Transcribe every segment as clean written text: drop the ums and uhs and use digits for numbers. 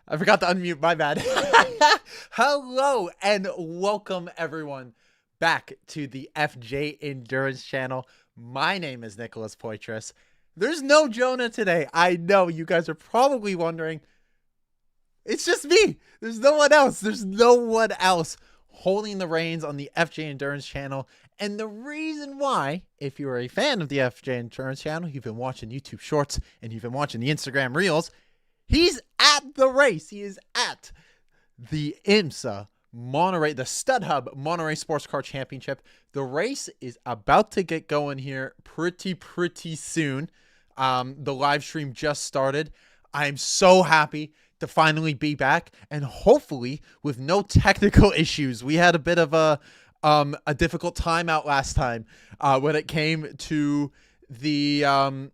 I forgot to unmute, my bad. Hello and welcome everyone back to the FJ Endurance channel. My name is Nicholas Poitras. There's no Jonah today. I know you guys are probably wondering. It's just me. There's no one else. There's no one else holding the reins on the FJ Endurance channel. And the reason why, if you're a fan of the FJ Endurance channel, you've been watching YouTube shorts and you've been watching the Instagram reels, he's at the race. He is at the IMSA Monterey, the StudHub Monterey Sportscar Championship. The race is about to get going here pretty soon. The live stream just started. I'm so happy to finally be back, and hopefully with no technical issues. We had a bit of a difficult time out last time when it came to the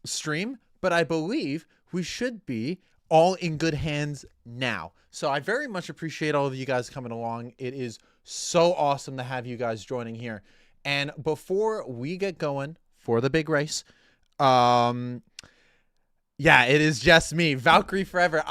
stream, but I believe we should be all in good hands now. So I very much appreciate all of you guys coming along. It is so awesome to have you guys joining here. And before we get going for the big race, yeah, it is just me, Valkyrie forever.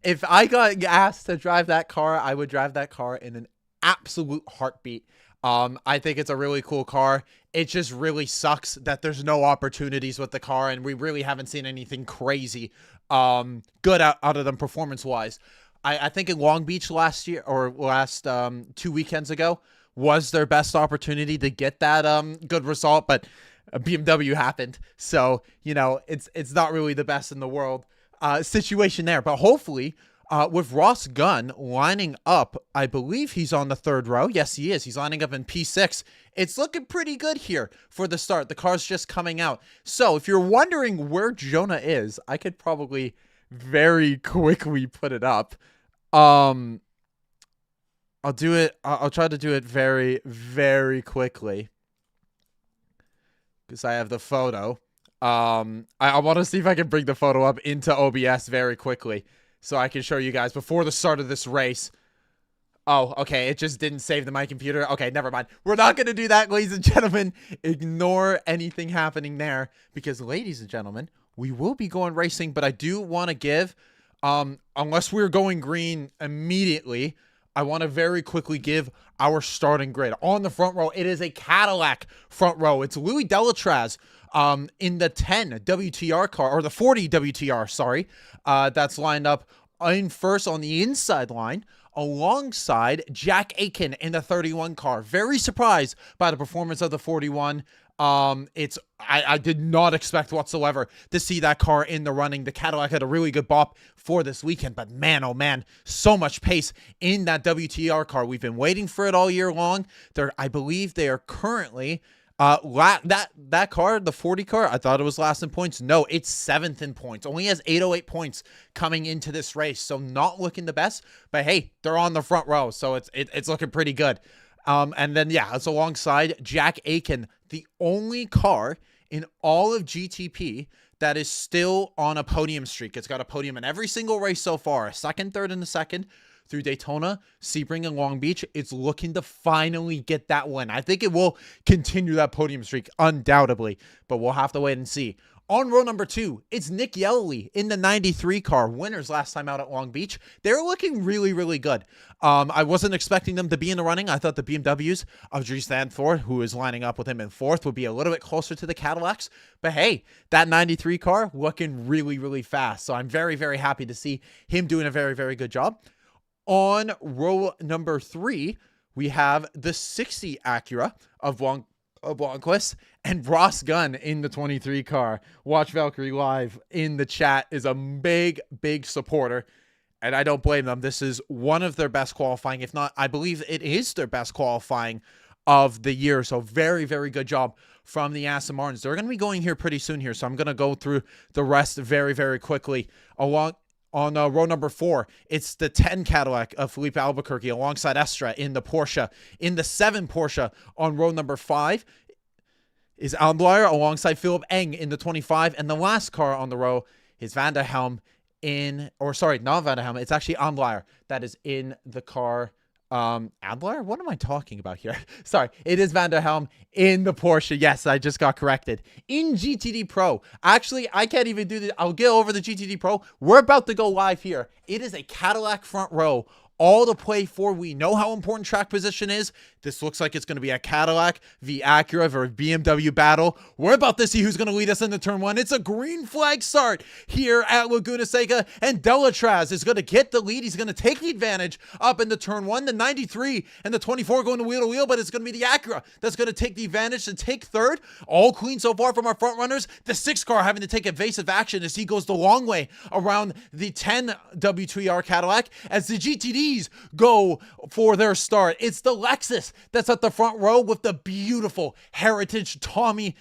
If I got asked to drive that car, I would drive that car in an absolute heartbeat. I think it's a really cool car. It just really sucks that there's no opportunities with the car, and we really haven't seen anything crazy good out of them performance wise. I think in Long Beach last 2 weekends ago was their best opportunity to get that good result, but a BMW happened, so you know it's not really the best in the world situation there. But hopefully with Ross Gunn lining up, I believe he's on the third row. Yes, he is. He's lining up in P6. It's looking pretty good here for the start. The car's just coming out. So if you're wondering where Jonah is, I could probably very quickly put it up. I'll do it. I'll try to do it very quickly because I have the photo. I want to see if I can bring the photo up into OBS very quickly, so I can show you guys before the start of this race. Oh, okay. It just didn't save to my computer. Okay, never mind. We're not going to do that, ladies and gentlemen. Ignore anything happening there because, ladies and gentlemen, we will be going racing, but I do want to give, unless we're going green immediately, I want to very quickly give our starting grid. On the front row, it is a Cadillac front row. It's Louis Delatraz in the 10 WTR car, or the 40 WTR, sorry, that's lined up in first on the inside line, alongside Jack Aiken in the 31 car. Very surprised by the performance of the 41. I did not expect whatsoever to see that car in the running. The Cadillac had a really good bop for this weekend, but man, oh man, so much pace in that WTR car. We've been waiting for it all year long. I believe they are currently that car, the 40 car, I thought it was last in points. No, it's 7th in points. Only has 808 points coming into this race, so not looking the best. But hey, they're on the front row, so it's looking pretty good. And then yeah, it's alongside Jack Aiken, the only car in all of GTP that is still on a podium streak. It's got a podium in every single race so far, a second, third, and a second. Through Daytona, Sebring, and Long Beach. It's looking to finally get that win. I think it will continue that podium streak, undoubtedly, but we'll have to wait and see. On row number 2, it's Nick Yellowly in the 93 car, winners last time out at Long Beach. They're looking really good. I wasn't expecting them to be in the running. I thought the BMWs of Dries Stanford, who is lining up with him in 4th, would be a little bit closer to the Cadillacs. But hey, that 93 car looking really fast. So I'm very happy to see him doing a very good job. On row number 3, we have the 60 Acura of Blomqvist and Ross Gunn in the 23 car. Watch Valkyrie live in the chat is a big supporter, and I don't blame them. This is one of their best qualifying, if not, I believe it is their best qualifying of the year. So very good job from the Aston Martins. They're going to be going here pretty soon here, so I'm going to go through the rest very quickly. On row number 4, it's the 10 Cadillac of Felipe Albuquerque alongside Estra in the Porsche. In the 7 Porsche on row number 5 is Almblayer alongside Philip Eng in the 25. And the last car on the row is Van der Helm not Van der Helm. It's actually Almblayer that is in the car Adler? What am I talking about here? Sorry, it is Van der Helm in the Porsche. Yes, I just got corrected. In GTD Pro. Actually, I can't even do this. I'll get over the GTD Pro. We're about to go live here. It is a Cadillac front row. All to play for. We know how important track position is. This looks like it's going to be a Cadillac v Acura v BMW battle. We're about to see who's going to lead us into turn one. It's a green flag start here at Laguna Seca, and Delatraz is going to get the lead. He's going to take the advantage up into turn one. The 93 and the 24 going to wheel to wheel, but it's going to be the Acura that's going to take the advantage to take third. All clean so far from our front runners. The 6 car having to take evasive action as he goes the long way around the 10 W2ER Cadillac as the GTD go for their start. It's the Lexus that's at the front row with the beautiful heritage Tommy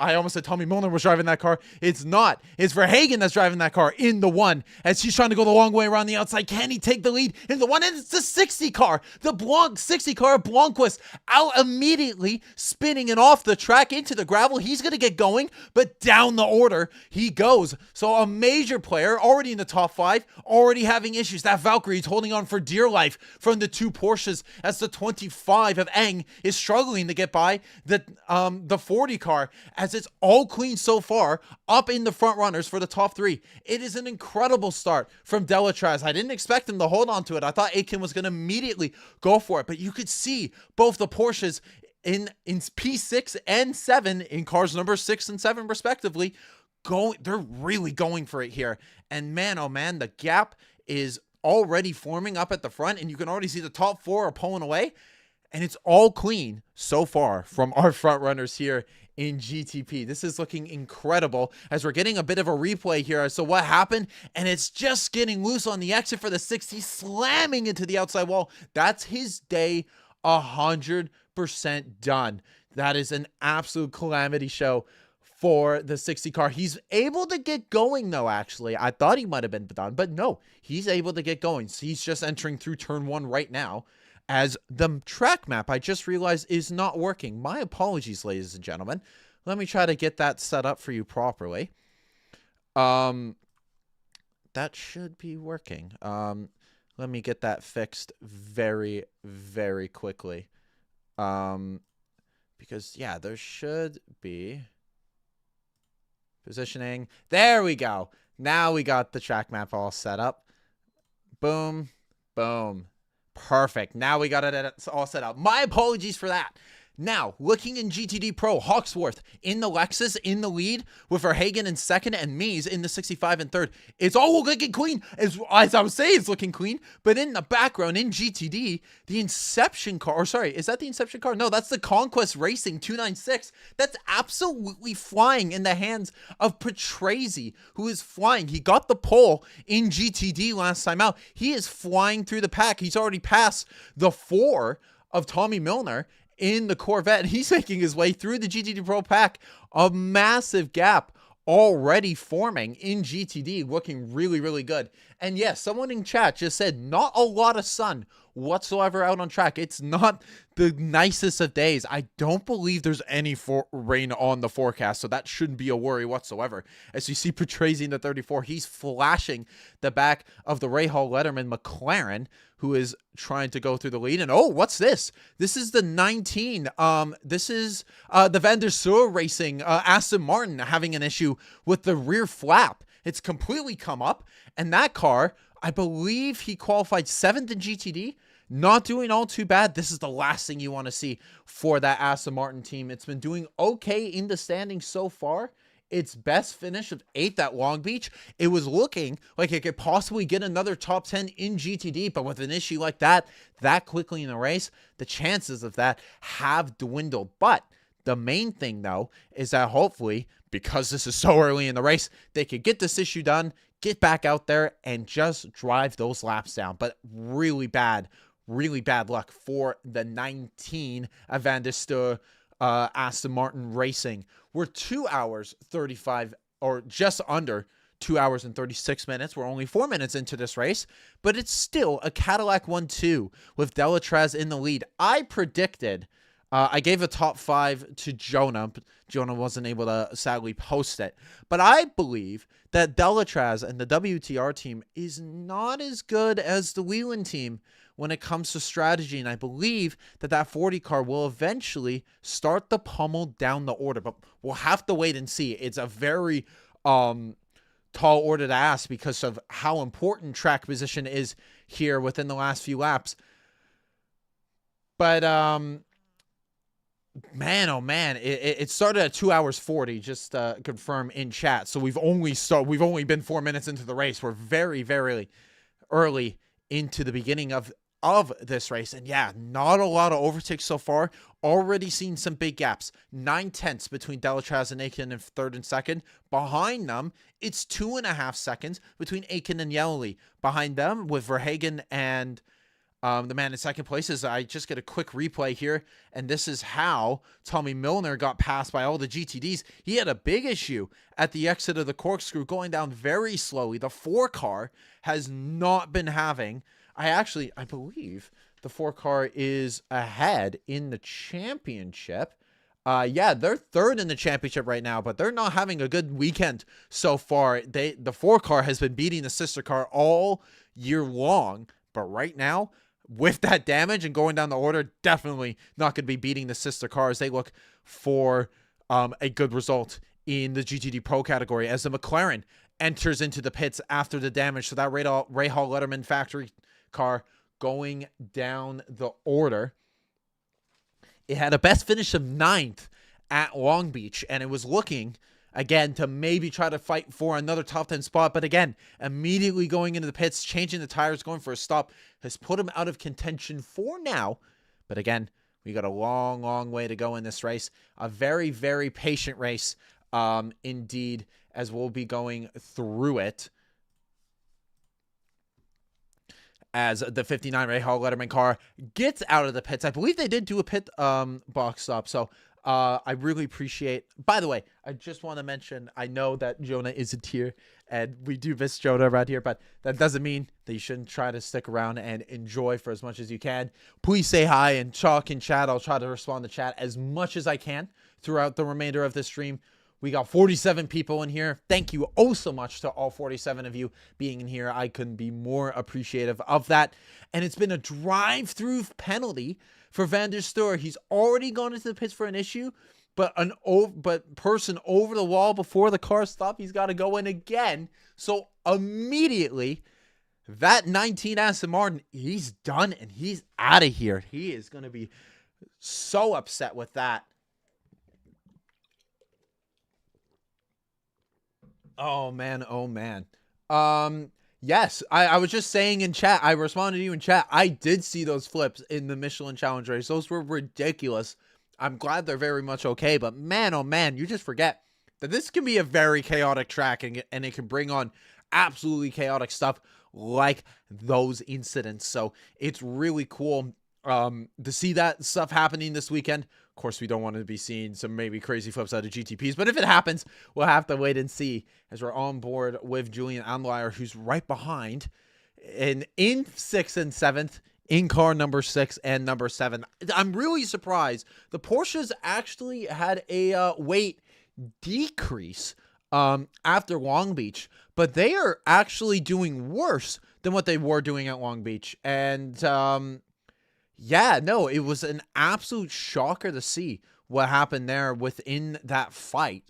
I almost said Tommy Milner was driving that car. It's not. It's Verhagen that's driving that car in the one as he's trying to go the long way around the outside. Can he take the lead in the one? And it's the 60 car. The Blanc 60 car. Blomqvist out immediately, spinning and off the track into the gravel. He's going to get going, but down the order he goes. So a major player already in the top 5, already having issues. That Valkyrie's holding on for dear life from the 2 Porsches as the 25 of Eng is struggling to get by the 40 car as it's all clean so far up in the front runners for the top 3. It is an incredible start from Delatraz. I didn't expect him to hold on to it. I thought Aitken was going to immediately go for it, but you could see both the Porsches in P6 and 7 in cars number 6 and 7 respectively they're really going for it here. And man, oh man, the gap is already forming up at the front, and you can already see the top 4 are pulling away, and it's all clean so far from our front runners here in GTP. This is looking incredible as we're getting a bit of a replay here. So what happened? And it's just getting loose on the exit for the 60, slamming into the outside wall. That's his day 100% done. That is an absolute calamity show for the 60 car. He's able to get going though, actually. I thought he might have been done, but no, he's able to get going. So he's just entering through turn 1 right now as the track map, I just realized, is not working. My apologies, ladies and gentlemen. Let me try to get that set up for you properly. That should be working. Let me get that fixed very, very quickly. Because yeah, there should be positioning. There we go. Now we got the track map all set up. Boom, boom. Perfect. Now we got it all set up. My apologies for that. Now, looking in GTD Pro, Hawksworth in the Lexus in the lead with Verhagen in second and Mies in the 65 and third. It's all looking clean. As I was saying, it's looking clean. But in the background, in GTD, the Inception car, or sorry, is that the Inception car? No, that's the Conquest Racing 296. That's absolutely flying in the hands of Patrese, who is flying. He got the pole in GTD last time out. He is flying through the pack. He's already passed the 4 of Tommy Milner in the Corvette. He's making his way through the GTD Pro pack. A massive gap already forming in GTD, looking really, really good. And yes, someone in chat just said not a lot of sun whatsoever out on track. It's not the nicest of days. I don't believe there's any rain on the forecast, so that shouldn't be a worry whatsoever. As you see Patrese in the 34, he's flashing the back of the Rahal Letterman McLaren, who is trying to go through the lead. And oh, what's this? This is the 19. This is the Van der Steur Racing Aston Martin having an issue with the rear flap. It's completely come up, and that car, I believe he qualified 7th in GTD. Not doing all too bad. This is the last thing you want to see for that Aston Martin team. It's been doing okay in the standings so far. Its best finish of 8th at Long Beach. It was looking like it could possibly get another top 10 in GTD, but with an issue like that quickly in the race, the chances of that have dwindled. But the main thing, though, is that hopefully, because this is so early in the race, they could get this issue done, get back out there, and just drive those laps down. But really bad luck for the 19 Van der Steur Aston Martin Racing. We're 2 hours 35, or just under 2 hours and 36 minutes. We're only 4 minutes into this race, but it's still a Cadillac 1-2 with Delatraz in the lead. I predicted, I gave a top 5 to Jonah, but Jonah wasn't able to sadly post it. But I believe that Delatraz and the WTR team is not as good as the Whelen team when it comes to strategy, and I believe that 40 car will eventually start the pummel down the order, but we'll have to wait and see. It's a very tall order to ask because of how important track position is here within the last few laps. But man, oh man, it started at 2 hours 40. Just confirm in chat. So we've only been 4 minutes into the race. We're very, very early into the beginning of this race, and yeah, not a lot of overtakes so far. Already seen some big gaps. 9/10 between Delatraz and Aiken in third and second. Behind them, it's 2.5 seconds between Aiken and Yellowly. Behind them, with Verhagen and the man in second place, is I just get a quick replay here, and this is how Tommy Milner got passed by all the GTDs. He had a big issue at the exit of the corkscrew, going down very slowly. The 4 car has not been having. I believe the 4 car is ahead in the championship. Yeah, they're third in the championship right now, but they're not having a good weekend so far. The 4 car has been beating the sister car all year long, but right now, with that damage and going down the order, definitely not going to be beating the sister cars. They look for a good result in the GTD Pro category as the McLaren enters into the pits after the damage. So that Rahal Letterman factory car going down the order. It had a best finish of 9th at Long Beach, and it was looking again to maybe try to fight for another top 10 spot, but again, immediately going into the pits, changing the tires, going for a stop, has put him out of contention for now. But again, we got a long, long way to go in this race. A very, very patient race, indeed, as we'll be going through it. As the 59 Rahal Letterman car gets out of the pits. I believe they did do a pit box stop, so I really appreciate. By the way, I just want to mention, I know that Jonah isn't here, and we do miss Jonah around here, but that doesn't mean that you shouldn't try to stick around and enjoy for as much as you can. Please say hi and talk in chat. I'll try to respond to chat as much as I can throughout the remainder of this stream. We got 47 people in here. Thank you oh so much to all 47 of you being in here. I couldn't be more appreciative of that. And it's been a drive-through penalty for Van der Steur. He's already gone into the pits for an issue, but person over the wall before the car stopped, he's got to go in again. So immediately, that 19 Aston Martin, he's done and he's out of here. He is going to be so upset with that. Oh, man. Oh, man. Yes, I was just saying in chat, I responded to you in chat. I did see those flips in the Michelin Challenge race. Those were ridiculous. I'm glad they're very much okay, but man, oh man, you just forget that this can be a very chaotic track, and it can bring on absolutely chaotic stuff like those incidents. So it's really cool to see that stuff happening this weekend. Of course, we don't want to be seeing some maybe crazy flips out of GTPs, but if it happens, we'll have to wait and see as we're on board with Julian Andlauer, who's right behind in 6th and 7th in car number 6 and number 7. I'm really surprised. The Porsches actually had a weight decrease after Long Beach, but they are actually doing worse than what they were doing at Long Beach. And yeah, no, it was an absolute shocker to see what happened there within that fight.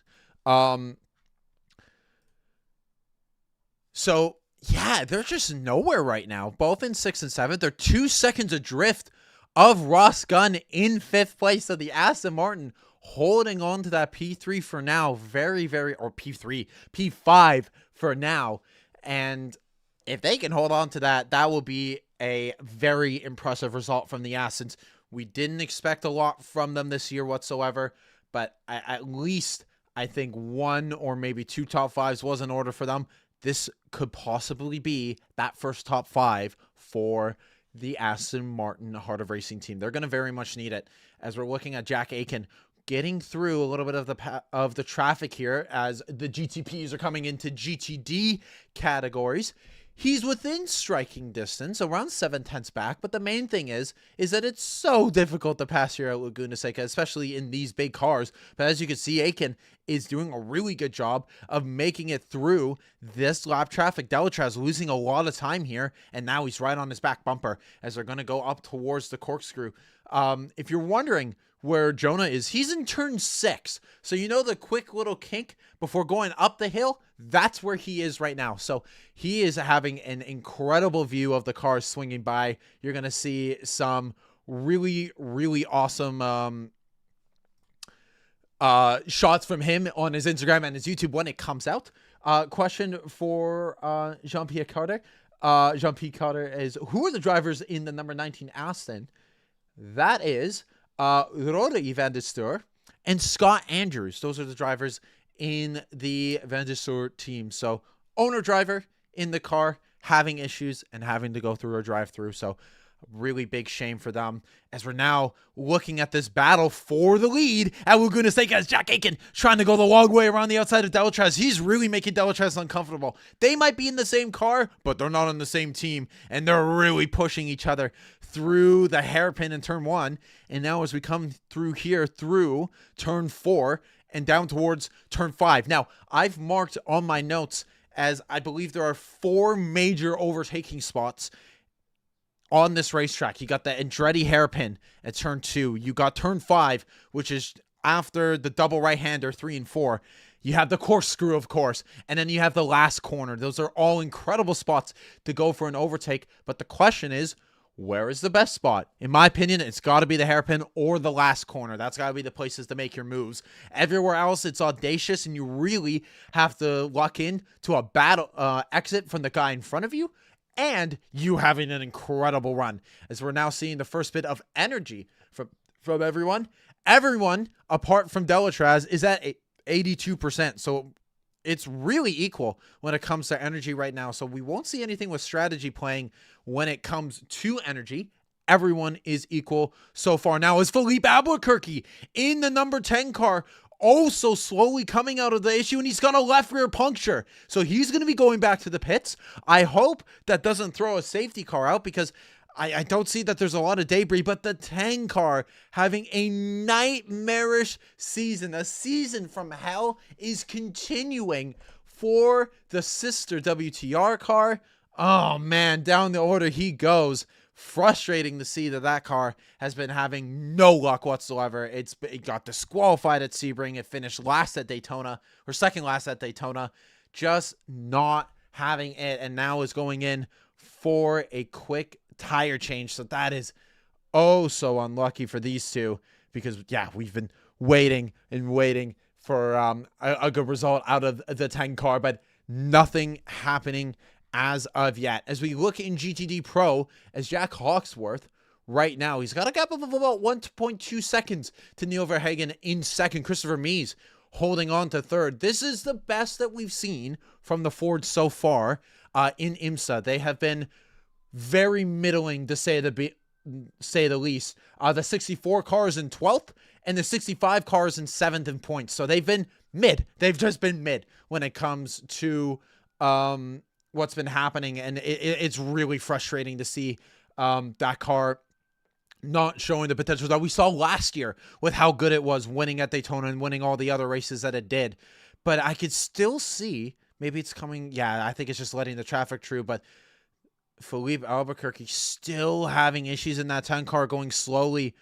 So, yeah, they're just nowhere right now. Both in 6th and 7th. They're 2 seconds adrift of Ross Gunn in 5th place of the Aston Martin, holding on to that P3 for now. Very, very, or P3, P5 for now. And if they can hold on to that, that will be a very impressive result from the Astons. We didn't expect a lot from them this year whatsoever, but at least I think 1 or maybe 2 top 5s was in order for them. This could possibly be that first top 5 for the Aston Martin Heart of Racing team. They're going to very much need it, as we're looking at Jack Aiken getting through a little bit of the traffic here as the GTPs are coming into GTD categories. He's within striking distance, around 7/10 back, but the main thing is that it's so difficult to pass here at Laguna Seca, especially in these big cars. But as you can see, Aiken is doing a really good job of making it through this lap traffic. Delatraz losing a lot of time here, and now he's right on his back bumper as they're going to go up towards the corkscrew. If you're wondering where Jonah is, he's in turn 6. So you know the quick little kink before going up the hill? That's where he is right now. So he is having an incredible view of the cars swinging by. You're going to see some really, really awesome shots from him on his Instagram and his YouTube when it comes out. Question for Jean-Pierre Carter. Jean-Pierre Carter is, who are the drivers in the number 19 Aston? That is Rory van der Steur and Scott Andrews. Those are the drivers in the Van der Steur team. So owner-driver in the car having issues and having to go through a drive-through. So really big shame for them as we're now looking at this battle for the lead at Laguna Seca as Jack Aiken trying to go the long way around the outside of Delatraz. He's really making Delatraz uncomfortable. They might be in the same car, but they're not on the same team, and they're really pushing each other through the hairpin in turn 1. And now as we come through here through turn 4 and down towards turn 5. Now, I've marked on my notes as I believe there are 4 major overtaking spots on this racetrack. You got the Andretti hairpin at turn 2. You got turn 5, which is after the double right-hander 3 and 4. You have the corkscrew, of course, and then you have the last corner. Those are all incredible spots to go for an overtake. But the question is, where is the best spot? In my opinion, it's got to be the hairpin or the last corner. That's got to be the places to make your moves. Everywhere else, it's audacious, and you really have to lock in to a battle exit from the guy in front of you, and you having an incredible run. As we're now seeing the first bit of energy from everyone. Everyone, apart from Delatraz, is at 82%. So it's really equal when it comes to energy right now. So we won't see anything with strategy playing when it comes to energy. Everyone is equal so far. Now is Filipe Albuquerque in the number 10 car, also slowly coming out of the issue, and he's got a left rear puncture. So he's going to be going back to the pits. I hope that doesn't throw a safety car out, because I don't see that there's a lot of debris, but the 10 car having a nightmarish season. A season from hell is continuing for the sister WTR car. Oh man, down the order he goes. Frustrating to see that car has been having no luck whatsoever. It got disqualified at Sebring. It finished last at Daytona, or second last at Daytona. Just not having it, and now is going in for a quick tire change. So that is oh so unlucky for these two, because yeah, we've been waiting and waiting for a good result out of the 10 car, but nothing happening as of yet. As we look in GTD Pro, as Jack Hawksworth right now, he's got a gap of about 1.2 seconds to Neil Verhagen in second. Christopher Mies holding on to third. This is the best that we've seen from the Ford so far in IMSA. They have been very middling, to say the least. The 64 cars in 12th and the 65 cars in 7th in points. So they've been mid. They've just been mid when it comes to what's been happening, and it's really frustrating to see that car not showing the potential that we saw last year with how good it was winning at Daytona and winning all the other races that it did. But I could still see, maybe it's coming, yeah, I think it's just letting the traffic through, but Filipe Albuquerque still having issues in that 10 car, going slowly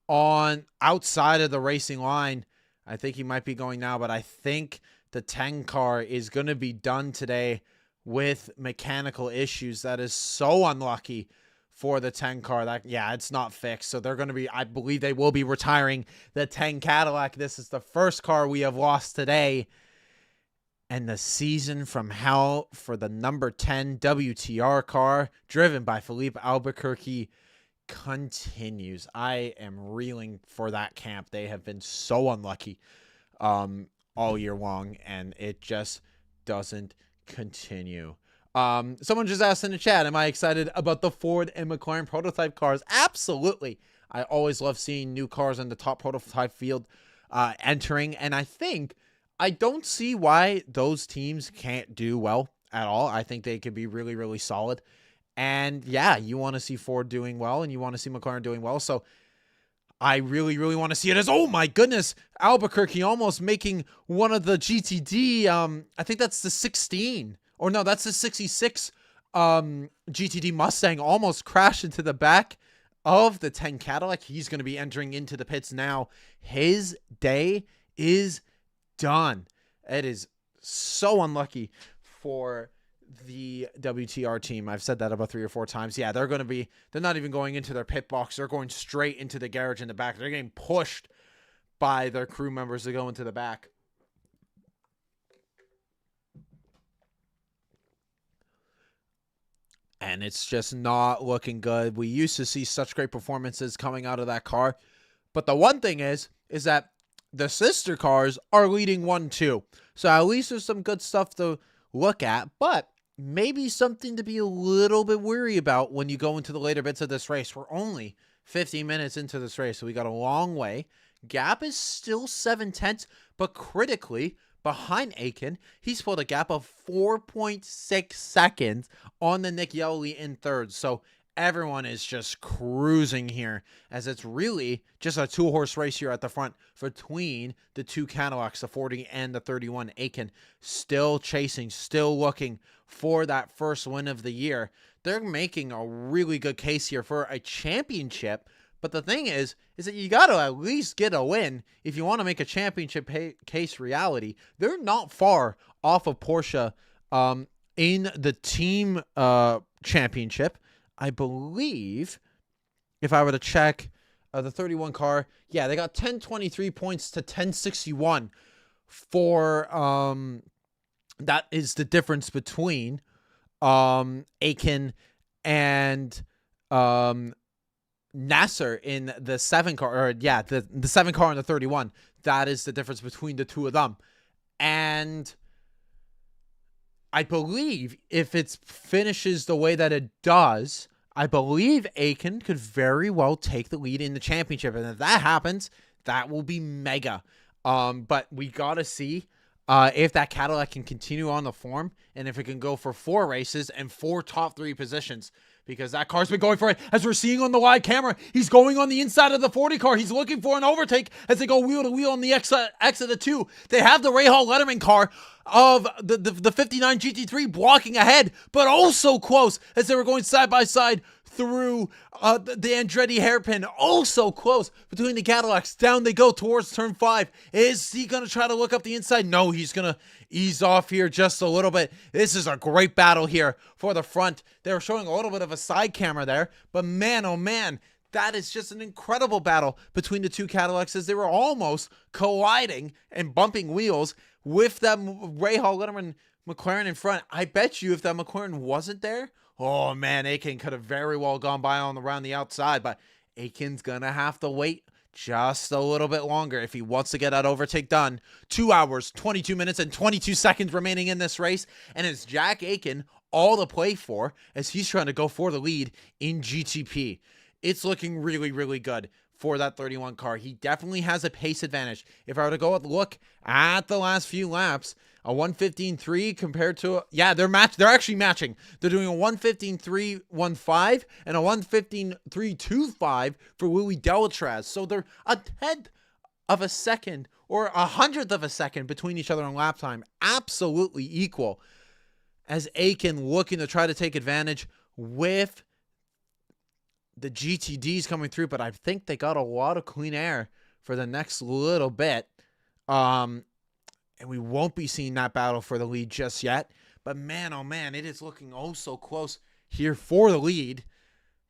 on outside of the racing line. I think he might be going now, but I think the 10 car is going to be done today with mechanical issues. That is so unlucky for the 10 car. That, yeah, it's not fixed. So they're going to be, I believe they will be retiring the 10 Cadillac. This is the first car we have lost today. And the season from hell for the number 10 WTR car, driven by Filipe Albuquerque, continues. I am reeling for that camp. They have been so unlucky all year long, and it just doesn't continue. Someone just asked in the chat, am I excited about the Ford and McLaren prototype cars? Absolutely. I always love seeing new cars in the top prototype field entering, and I don't see why those teams can't do well at all. I think they could be really, really solid. And yeah, you want to see Ford doing well, and you want to see McLaren doing well. So I really, really want to see it as, oh my goodness, Albuquerque almost making one of the GTD. I think that's the 16, or no, that's the 66 GTD Mustang almost crashed into the back of the 10 Cadillac. He's going to be entering into the pits now. His day is done. It is so unlucky for the WTR team. I've said that about 3 or 4 times. Yeah, they're not even going into their pit box. They're going straight into the garage in the back. They're getting pushed by their crew members to go into the back. And it's just not looking good. We used to see such great performances coming out of that car. But the one thing is that the sister cars are leading 1-2. So at least there's some good stuff to look at. But maybe something to be a little bit worried about when you go into the later bits of this race. We're only 15 minutes into this race, so we got a long way. Gap is still 7/10, but critically behind Aiken, he's pulled a gap of 4.6 seconds on the Nick Yelly in third. So everyone is just cruising here, as it's really just a 2-horse race here at the front between the 2 Cadillacs, the 40 and the 31. Aiken still chasing, still looking for that first win of the year. They're making a really good case here for a championship. But the thing is that you got to at least get a win if you want to make a championship case reality. They're not far off of Porsche in the team championship. I believe, if I were to check the 31 car, yeah, they got 1023 points to 1061 for, that is the difference between Aiken and Nasser in the 7 car, or yeah, the 7 car and the 31. That is the difference between the two of them. And I believe if it finishes the way that it does, I believe Aiken could very well take the lead in the championship. And if that happens, that will be mega. But we got to see if that Cadillac can continue on the form, and if it can go for 4 races and 4 top 3 positions. Because that car's been going for it. As we're seeing on the live camera, he's going on the inside of the 40 car. He's looking for an overtake as they go wheel to wheel on the X of the 2. They have the Ray Hall Letterman car of the 59 GT3 blocking ahead, but also close as they were going side by side through the Andretti hairpin. Also close between the Cadillacs. Down they go towards turn 5. Is he going to try to look up the inside? No, he's going to ease off here just a little bit. This is a great battle here for the front. They were showing a little bit of a side camera there, but man, oh man, that is just an incredible battle between the 2 Cadillacs as they were almost colliding and bumping wheels with that Ray Hall Letterman McLaren in front. I bet you if that McLaren wasn't there, oh man, Aiken could have very well gone by around the outside, but Aiken's gonna have to wait just a little bit longer if he wants to get that overtake done. 2 hours, 22 minutes, and 22 seconds remaining in this race, and it's Jack Aiken all to play for as he's trying to go for the lead in GTP. It's looking really, really good for that 31 car. He definitely has a pace advantage. If I were to go look at the last few laps, a 1:15.3 compared to they're actually matching. They're doing a 1:15.315 and a 1:15.325 for Louis Delatraz. So they're a 1/10 of a second or a 100th of a second between each other on lap time. Absolutely equal. As Aiken looking to try to take advantage with the GTDs coming through, but I think they got a lot of clean air for the next little bit. And we won't be seeing that battle for the lead just yet. But man, oh man, it is looking oh so close here for the lead.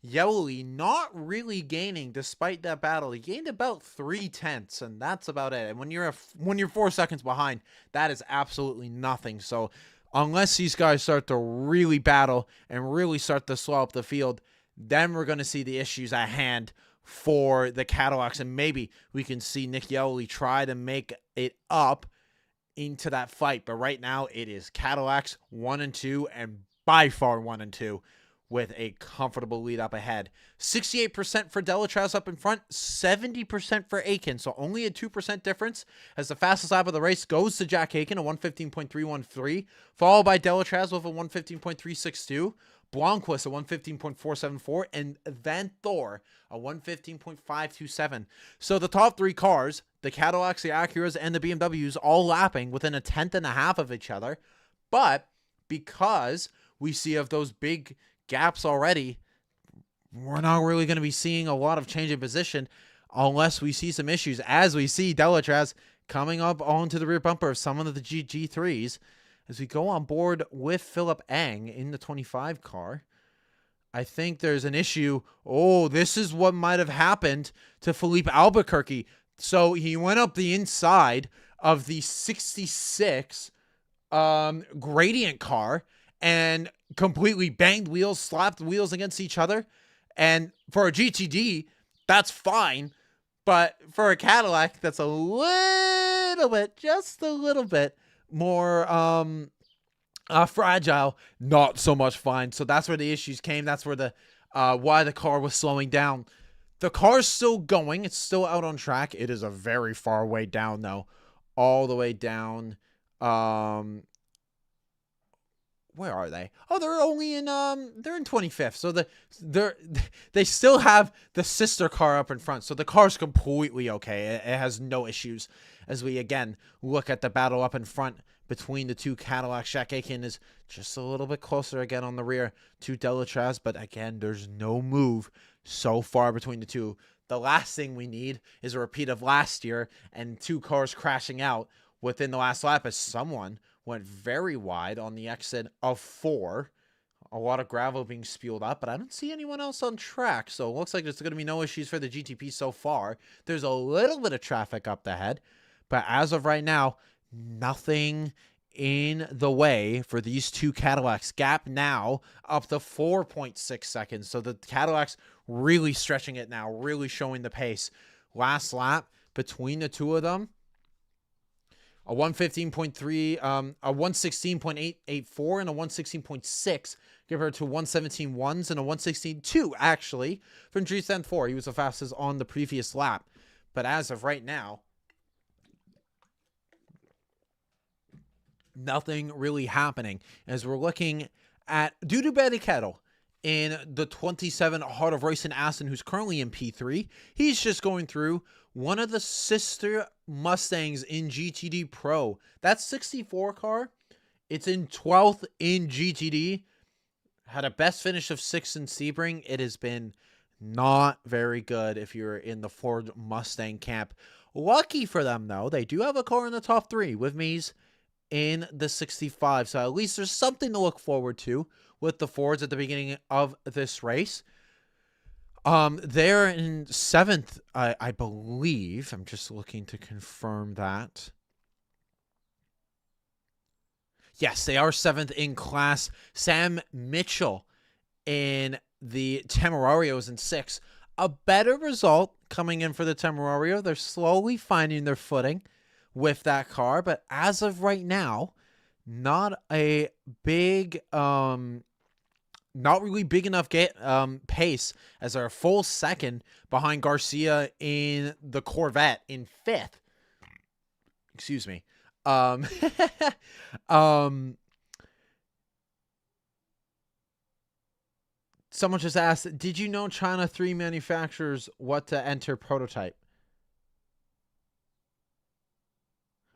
Yellowy not really gaining despite that battle. He gained about 3/10, and that's about it. And when you're 4 seconds behind, that is absolutely nothing. So unless these guys start to really battle and really start to slow up the field, then we're going to see the issues at hand for the Cadillacs, and maybe we can see Nick Yellowy try to make it up into that fight. But right now it is Cadillacs 1 and 2, and by far 1 and 2, with a comfortable lead up ahead. 68% for Delatraz up in front, 70% for Aiken. So only a 2% difference as the fastest lap of the race goes to Jack Aiken, a 1:15.313, followed by Delatraz with a 1:15.362. Blomqvist a 1:15.474, and Van Thor a 1:15.527. So the top three cars, the Cadillacs, the Acuras, and the BMWs, all lapping within a tenth and a half of each other. But because we see of those big gaps already, we're not really going to be seeing a lot of change in position unless we see some issues, as we see Delatraz coming up onto the rear bumper of some of the G3s. As we go on board with Philip Eng in the 25 car, I think there's an issue. Oh, this is what might have happened to Philippe Albuquerque. So he went up the inside of the 66 Gradient car and completely banged wheels, slapped wheels against each other. And for a GTD, that's fine. But for a Cadillac, that's a little bit, just a little bit more fragile, not so much fine. So that's where the issues came. That's where the why the car was slowing down. The car's still going. It's still out on track. It is a very far way down, though. All the way down. Where are they? Oh, they're only in they're in 25th. So they still have the sister car up in front. So the car's completely okay. It has no issues. As we again look at the battle up in front between the two Cadillacs, Jack Aiken is just a little bit closer again on the rear to Delatraz, but again, there's no move so far between the two. The last thing we need is a repeat of last year and two cars crashing out within the last lap as someone went very wide on the exit of 4. A lot of gravel being spewed up, but I don't see anyone else on track. So it looks like there's going to be no issues for the GTP so far. There's a little bit of traffic up the head, but as of right now, nothing in the way for these two Cadillacs. Gap now up to 4.6 seconds. So the Cadillacs really stretching it now, really showing the pace. Last lap between the two of them, a 1:15.3, a 1:16.884 and a 1:16.6 compared to 1:17.1s and a 1:16.2 actually from Dries Van Thor. He was the fastest on the previous lap. But as of right now, nothing really happening as we're looking at Dudu Beriketto in the 27 Heart of Racing Aston, who's currently in P3. He's just going through one of the sister Mustangs in GTD Pro. That 64 car, it's in 12th in GTD. Had a best finish of 6th in Sebring. It has been not very good if you're in the Ford Mustang camp. Lucky for them, though, they do have a car in the top 3 with Mies in the 65. So at least there's something to look forward to with the Fords at the beginning of this race. They're in 7th, I believe. I'm just looking to confirm that. Yes, they are 7th in class. Sam Mitchell in the Temerario is in 6th. A better result coming in for the Temerario. They're slowly finding their footing with that car, but as of right now, not a big not really big enough pace, as they're a full second behind Garcia in the Corvette in 5th. Excuse me. Someone just asked, did you know China 3 manufactures what to enter prototype?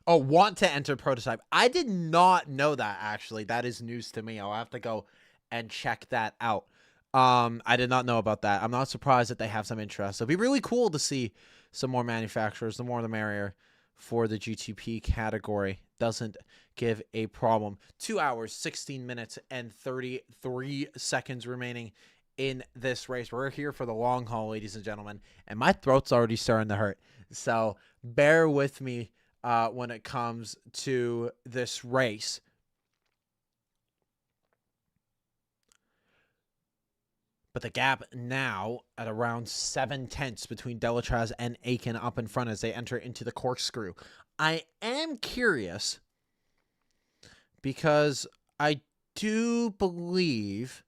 Oh, want to enter prototype. I did not know that, actually. That is news to me. I'll have to go and check that out. I did not know about that. I'm not surprised that they have some interest. It'll be really cool to see some more manufacturers. The more the merrier for the GTP category. Doesn't give a problem. 2 hours, 16 minutes, and 33 seconds remaining in this race. We're here for the long haul, ladies and gentlemen. And my throat's already starting to hurt. So bear with me when it comes to this race. But the gap now at around 7/10 between Delatraz and Aiken up in front as they enter into the corkscrew. I am curious because I do believe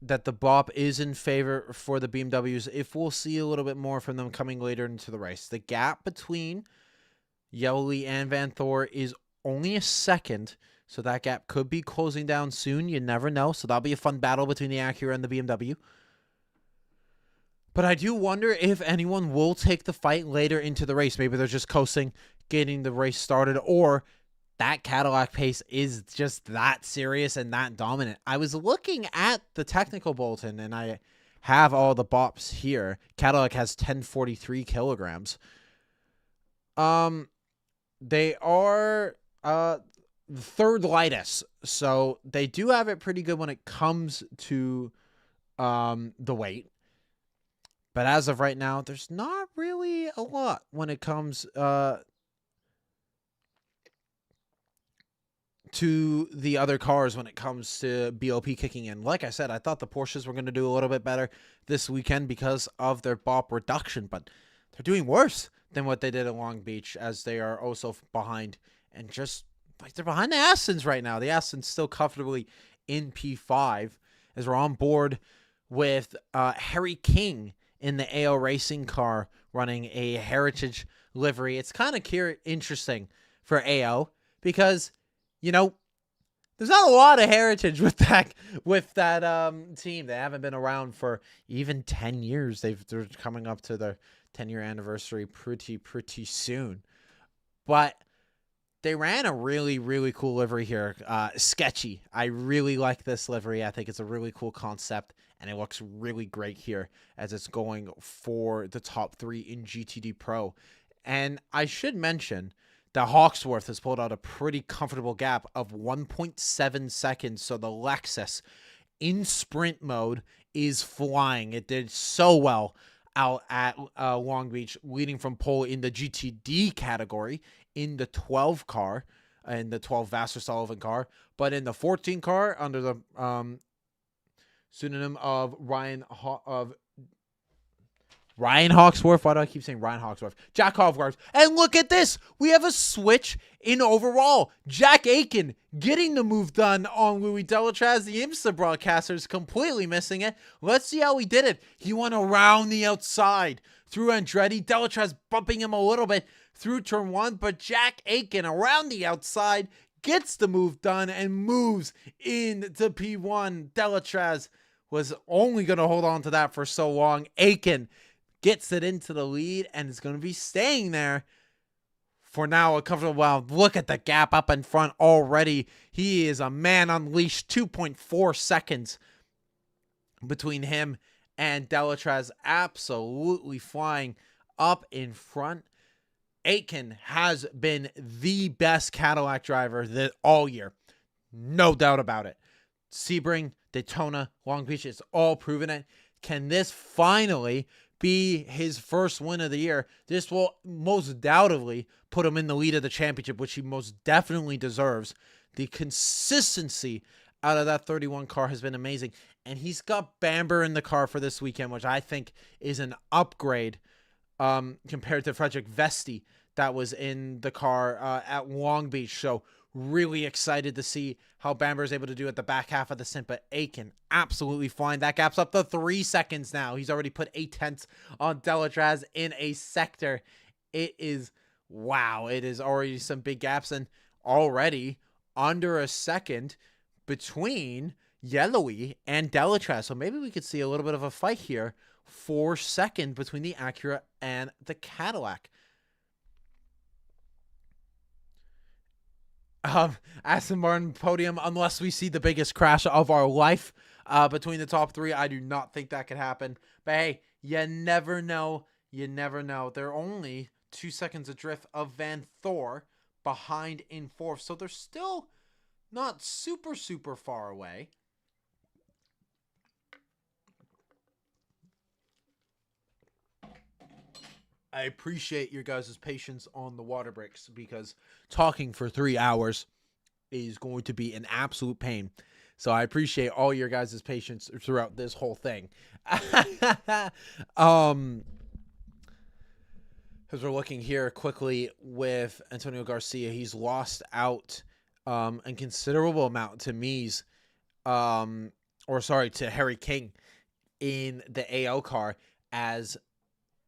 that the BOP is in favor for the BMWs if we'll see a little bit more from them coming later into the race. The gap between Yellow and Van Thor is only a second, so that gap could be closing down soon. You never know, so that'll be a fun battle between the Acura and the BMW. But I do wonder if anyone will take the fight later into the race. Maybe they're just coasting, getting the race started, or that Cadillac pace is just that serious and that dominant. I was looking at the technical bulletin, and I have all the BOPs here. Cadillac has 1043 kilograms. They are third lightest, so they do have it pretty good when it comes to the weight. But as of right now, there's not really a lot when it comes to the other cars when it comes to BOP kicking in. Like I said, I thought the Porsches were going to do a little bit better this weekend because of their BOP reduction, but they're doing worse than what they did at Long Beach, as they are also behind, and just like they're behind the Astons right now. The Astons still comfortably in P5 as we're on board with Harry King in the AO Racing car running a Heritage livery. It's kind of interesting for AO because, you know, there's not a lot of heritage with that team. They haven't been around for even 10 years. They're coming up to their 10-year anniversary pretty soon. But they ran a really, really cool livery here. Sketchy. I really like this livery. I think it's a really cool concept, and it looks really great here as it's going for the top 3 in GTD Pro. And I should mention that Hawksworth has pulled out a pretty comfortable gap of 1.7 seconds. So the Lexus in sprint mode is flying. It did so well out at Long Beach, leading from pole in the GTD category in the 12 car, in the 12 Vassar Sullivan car. But in the 14 car, under the pseudonym of Ryan Hawksworth. Why do I keep saying Ryan Hawksworth? Jack Hawksworth. And look at this. We have a switch in overall. Jack Aiken getting the move done on Louis Delatraz. The IMSA broadcaster is completely missing it. Let's see how he did it. He went around the outside through Andretti. Delatraz bumping him a little bit through turn 1. But Jack Aiken around the outside gets the move done and moves into P1. Delatraz was only going to hold on to that for so long. Aiken gets it into the lead and is going to be staying there for now a comfortable while. Look at the gap up in front already. He is a man unleashed. 2.4 seconds between him and Delatraz, absolutely flying up in front. Aiken has been the best Cadillac driver all year. No doubt about it. Sebring, Daytona, Long Beach, it's all proven it. Can this finally be his first win of the year? This will most doubtedly put him in the lead of the championship, which he most definitely deserves. The consistency out of that 31 car has been amazing. And he's got Bamber in the car for this weekend, which I think is an upgrade compared to Frederick Vesti that was in the car at Long Beach. So really excited to see how Bamber is able to do at the back half of the stint. But Aiken absolutely fine. That gap's up to 3 seconds now. He's already put 8/10 on Delatraz in a sector. It is, wow, it is already some big gaps, and already under a second between Yellowy and Delatraz. So maybe we could see a little bit of a fight here for second between the Acura and the Cadillac. Aston Martin podium, unless we see the biggest crash of our life between the top 3. I do not think that could happen. But hey, you never know. You never know. They're only 2 seconds adrift of Van Thor behind in 4th. So they're still not super far away. I appreciate your guys' patience on the water breaks, because talking for 3 hours is going to be an absolute pain. So I appreciate all your guys' patience throughout this whole thing. As we're looking here quickly with Antonio Garcia, he's lost out a considerable amount to Mies or sorry, to Harry King in the AO car, as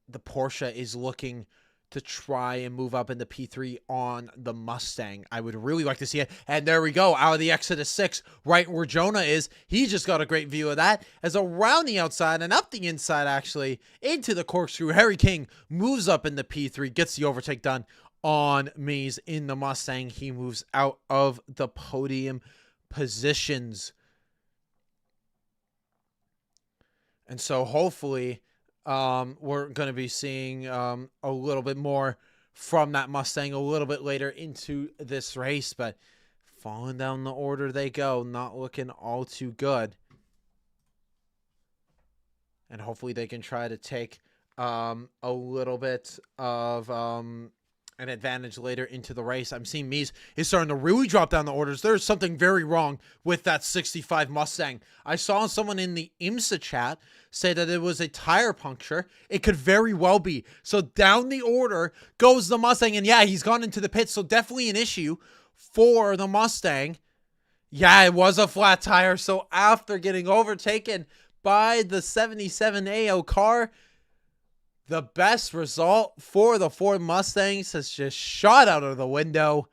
the Porsche is looking to try and move up in the P3 on the Mustang. I would really like to see it. And there we go, out of the Exodus 6, right where Jonah is. He just got a great view of that, as around the outside and up the inside, actually, into the corkscrew, Harry King moves up in the P3, gets the overtake done on Mies in the Mustang. He moves out of the podium positions. And so hopefully we're going to be seeing a little bit more from that Mustang a little bit later into this race. But falling down the order they go, not looking all too good. And hopefully they can try to take a little bit of an advantage later into the race. I'm seeing Mies is starting to really drop down the orders. There's something very wrong with that 65 Mustang. I saw someone in the IMSA chat say that it was a tire puncture. It could very well be. So down the order goes the Mustang. And yeah, he's gone into the pits. So definitely an issue for the Mustang. Yeah, it was a flat tire. So after getting overtaken by the 77 AO car, the best result for the Ford Mustangs has just shot out of the window.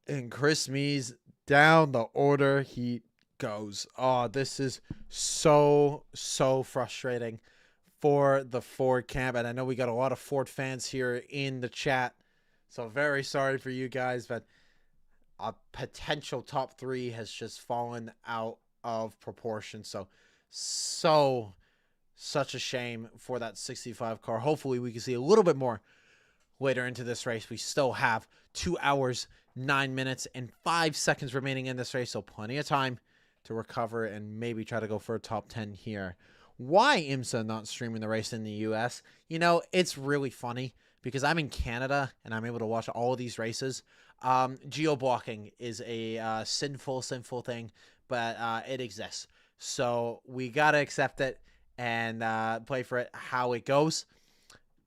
And Chris Mies, down the order he goes. Oh, this is so frustrating for the Ford camp. And I know we got a lot of Ford fans here in the chat, so very sorry for you guys. But a potential top 3 has just fallen out of proportion. Such a shame for that 65 car. Hopefully we can see a little bit more later into this race. We still have 2 hours, 9 minutes, and 5 seconds remaining in this race, so plenty of time to recover and maybe try to go for a top 10 here. Why IMSA not streaming the race in the US? You know, it's really funny because I'm in Canada and I'm able to watch all of these races. Geo-blocking is a sinful thing, but it exists. So we got to accept it and play for it how it goes.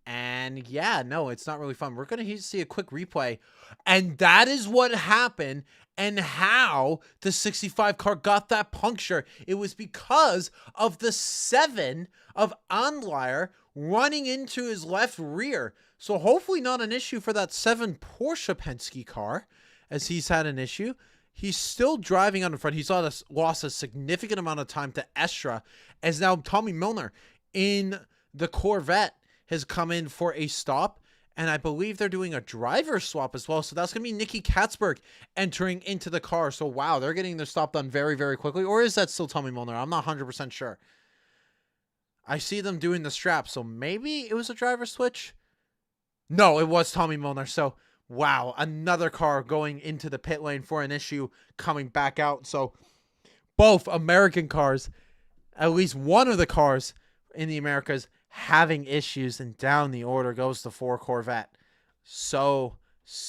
And yeah, no, it's not really fun. We're going to see a quick replay. And that is what happened and how the 65 car got that puncture. It was because of the 7 of Anlier running into his left rear. So hopefully not an issue for that 7 Porsche Penske car, as he's had an issue. He's still driving on the front. He's lost a significant amount of time to Estra, as now Tommy Milner in the Corvette has come in for a stop. And I believe they're doing a driver swap as well. So that's going to be Nicky Katzberg entering into the car. So, wow, they're getting their stop done very, very quickly. Or is that still Tommy Milner? I'm not 100% sure. I see them doing the strap. So maybe it was a driver switch? No, it was Tommy Milner. So, wow, another car going into the pit lane for an issue, coming back out. So both American cars, at least one of the cars in the Americas, having issues, and down the order goes the 4 Corvette. So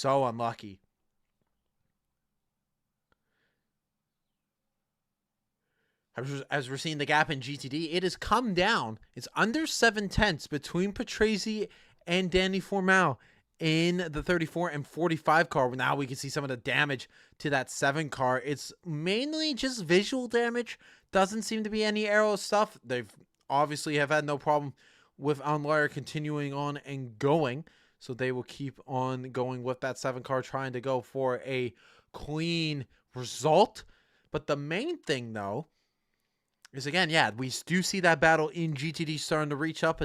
unlucky. As we're seeing the gap in GTD, it has come down. It's under 7/10 between Patrese and Danny Formal in the 34 and 45 car. Now we can see some of the damage to that 7 car. It's mainly just visual damage. Doesn't seem to be any aero stuff. They've obviously have had no problem with Anlier continuing on and going. So they will keep on going with that 7 car, trying to go for a clean result. But the main thing, though, is, again, yeah, we do see that battle in GTD starting to reach up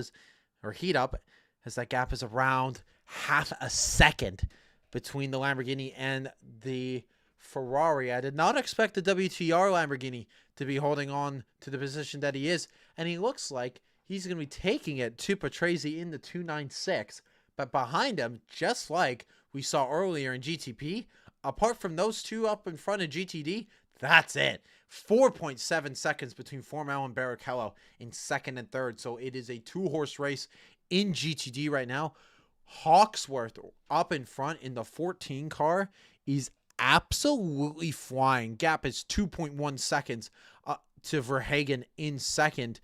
heat up, as that gap is around half a second between the Lamborghini and the Ferrari. I did not expect the WTR Lamborghini to be holding on to the position that he is, and he looks like he's going to be taking it to Patrese in the 296. But behind him, just like we saw earlier in GTP, apart from those 2 up in front of GTD, that's it. 4.7 seconds between Formal and Barrichello in 2nd and 3rd. So it is a 2-horse race in GTD right now. Hawksworth up in front in the 14 car is absolutely flying. Gap is 2.1 seconds to Verhagen in 2nd.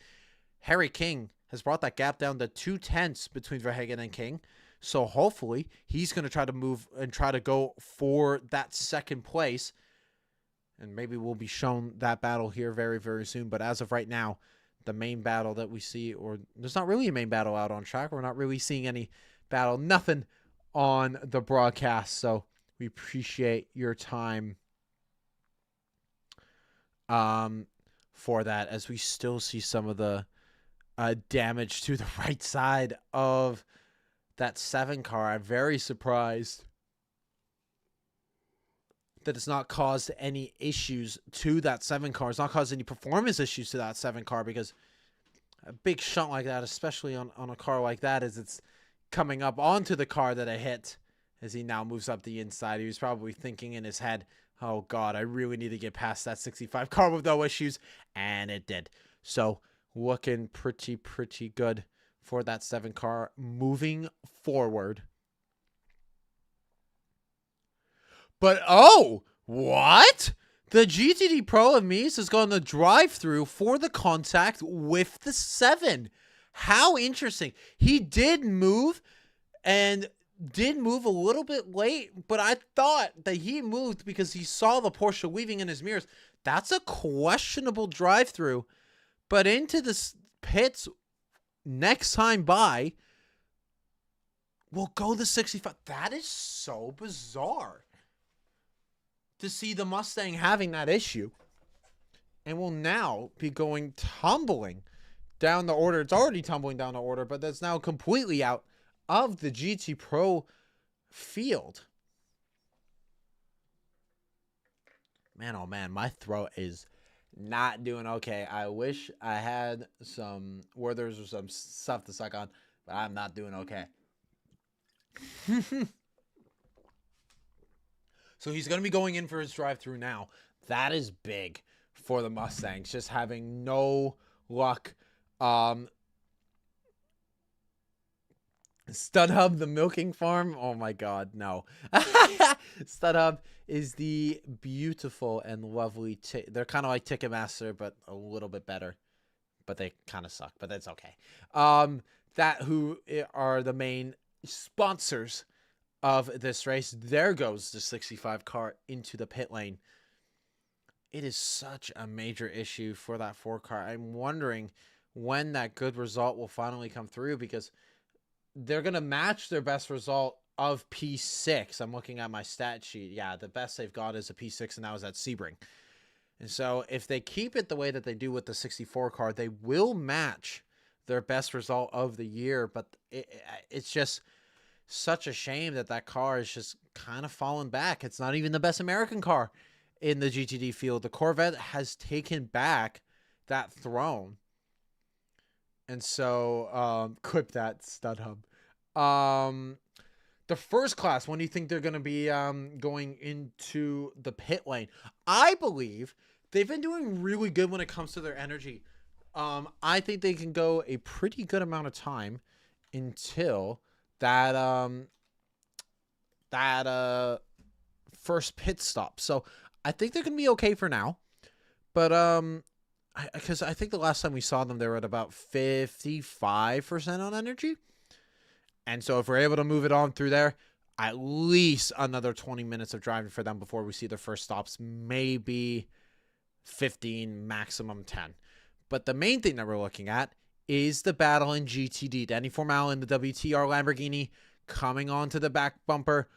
Harry King has brought that gap down to 2/10 between Verhagen and King. So hopefully he's going to try to move and try to go for that 2nd place. And maybe we'll be shown that battle here very, very soon. But as of right now, the main battle that we see, or there's not really a main battle out on track. We're not really seeing any battle, nothing on the broadcast. So we appreciate your time for that, as we still see some of the damage to the right side of that 7 car. I'm very surprised that it's not caused any issues to that 7 car. It's not caused any performance issues to that 7 car, because a big shunt like that, especially on a car like that, is it's coming up onto the car that I hit as he now moves up the inside. He was probably thinking in his head, oh God, I really need to get past that 65 car with no issues. And it did. So looking pretty good for that 7 car moving forward. But, oh, what? The GTD Pro of Mies has gone the drive-through for the contact with the 7. How interesting. He did move and did move a little bit late, but I thought that he moved because he saw the Porsche weaving in his mirrors. That's a questionable drive-through. But into the pits next time by, we'll go the 65. That is so bizarre to see the Mustang having that issue. And will now be going tumbling down the order. It's already tumbling down the order, but that's now completely out of the GT Pro field. Man, oh man, my throat is not doing okay. I wish I had some Werther's or some stuff to suck on, but I'm not doing okay. So he's going to be going in for his drive-through now. That is big for the Mustangs, just having no luck. StudHub, the milking farm. Oh my God, no. StudHub is the beautiful and lovely. They're kind of like Ticketmaster, but a little bit better. But they kind of suck, but that's okay. That who are the main sponsors of this race. There goes the 65 car into the pit lane. It is such a major issue for that 4 car. I'm wondering when that good result will finally come through, because they're going to match their best result of P6. I'm looking at my stat sheet. Yeah, the best they've got is a P6, and that was at Sebring. And so if they keep it the way that they do with the 64 car, they will match their best result of the year. But it's just such a shame that that car is just kind of fallen back. It's not even the best American car in the GTD field. The Corvette has taken back that throne. And so, clip that, StudHub. The first class, when do you think they're going to be going into the pit lane? I believe they've been doing really good when it comes to their energy. I think they can go a pretty good amount of time until that first pit stop. So I think they're going to be okay for now. But because I think the last time we saw them, they were at about 55% on energy. And so if we're able to move it on through there, at least another 20 minutes of driving for them before we see their first stops, maybe 15, maximum 10. But the main thing that we're looking at is the battle in GTD. Danny Formal in the WTR Lamborghini coming onto the back bumper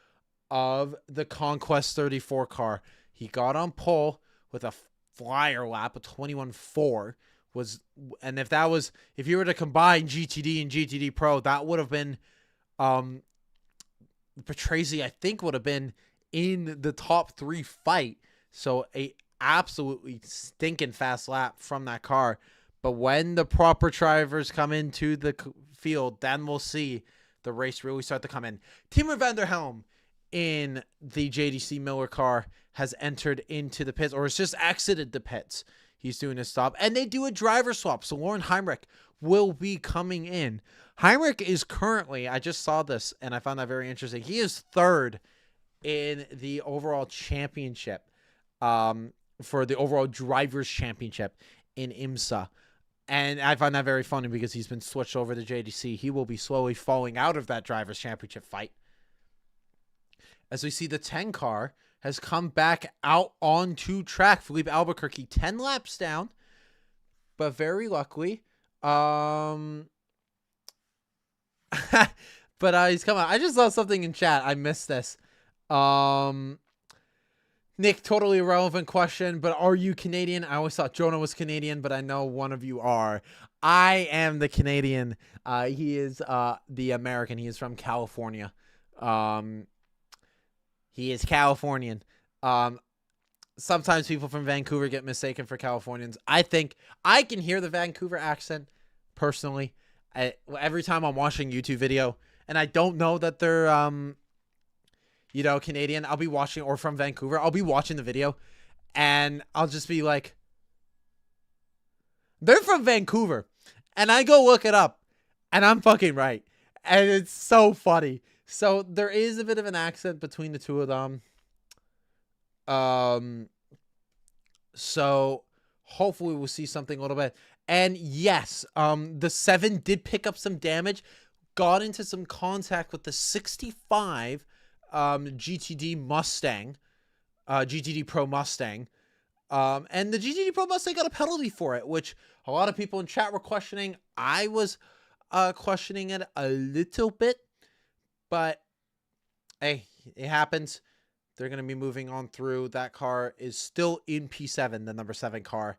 of the Conquest 34 car. He got on pole with a flyer lap of 21.4. And if you were to combine GTD and GTD Pro, that would have been Patrese, I think, would have been in the top 3 fight. So a absolutely stinking fast lap from that car. But when the proper drivers come into the field, then we'll see the race really start to come in. Timo van der Helm in the JDC Miller car has entered into the pits, or has just exited the pits. He's doing a stop, and they do a driver swap. So Lauren Heinrich will be coming in. Heinrich is currently, I just saw this and I found that very interesting. He is 3rd in the overall championship, for the overall drivers championship in IMSA. And I find that very funny because he's been switched over to JDC. He will be slowly falling out of that drivers championship fight. As we see the 10 car has come back out onto track. Felipe Albuquerque 10 laps down, but very luckily, but he's coming. I just saw something in chat. I missed this. Nick, totally irrelevant question, but are you Canadian? I always thought Jonah was Canadian, but I know one of you are. I am the Canadian. He is the American. He is from California. He is Californian. Sometimes people from Vancouver get mistaken for Californians. I think I can hear the Vancouver accent personally. Every time I'm watching a YouTube video and I don't know that they're Canadian, I'll be watching, or from Vancouver, I'll be watching the video and I'll just be like, they're from Vancouver. And I go look it up and I'm fucking right. And it's so funny. So there is a bit of an accent between the two of them. So hopefully we'll see something a little bit. And yes, the 7 did pick up some damage, got into some contact with the 65 GTD Mustang, GTD Pro Mustang. And the GTD Pro Mustang got a penalty for it, which a lot of people in chat were questioning. I was questioning it a little bit, but hey, it happens. They're going to be moving on through. That car is still in P7, the number 7 car.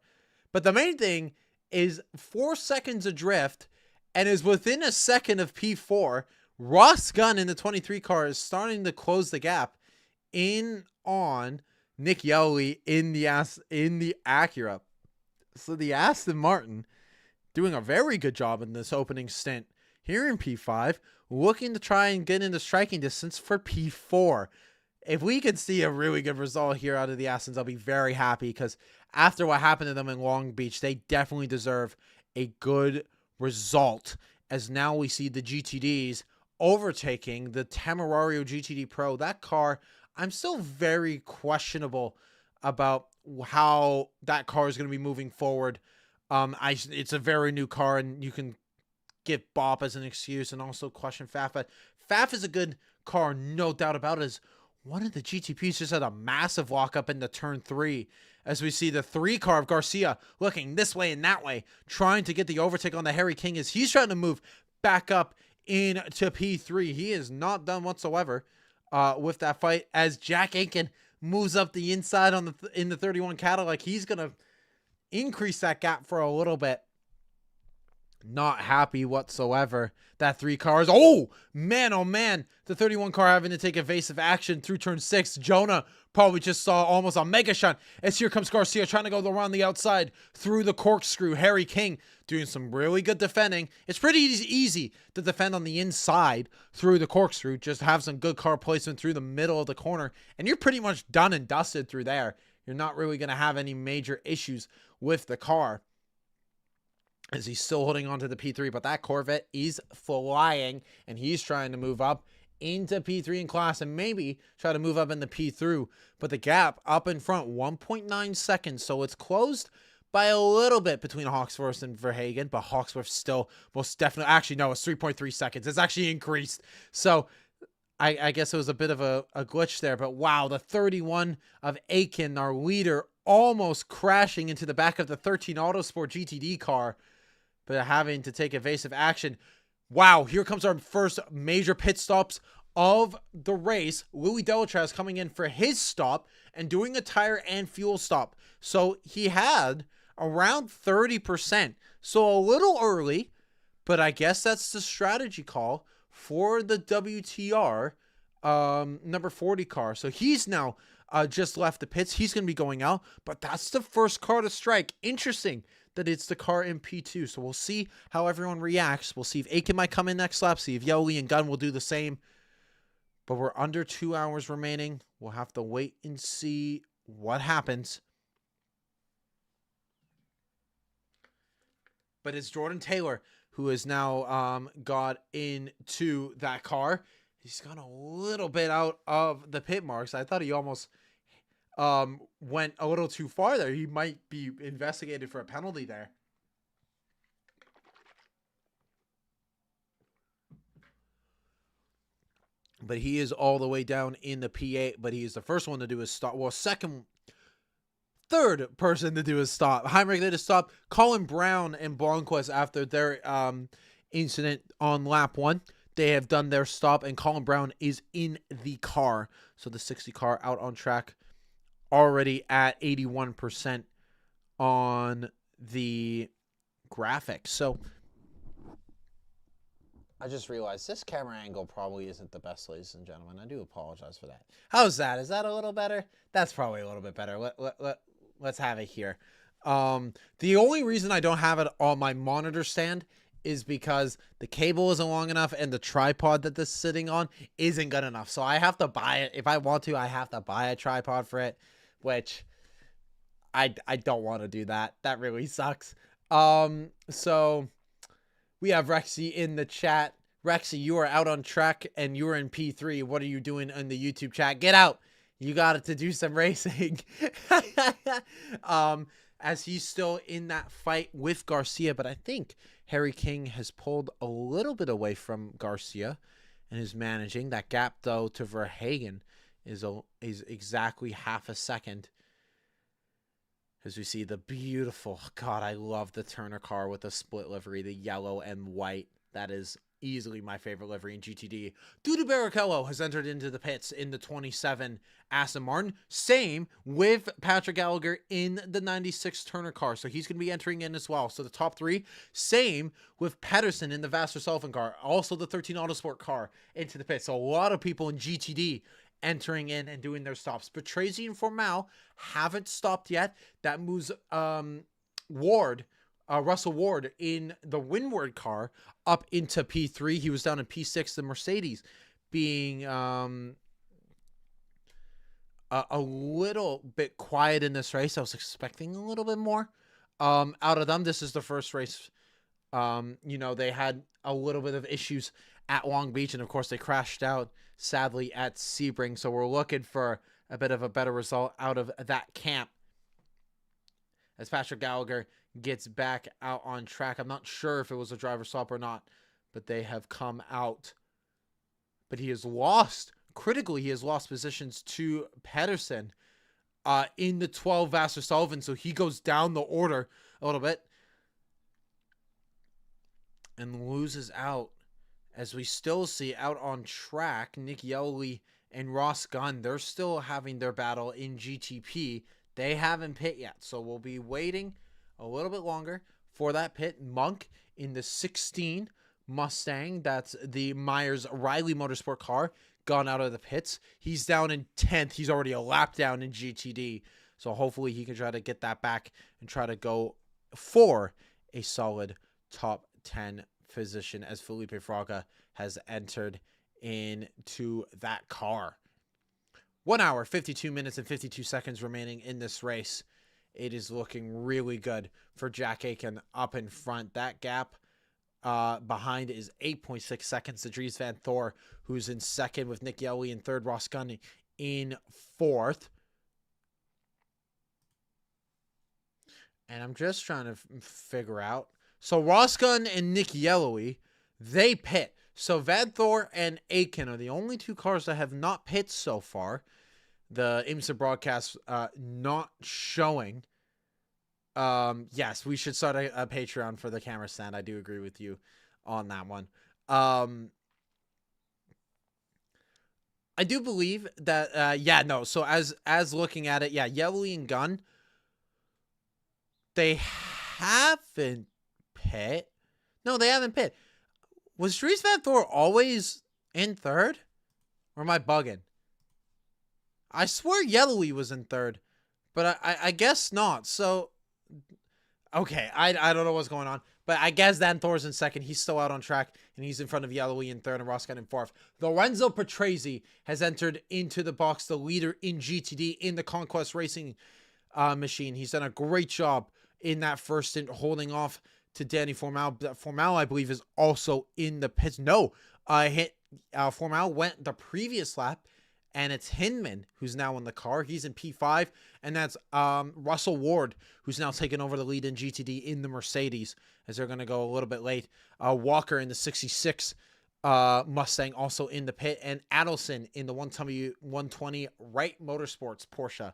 But the main thing is 4 seconds adrift and is within a second of P4. Ross Gunn in the 23 car is starting to close the gap in on Nick Yelly in the Acura. So the Aston Martin doing a very good job in this opening stint here in P5, looking to try and get into striking distance for P4. If we can see a really good result here out of the Astons, I'll be very happy, because after what happened to them in Long Beach, they definitely deserve a good result, as now we see the GTDs overtaking the Temerario GTD Pro. That car, I'm still very questionable about how that car is going to be moving forward. It's a very new car, and you can give Bop as an excuse and also question Faf, but Faf is a good car, no doubt about it. Is one of the GTPs just had a massive walk-up into turn 3, as we see the 3 car of Garcia looking this way and that way, trying to get the overtake on the Harry King as he's trying to move back up into P3. He is not done whatsoever with that fight, as Jack Aiken moves up the inside on in the 31 Cadillac. He's going to increase that gap for a little bit. Not happy whatsoever. That 3 cars. Oh man. The 31 car having to take evasive action through turn 6. Jonah probably just saw almost a mega shot, as here comes Garcia trying to go around the outside through the corkscrew. Harry King doing some really good defending. It's pretty easy to defend on the inside through the corkscrew. Just have some good car placement through the middle of the corner, and you're pretty much done and dusted through there. You're not really going to have any major issues with the car, as he's still holding on to the P3, but that Corvette is flying, and he's trying to move up into P3 in class and maybe try to move up in the P3. But the gap up in front, 1.9 seconds, so it's closed by a little bit between Hawksworth and Verhagen, but Hawksworth still most definitely, actually no, it's 3.3 seconds. It's actually increased. So I guess it was a bit of a glitch there, but wow, the 31 of Aiken, our leader, almost crashing into the back of the 13 Autosport GTD car, but having to take evasive action. Wow, here comes our first major pit stops of the race. Louis Delatraz coming in for his stop and doing a tire and fuel stop. So he had around 30%. So a little early, but I guess that's the strategy call for the WTR number 40 car. So he's now just left the pits. He's going to be going out, but that's the first car to strike. Interesting that it's the car in P2. So we'll see how everyone reacts. We'll see if Aiken might come in next lap, see if Yoli and Gunn will do the same. But we're under 2 hours remaining. We'll have to wait and see what happens. But it's Jordan Taylor who has now got into that car. He's gone a little bit out of the pit marks. I thought he almost went a little too far there. He might be investigated for a penalty there. but he is all the way down in the P8, but he is the first one to do his stop. Well, third person to do his stop. Heinrich did a stop. Colin Brown and Blomqvist, after their incident on lap 1, they have done their stop, and Colin Brown is in the car. So the 60 car out on track, already at 81% on the graphics. So I just realized this camera angle probably isn't the best, ladies and gentlemen. I do apologize for that. How's that? Is that a little better? That's probably a little bit better. Let's have it here. The only reason I don't have it on my monitor stand is because the cable isn't long enough and the tripod that this is sitting on isn't good enough. So I have to buy it. If I want to, I have to buy a tripod for it, which I don't want to do that. That really sucks. So we have Rexy in the chat. Rexy, you are out on track and you are in P3. What are you doing in the YouTube chat? Get out. You got it to do some racing. As he's still in that fight with Garcia, but I think Harry King has pulled a little bit away from Garcia and is managing. That gap, though, to Verhagen is exactly half a second. As we see the beautiful, God, I love the Turner car with the split livery, the yellow and white. That is easily my favorite livery in GTD. Dudu Barrichello has entered into the pits in the 27 Aston Martin. Same with Patrick Gallagher in the 96 Turner car. So he's going to be entering in as well. So the top 3, same with Pedersen in the Vassar Sullivan car. Also the 13 Autosport car into the pits. So a lot of people in GTD entering in and doing their stops. But Tracy and Formal haven't stopped yet. That moves Russell Ward in the Windward car up into P3. He was down in P6. The Mercedes being a little bit quiet in this race. I was expecting a little bit more out of them. This is the first race. They had a little bit of issues at Long Beach, and of course they crashed out sadly at Sebring. So we're looking for a bit of a better result out of that camp as Patrick Gallagher gets back out on track. I'm not sure if it was a driver stop or not, but they have come out. But he has lost, critically, he has lost positions to Pedersen in the 12 Vassar Sullivan. So he goes down the order a little bit and loses out. As we still see out on track, Nick Yeley and Ross Gunn, they're still having their battle in GTP. They haven't pit yet, so we'll be waiting a little bit longer for that pit. Monk in the 16 Mustang, that's the Myers-Riley Motorsport car, gone out of the pits. He's down in 10th. He's already a lap down in GTD, so hopefully he can try to get that back and try to go for a solid top 10 position as Felipe Fraga has entered into that car. 1 hour, 52 minutes, and 52 seconds remaining in this race. It is looking really good for Jack Aiken up in front. That gap behind is 8.6 seconds to Dries Van Thor, who's in second, with Nick Yeley in third, Ross Gunn in fourth. And I'm just trying to figure out. So Ross Gunn and Nick Yellowy, they pit. So Van Thor and Aiken are the only 2 cars that have not pit so far. The IMSA broadcast not showing. Yes, we should start a Patreon for the camera stand. I do agree with you on that one. I do believe that, so as looking at it, Yellowy and Gunn, they haven't pit. No, they haven't pit. Was Dries Van Thor always in third? Or am I bugging? I swear Yellowy was in third, but I guess not. So, okay, I don't know what's going on, but I guess Van Thor's in second. He's still out on track, and he's in front of Yellowy in third and Ross Gunn in fourth. Lorenzo Patrese has entered into the box, the leader in GTD in the Conquest Racing machine. He's done a great job in that first stint, holding off to Danny Formal. Formal, I believe, is also in the pits. No, Formal went the previous lap, and it's Hinman who's now in the car. He's in P5, and that's Russell Ward, who's now taken over the lead in GTD in the Mercedes, as they're going to go a little bit late. Walker in the 66 Mustang also in the pit, and Adelson in the 120 Wright Motorsports Porsche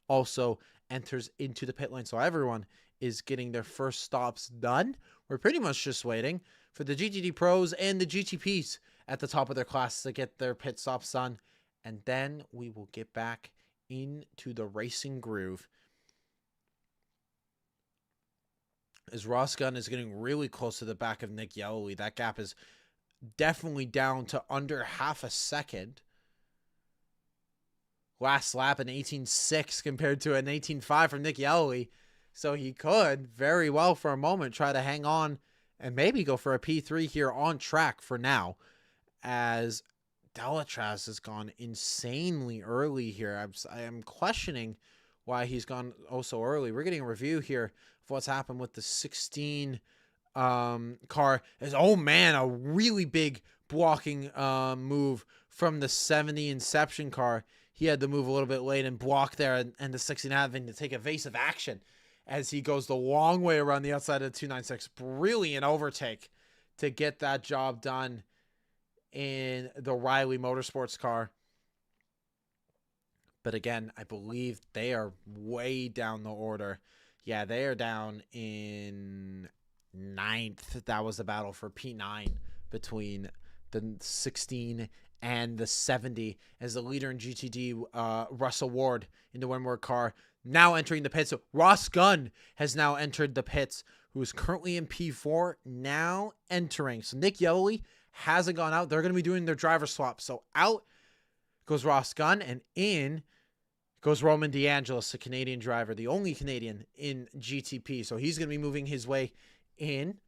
also enters into the pit lane. So everyone is getting their first stops done. We're pretty much just waiting for the GTD pros and the GTPs at the top of their class to get their pit stops done, and then we will get back into the racing groove. As Ross Gunn is getting really close to the back of Nick Yellowly. That gap is definitely down to under half a second. Last lap an 18.6 compared to an 18.5 from Nick Yellowly. So he could very well for a moment try to hang on and maybe go for a P3 here on track for now, as Delatraz has gone insanely early here. I am questioning why he's gone oh so early. We're getting a review here of what's happened with the 16 car. Is, oh man, a really big blocking move from the 70 Inception car. He had to move a little bit late and block there, and the 16 having to take evasive action as he goes the long way around the outside of the 296. Brilliant overtake to get that job done in the Riley Motorsports car. But again, I believe they are way down the order. Yeah, they are down in 9th. That was the battle for P9 between the 16 and the 70, as the leader in GTD, Russell Ward, in the Winward car, now entering the pits. So Ross Gunn has now entered the pits, who is currently in P4, now entering. So Nick Yellowly hasn't gone out. They're going to be doing their driver swap. So out goes Ross Gunn, and in goes Roman DeAngelis, the Canadian driver, the only Canadian in GTP. So he's going to be moving his way in.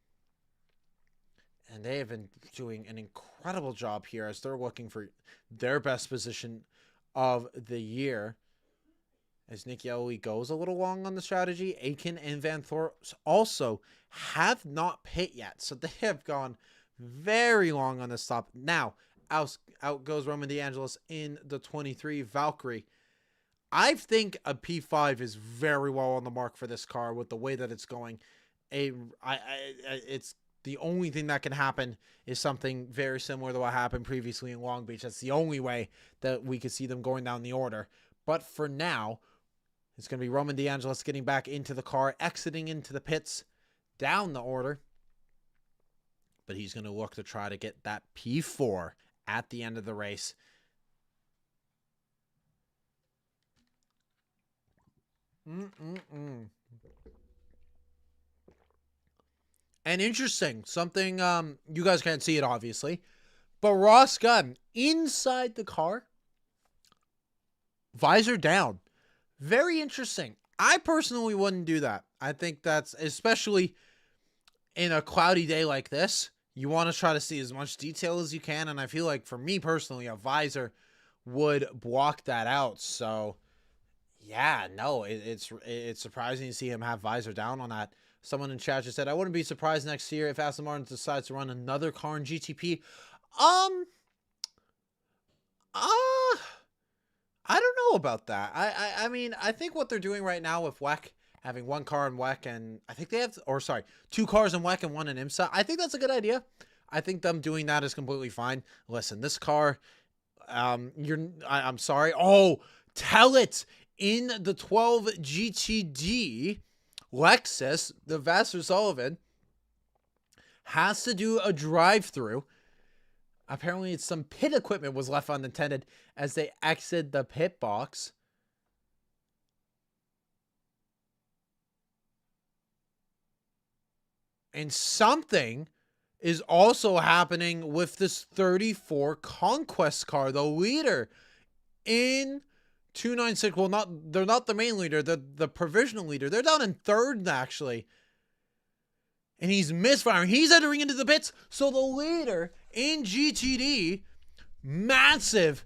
And they have been doing an incredible job here as they're looking for their best position of the year. As Nick Yellowly goes a little long on the strategy, Aiken and Van Thorp also have not pit yet. So they have gone very long on the stop. Now, out goes Roman DeAngelis in the 23 Valkyrie. I think a P5 is very well on the mark for this car with the way that it's going. It's the only thing that can happen is something very similar to what happened previously in Long Beach. That's the only way that we could see them going down the order. But for now, it's going to be Roman DeAngelis getting back into the car, exiting into the pits, down the order. But he's going to look to try to get that P4 at the end of the race. And interesting, something, you guys can't see it obviously, but Ross Gunn inside the car, visor down. Very interesting. I personally wouldn't do that. I think that's, especially in a cloudy day like this, you want to try to see as much detail as you can. And I feel like for me personally, a visor would block that out. So yeah, no, it's surprising to see him have visor down on that. Someone in chat just said, I wouldn't be surprised next year if Aston Martin decides to run another car in GTP. I don't know about that. I mean, I think what they're doing right now with WEC, having one car in WEC, and I think they have, or sorry, 2 cars in WEC and 1 in IMSA. I think that's a good idea. I think them doing that is completely fine. Listen, this car, I'm sorry. Oh, tell it in the 12 GTD. Lexus, the Vassar Sullivan, has to do a drive-through. Apparently, some pit equipment was left unattended as they exit the pit box. And something is also happening with this 34 Conquest car, the leader in 296. Well, they're not the main leader, they're the provisional leader. They're down in 3rd actually. And he's misfiring. He's entering into the pits. So the leader in GTD, massive.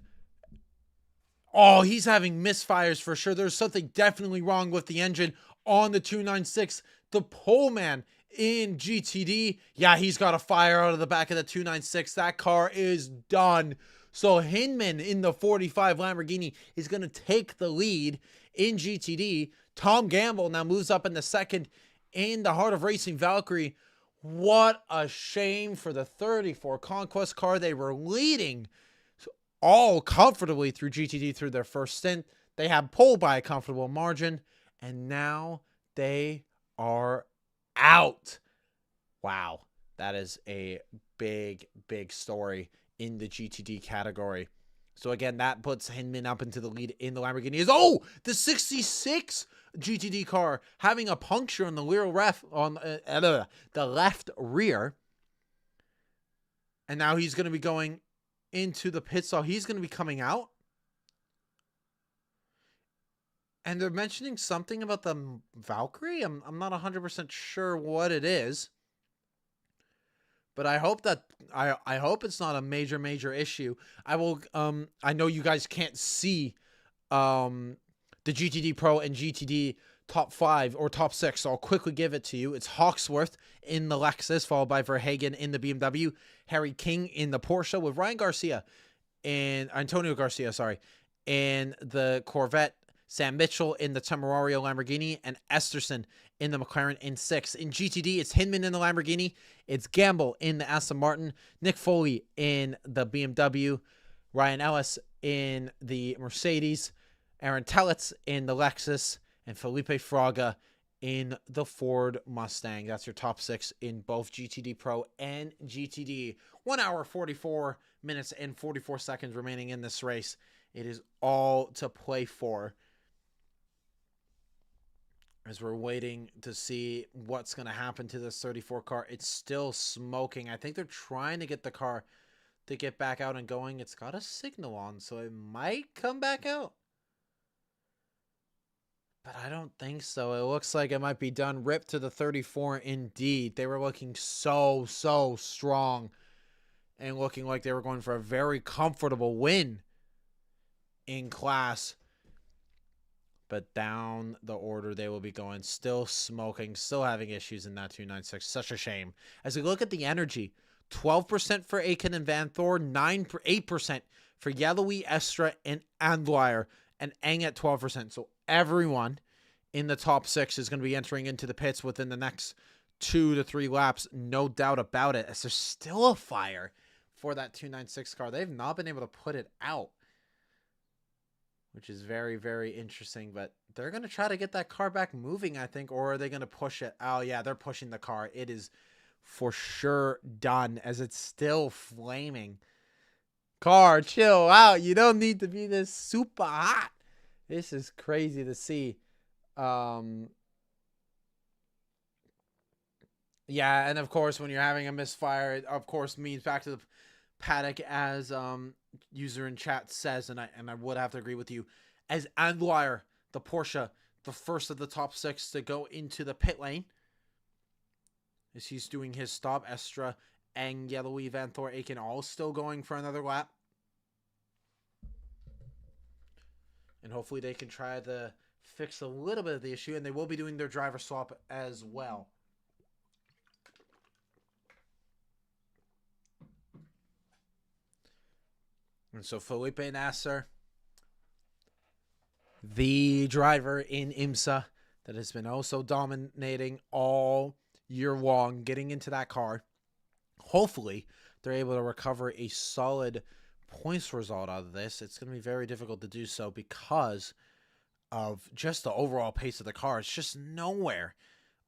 Oh, he's having misfires for sure. There's something definitely wrong with the engine on the 296. The pole man in GTD, yeah, he's got a fire out of the back of the 296. That car is done. So Hinman in the 45 Lamborghini is going to take the lead in GTD. Tom Gamble now moves up in the 2nd in the Heart of Racing Valkyrie. What a shame for the 34 Conquest car. They were leading all comfortably through GTD through their first stint. They had pole by a comfortable margin, and now they are out. Wow, that is a big, big story in the GTD category. So again, that puts Hinman up into the lead in the Lamborghini. The 66 GTD car having a puncture on the the left rear. And now he's going to be going into the pit stall. He's going to be coming out. And they're mentioning something about the Valkyrie. I'm not 100% sure what it is. But I hope that I hope it's not a major issue. I know you guys can't see the GTD Pro and GTD top 5 or top 6, so I'll quickly give it to you. It's Hawksworth in the Lexus, followed by Verhagen in the BMW, Harry King in the Porsche, with Ryan Garcia and Antonio Garcia, in the Corvette, Sam Mitchell in the Temerario Lamborghini, and Esterson in the McLaren in 6. In GTD, it's Hinman in the Lamborghini, it's Gamble in the Aston Martin, Nick Foley in the BMW, Ryan Ellis in the Mercedes, Aaron Tellitz in the Lexus, and Felipe Fraga in the Ford Mustang. That's your top 6 in both GTD Pro and GTD. 1 hour, 44 minutes, and 44 seconds remaining in this race. It is all to play for, as we're waiting to see what's going to happen to this 34 car. It's still smoking. I think they're trying to get the car to get back out and going. It's got a signal on, so it might come back out. But I don't think so. It looks like it might be done. Rip to the 34 indeed. They were looking so strong and looking like they were going for a very comfortable win in class. But down the order they will be going. Still smoking. Still having issues in that 296. Such a shame. As we look at the energy, 12% for Aiken and Van Thor. 8% for Yellowy, Estra, and Andwire. And Eng at 12%. So everyone in the top 6 is going to be entering into the pits within the next 2 to 3 laps. No doubt about it. As there's still a fire for that 296 car. They've not been able to put it out, which is very interesting. But they're going to try to get that car back moving, I think. Or are they going to push it? Oh, yeah, they're pushing the car. It is for sure done, as it's still flaming. Car, chill out. You don't need to be this super hot. This is crazy to see. Yeah, and of course, when you're having a misfire, it of course means back to the paddock, as user in chat says, and I would have to agree with you, as Andwire, the Porsche, the first of the top 6 to go into the pit lane, as he's doing his stop. Estra, Eng, Yellowy, Van Thor, Aiken all still going for another lap. And hopefully they can try to fix a little bit of the issue, and they will be doing their driver swap as well. And so Felipe Nasser, the driver in IMSA that has been also dominating all year long, getting into that car. Hopefully they're able to recover a solid points result out of this. It's going to be very difficult to do so because of just the overall pace of the car. It's just nowhere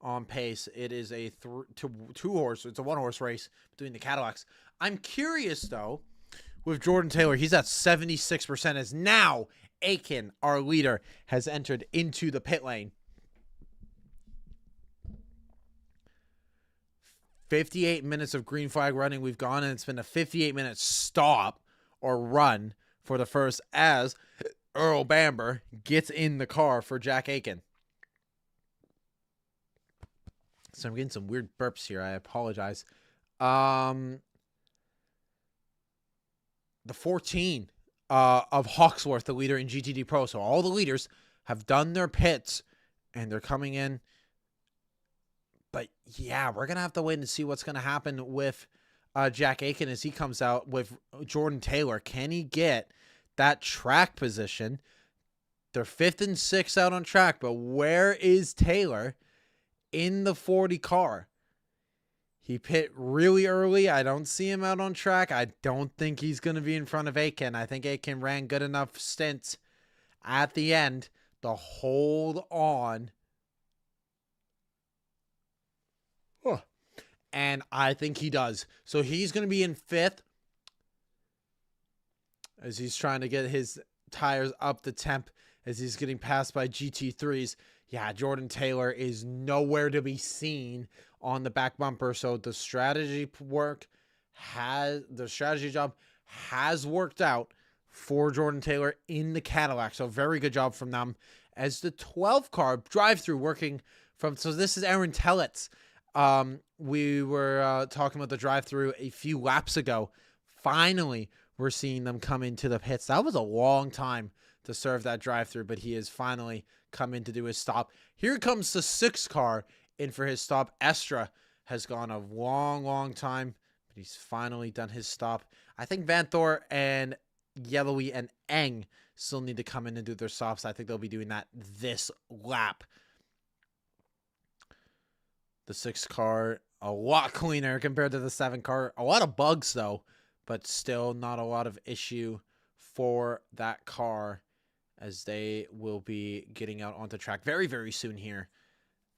on pace. It is a it's a one-horse race between the Cadillacs. I'm curious, though, with Jordan Taylor, he's at 76%, as now Aiken, our leader, has entered into the pit lane. 58 minutes of green flag running we've gone, and it's been a 58-minute stop or run for the first, as Earl Bamber gets in the car for Jack Aiken. So I'm getting some weird burps here. I apologize. The 14 of Hawksworth, the leader in GTD Pro. So all the leaders have done their pits, and they're coming in. But yeah, we're going to have to wait and see what's going to happen with Jack Aiken as he comes out with Jordan Taylor. Can he get that track position? They're 5th and 6th out on track, but where is Taylor in the 40 car? He pit really early. I don't see him out on track. I don't think he's going to be in front of Aiken. I think Aiken ran good enough stints at the end to hold on. And I think he does. So he's going to be in 5th as he's trying to get his tires up the temp as he's getting passed by GT3s. Yeah, Jordan Taylor is nowhere to be seen on the back bumper. So the strategy job has worked out for Jordan Taylor in the Cadillac. So very good job from them. As the 12 car drive-through working from, so this is Aaron Tellitz. We were talking about the drive-through a few laps ago. Finally, we're seeing them come into the pits. That was a long time to serve that drive-through, but he has finally come in to do his stop. Here comes the 6 car in for his stop. Estra has gone a long time, but he's finally done his stop. I think Van Thor and Yellowy and Eng still need to come in and do their stops. I think they'll be doing that this lap. The 6 car, a lot cleaner compared to the 7 car. A lot of bugs, though, but still not a lot of issue for that car as they will be getting out onto track very, very soon here.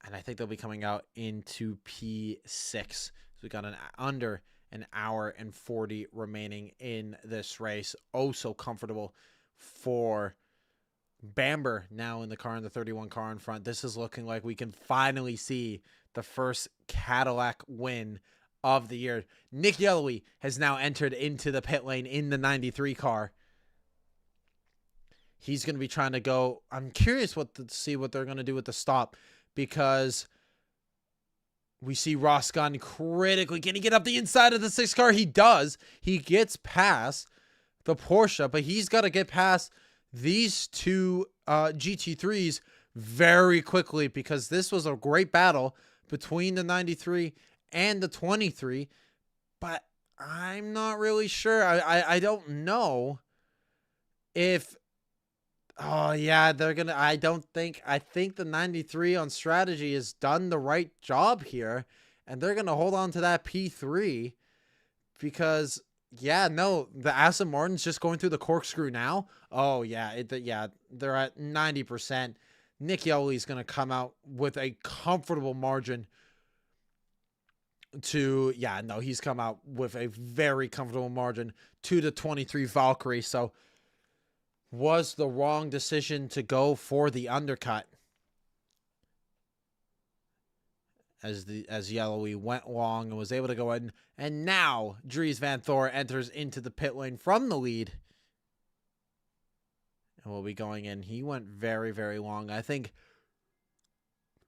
And I think they'll be coming out into P6. So we got under an hour and 40 remaining in this race. Oh, so comfortable for Bamber now in the car, in the 31 car in front. This is looking like we can finally see the first Cadillac win of the year. Nick Yellowy has now entered into the pit lane in the 93 car. He's going to be trying to go. I'm curious to see what they're going to do with the stop, because we see Ross Gunn critically. Can he get up the inside of the 6 car? He does. He gets past the Porsche, but he's got to get past these 2 GT3s very quickly, because this was a great battle between the 93 and the 23. But I'm not really sure. I don't know if... Oh, yeah, they're going to... I think the 93 on strategy has done the right job here, and they're going to hold on to that P3 because, yeah, no, the Aston Martin's just going through the corkscrew now. Oh, yeah, they're at 90%. Nick Yellowy's going to come out with a comfortable margin to... Yeah, no, he's come out with a very comfortable margin to the 23 Valkyrie, so... Was the wrong decision to go for the undercut as Yellowy went long and was able to go in. And now Dries Van Thor enters into the pit lane from the lead and will be going in. He went very, very long. I think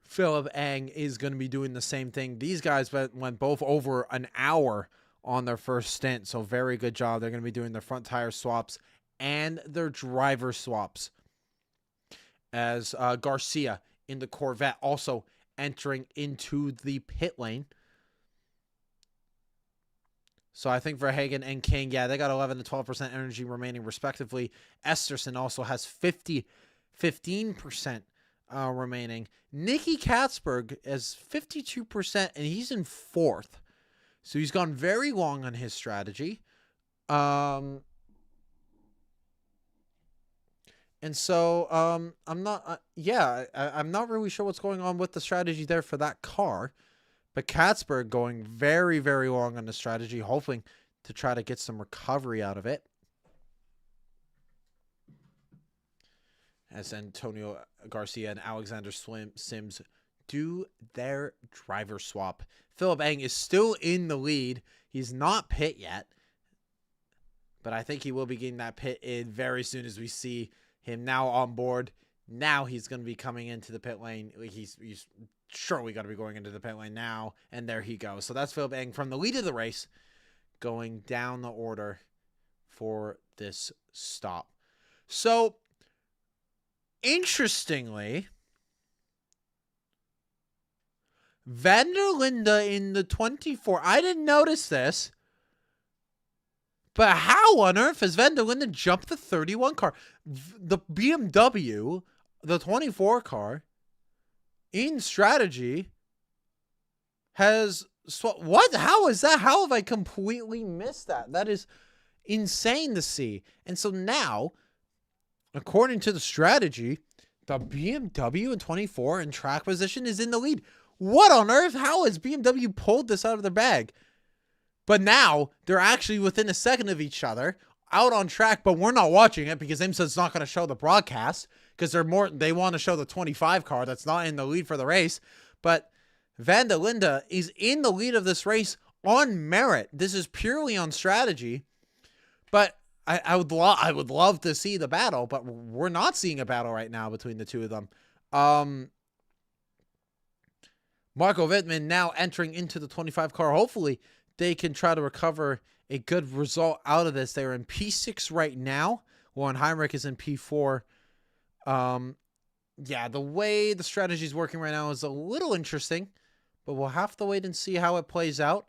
Philip Eng is going to be doing the same thing. These guys went both over an hour on their first stint, so very good job. They're going to be doing their front tire swaps and their driver swaps, as Garcia in the Corvette also entering into the pit lane. So I think Verhagen and King, yeah, they got 11 and 12% energy remaining respectively. Esterson also has 15% remaining. Nicky Katzberg has 52%, and he's in 4th. So he's gone very long on his strategy. And so, I'm not really sure what's going on with the strategy there for that car. But Katzberg going very, very long on the strategy, hoping to try to get some recovery out of it. As Antonio Garcia and Alexander Sims do their driver swap. Philip Eng is still in the lead. He's not pit yet. But I think he will be getting that pit in very soon as we see him now on board. Now he's going to be coming into the pit lane. He's surely got to be going into the pit lane now. And there he goes. So that's Philip Eng from the lead of the race going down the order for this stop. So, interestingly, Van der Linde in the 24. I didn't notice this. But how on earth has Van der Linde jumped the 31 car? The BMW, the 24 car, in strategy, has What? How is that? How have I completely missed that? That is insane to see. And so now, according to the strategy, the BMW in 24 in track position is in the lead. What on earth? How has BMW pulled this out of their bag? But now they're actually within a second of each other out on track, but we're not watching it because IMSA's not going to show the broadcast because they want to show the 25 car that's not in the lead for the race. But Van der Linde is in the lead of this race on merit. This is purely on strategy. But I would love to see the battle, but we're not seeing a battle right now between the two of them. Marco Wittmann now entering into the 25 car. Hopefully they can try to recover a good result out of this. They're in P6 right now. Warren Heinrich is in P4. Yeah, the way the strategy is working right now is a little interesting, but we'll have to wait and see how it plays out.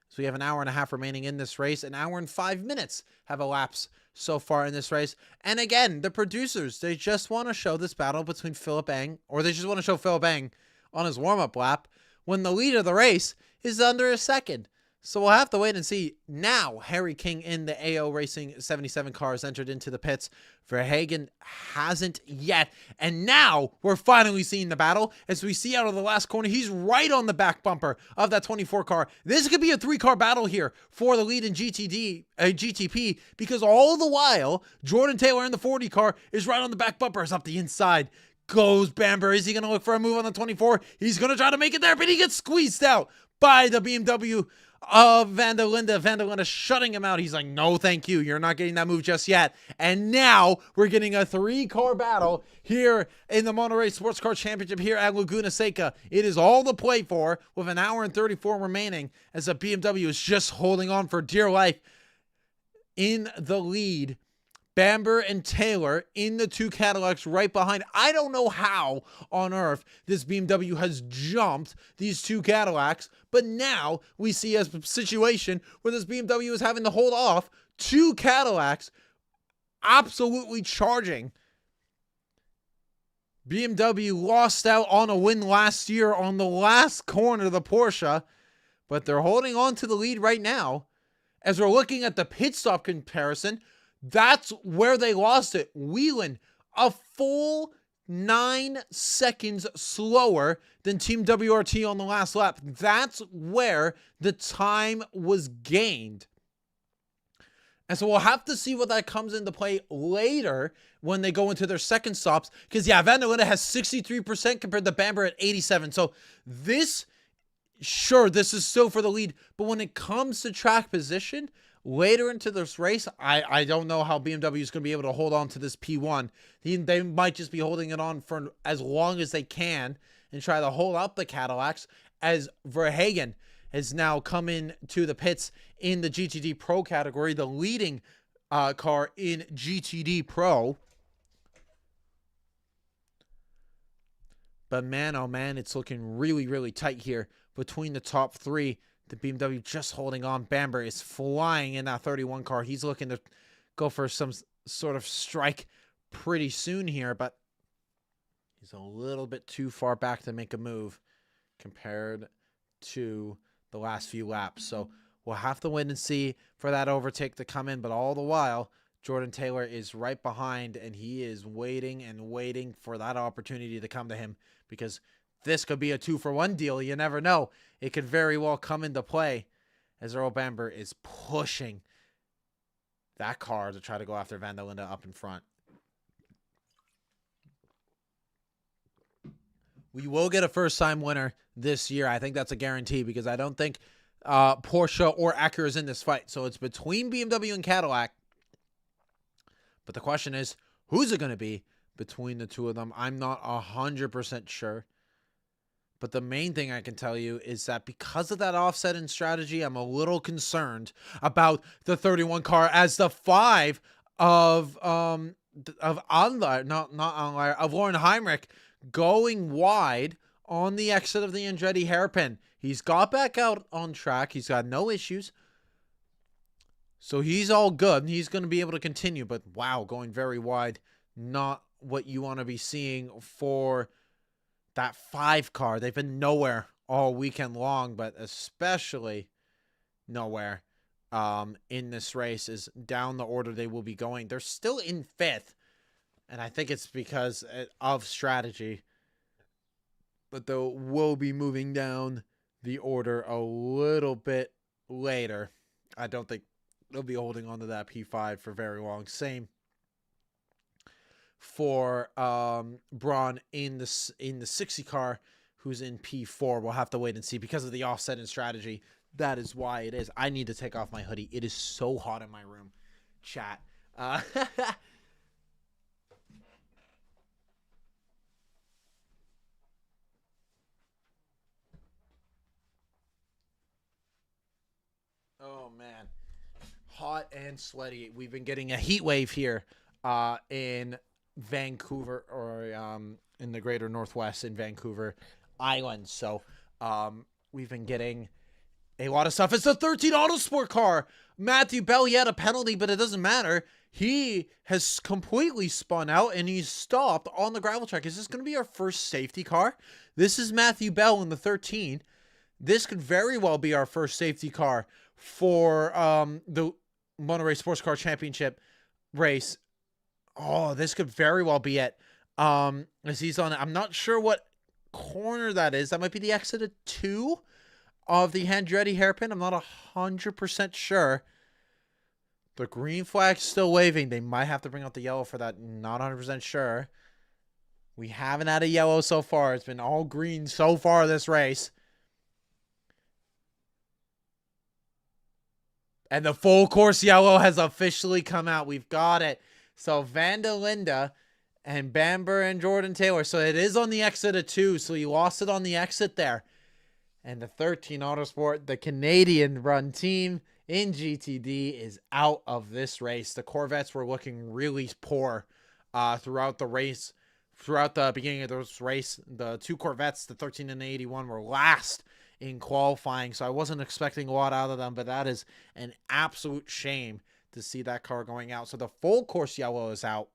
So we have an hour and a half remaining in this race. An hour and 5 minutes have elapsed so far in this race. And again, the producers, they just want to show this battle between Philip Eng, or they just want to show Philip Eng on his warm-up lap when the lead of the race is under a second. So we'll have to wait and see. Now, Harry King in the AO Racing 77 car has entered into the pits. Verhagen hasn't yet. And now we're finally seeing the battle. As we see out of the last corner, he's right on the back bumper of that 24 car. This could be a 3-car battle here for the lead in GTP, because all the while, Jordan Taylor in the 40 car is right on the back bumpers up the inside. Goes Bamber. Is he going to look for a move on the 24? He's going to try to make it there, but he gets squeezed out by the BMW of Van der Linde. Van der Linde shutting him out. He's like, no, thank you. You're not getting that move just yet. And now we're getting a 3-car battle here in the Monterey Sportscar Championship here at Laguna Seca. It is all to play for with an hour and 34 remaining as the BMW is just holding on for dear life in the lead. Bamber and Taylor in the 2 Cadillacs right behind. I don't know how on earth this BMW has jumped these 2 Cadillacs, but now we see a situation where this BMW is having to hold off 2 Cadillacs, absolutely charging. BMW lost out on a win last year on the last corner of the Porsche, but they're holding on to the lead right now. As we're looking at the pit stop comparison, that's where they lost it. Whelan, a full 9 seconds slower than Team WRT on the last lap. That's where the time was gained. And so we'll have to see what that comes into play later when they go into their second stops. Because, yeah, Van der Linde has 63% compared to Bamber at 87%. So this is still for the lead. But when it comes to track position, later into this race, I don't know how BMW is going to be able to hold on to this P1. They might just be holding it on for as long as they can and try to hold up the Cadillacs, as Verhagen has now come in to the pits in the GTD Pro category, the leading car in GTD Pro. But man, oh man, it's looking really, really tight here between the top 3. The BMW just holding on. Bamber is flying in that 31 car. He's looking to go for some sort of strike pretty soon here, but he's a little bit too far back to make a move compared to the last few laps. So we'll have to wait and see for that overtake to come in. But all the while, Jordan Taylor is right behind, and he is waiting and waiting for that opportunity to come to him, because this could be a 2-for-1 deal. You never know. It could very well come into play as Earl Bamber is pushing that car to try to go after Van der Linde up in front. We will get a first-time winner this year. I think that's a guarantee, because I don't think Porsche or Acura is in this fight. So it's between BMW and Cadillac. But the question is, who's it going to be between the two of them? I'm not 100% sure. But the main thing I can tell you is that because of that offset in strategy, I'm a little concerned about the 31 car, as the 5 of Lauren Heinrich going wide on the exit of the Andretti hairpin. He's got back out on track. He's got no issues. So he's all good. He's going to be able to continue. But wow, going very wide. Not what you want to be seeing for that 5 car. They've been nowhere all weekend long, but especially nowhere in this race is down the order they will be going. They're still in 5th, and I think it's because of strategy, but they will be moving down the order a little bit later. I don't think they'll be holding on to that P5 for very long. Same for Braun in the 60 car, who's in P4. We'll have to wait and see because of the offset and strategy. That is why it is. I need to take off my hoodie. It is so hot in my room. Chat. Oh, man. Hot and sweaty. We've been getting a heat wave here in Vancouver, or in the greater Northwest in Vancouver Island. So we've been getting a lot of stuff. It's the 13 Autosport car. Matthew Bell, he had a penalty, but it doesn't matter. He has completely spun out, and he's stopped on the gravel track. Is this going to be our first safety car? This is Matthew Bell in the 13. This could very well be our first safety car for the Monterey Sportscar Championship race. Oh, this could very well be it. As he's on, I'm not sure what corner that is. That might be the exit of 2 of the Andretti hairpin. I'm not 100% sure. The green flag's still waving. They might have to bring out the yellow for that. Not 100% sure. We haven't had a yellow so far. It's been all green so far this race. And the full course yellow has officially come out. We've got it. So Van der Linde and Bamber and Jordan Taylor. So it is on the exit of 2. So you lost it on the exit there. And the 13 Autosport, the Canadian run team in GTD, is out of this race. The Corvettes were looking really poor throughout the race. Throughout the beginning of this race, the 2 Corvettes, the 13 and the 81, were last in qualifying. So I wasn't expecting a lot out of them, but that is an absolute shame to see that car going out. So the full course yellow is out.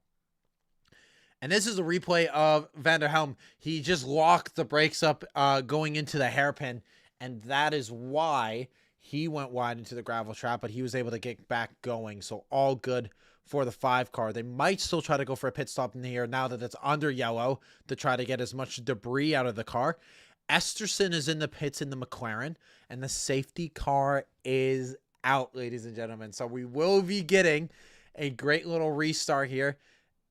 And this is a replay of Van der Helm. He just locked the brakes up going into the hairpin, and that is why he went wide into the gravel trap, but he was able to get back going. So all good for the 5 car. They might still try to go for a pit stop in here now that it's under yellow to try to get as much debris out of the car. Esterson is in the pits in the McLaren, and the safety car is out, ladies and gentlemen. So we will be getting a great little restart here.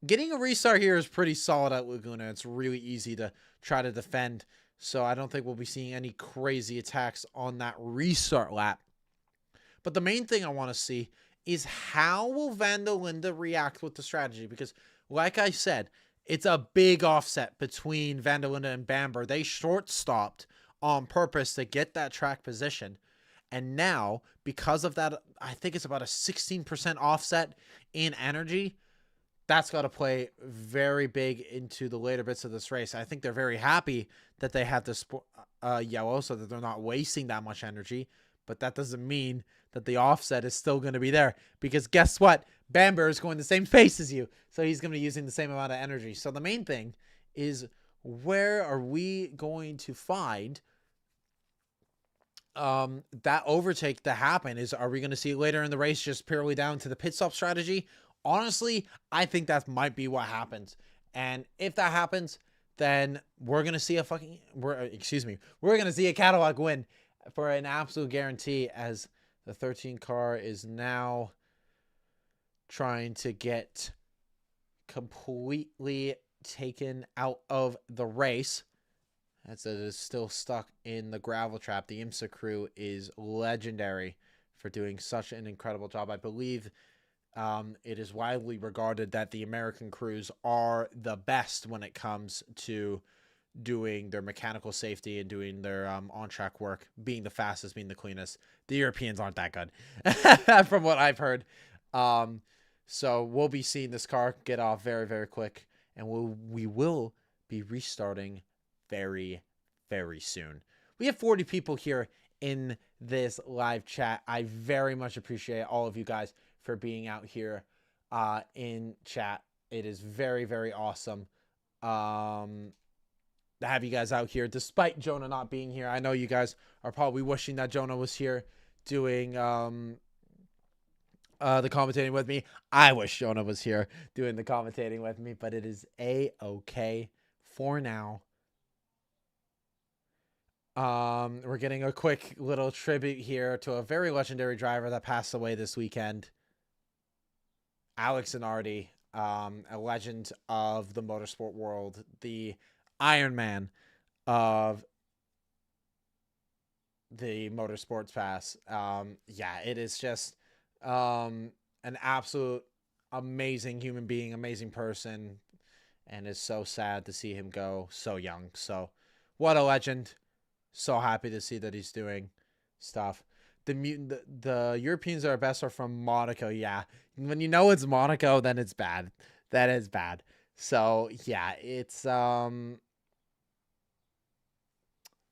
Getting a restart here is pretty solid at Laguna. It's really easy to try to defend. So I don't think we'll be seeing any crazy attacks on that restart lap. But the main thing I want to see is how will Van der Linde react with the strategy? Because like I said, it's a big offset between Van der Linde and Bamber. They short-stopped on purpose to get that track position. And now, because of that, I think it's about a 16% offset in energy. That's got to play very big into the later bits of this race. I think they're very happy that they have this yellow so that they're not wasting that much energy. But that doesn't mean that the offset is still going to be there. Because guess what? Bamber is going the same pace as you. So he's going to be using the same amount of energy. So the main thing is, where are we going to find that overtake to happen? Are we going to see it later in the race just purely down to the pit stop strategy? Honestly, I think that might be what happens. And if that happens, then we're going to see we're going to see a Cadillac win for an absolute guarantee, as the 13 car is now trying to get completely taken out of the race. As it is still stuck in the gravel trap. The IMSA crew is legendary for doing such an incredible job. I believe it is widely regarded that the American crews are the best when it comes to doing their mechanical safety and doing their on-track work, being the fastest, being the cleanest. The Europeans aren't that good, from what I've heard. So we'll be seeing this car get off very, very quick, and we will be restarting very, very soon. We have 40 people here in this live chat. I very much appreciate all of you guys for being out here in chat. It is very, very awesome. to have you guys out here, despite Jonah not being here. I know you guys are probably wishing that Jonah was here doing the commentating with me. I wish Jonah was here doing the commentating with me, but it is a-okay for now. We're getting a quick little tribute here to a very legendary driver that passed away this weekend. Alex Zanardi, a legend of the motorsport world, the Iron Man of the motorsports pass. Yeah, it is just an absolute amazing human being, amazing person, and it's so sad to see him go so young. So what a legend. So happy to see that he's doing stuff. The Europeans that are best are from Monaco. Yeah, when you know it's Monaco, then it's bad. That is bad. So yeah, it's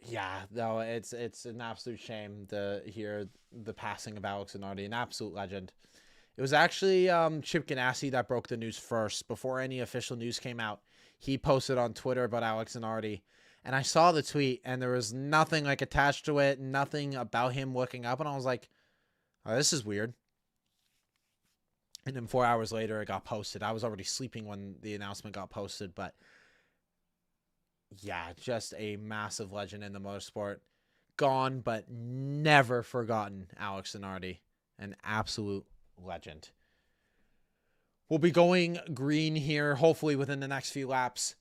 yeah, no, it's an absolute shame to hear the passing of Alex Zanardi, an absolute legend. It was actually Chip Ganassi that broke the news first before any official news came out. He posted on Twitter about Alex Zanardi. And I saw the tweet, and there was nothing like attached to it, nothing about him looking up, and I was like, oh, this is weird. And then 4 hours later, it got posted. I was already sleeping when the announcement got posted, but yeah, just a massive legend in the motorsport. Gone, but never forgotten, Alex Zanardi. An absolute legend. We'll be going green here, hopefully within the next few laps,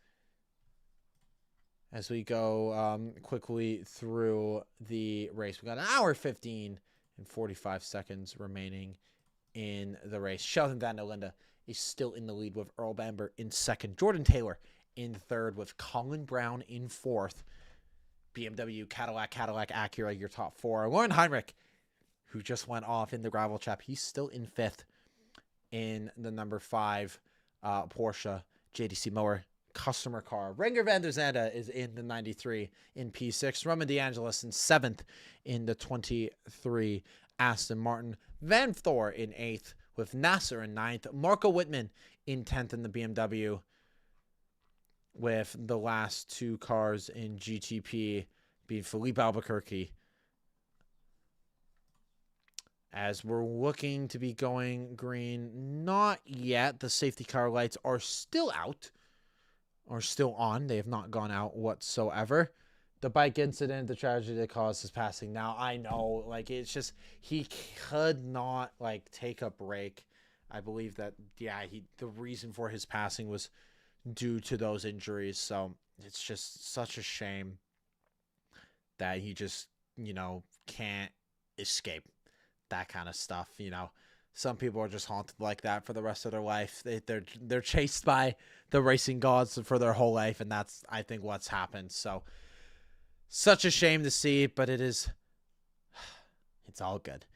as we go quickly through the race. We got an hour 15 and 45 seconds remaining in the race. Sheldon Van der Linde is still in the lead with Earl Bamber in second. Jordan Taylor in third with Colin Brown in fourth. BMW, Cadillac, Acura, your top four. Lauren Heinrich, who just went off in the gravel trap, he's still in fifth in the number 5 Porsche JDC Mower customer car. Renger van der Zande is in the 93 in P6. Roman DeAngelis in 7th in the 23 Aston Martin. Van Thor in 8th with Nasser in 9th. Marco Whitman in 10th in the BMW, with the last 2 cars in GTP being Felipe Albuquerque. As we're looking to be going green, not yet. The safety car lights are still out. Or still on. They have not gone out whatsoever. The bike incident, the tragedy that caused his passing. Now, I know, like, it's just, he could not, like, take a break. I believe that, yeah, the reason for his passing was due to those injuries. So, it's just such a shame that he just, you know, can't escape that kind of stuff, you know. Some people are just haunted like that for the rest of their life. They're chased by the racing gods for their whole life, and that's, I think, what's happened. So, such a shame to see, but it's all good.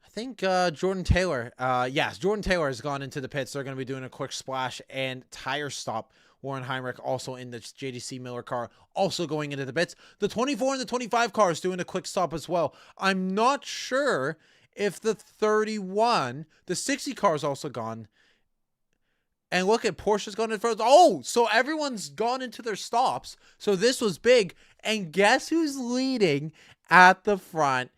I think Jordan Taylor, yes, Jordan Taylor has gone into the pits. They're going to be doing a quick splash and tire stop. Warren Heinrich also in the JDC Miller car, also going into the pits. The 24 and the 25 cars doing a quick stop as well. I'm not sure if the 31, the 60 car is also gone. And look at Porsche's gone in front. Oh, so everyone's gone into their stops. So this was big. And guess who's leading at the front?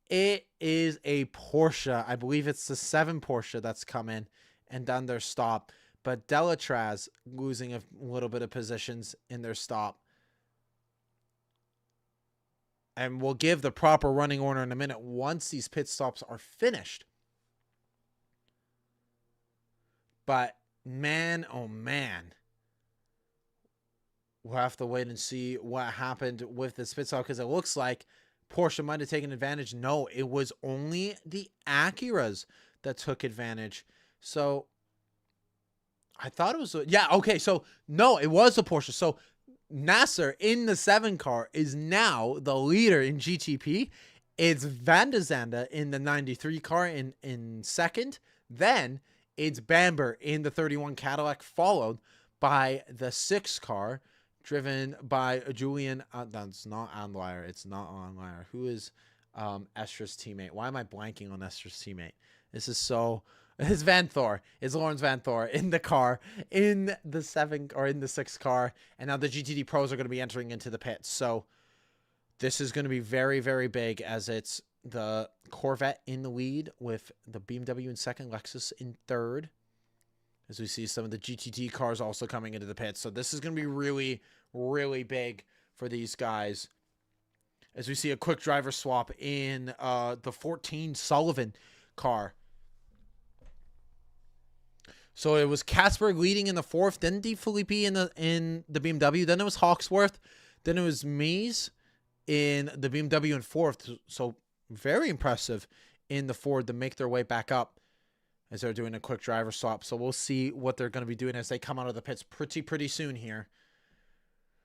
It is a Porsche. I believe it's the 7 Porsche that's come in and done their stop. But Delatraz losing a little bit of positions in their stop. And we'll give the proper running order in a minute once these pit stops are finished. But man, oh man. We'll have to wait and see what happened with this pit stop, because it looks like Porsche might have taken advantage. No, it was only the Acuras that took advantage. So I thought it was, yeah, okay, so no, it was a Porsche. So Nasser in the 7 car is now the leader in GTP. It's Van der Zande in the 93 car in second. Then it's Bamber in the 31 Cadillac, followed by the 6 car, driven by Julian. That's not Anweier. It's not Anweier. Who is Estra's teammate? Why am I blanking on Estra's teammate? This is so It's Van Thor. It's Lawrence Van Thor in the car, in the 6th car. And now the GTD Pros are going to be entering into the pits. So this is going to be very, very big, as it's the Corvette in the lead with the BMW in second, Lexus in third. As we see some of the GTD cars also coming into the pits. So this is going to be really, really big for these guys. As we see a quick driver swap in the 14 Sullivan car. So it was Casper leading in the 4th, then De Filippi in the BMW, then it was Hawksworth, then it was Mies in the BMW in 4th. So very impressive in the Ford to make their way back up as they're doing a quick driver swap. So we'll see what they're going to be doing as they come out of the pits pretty soon here.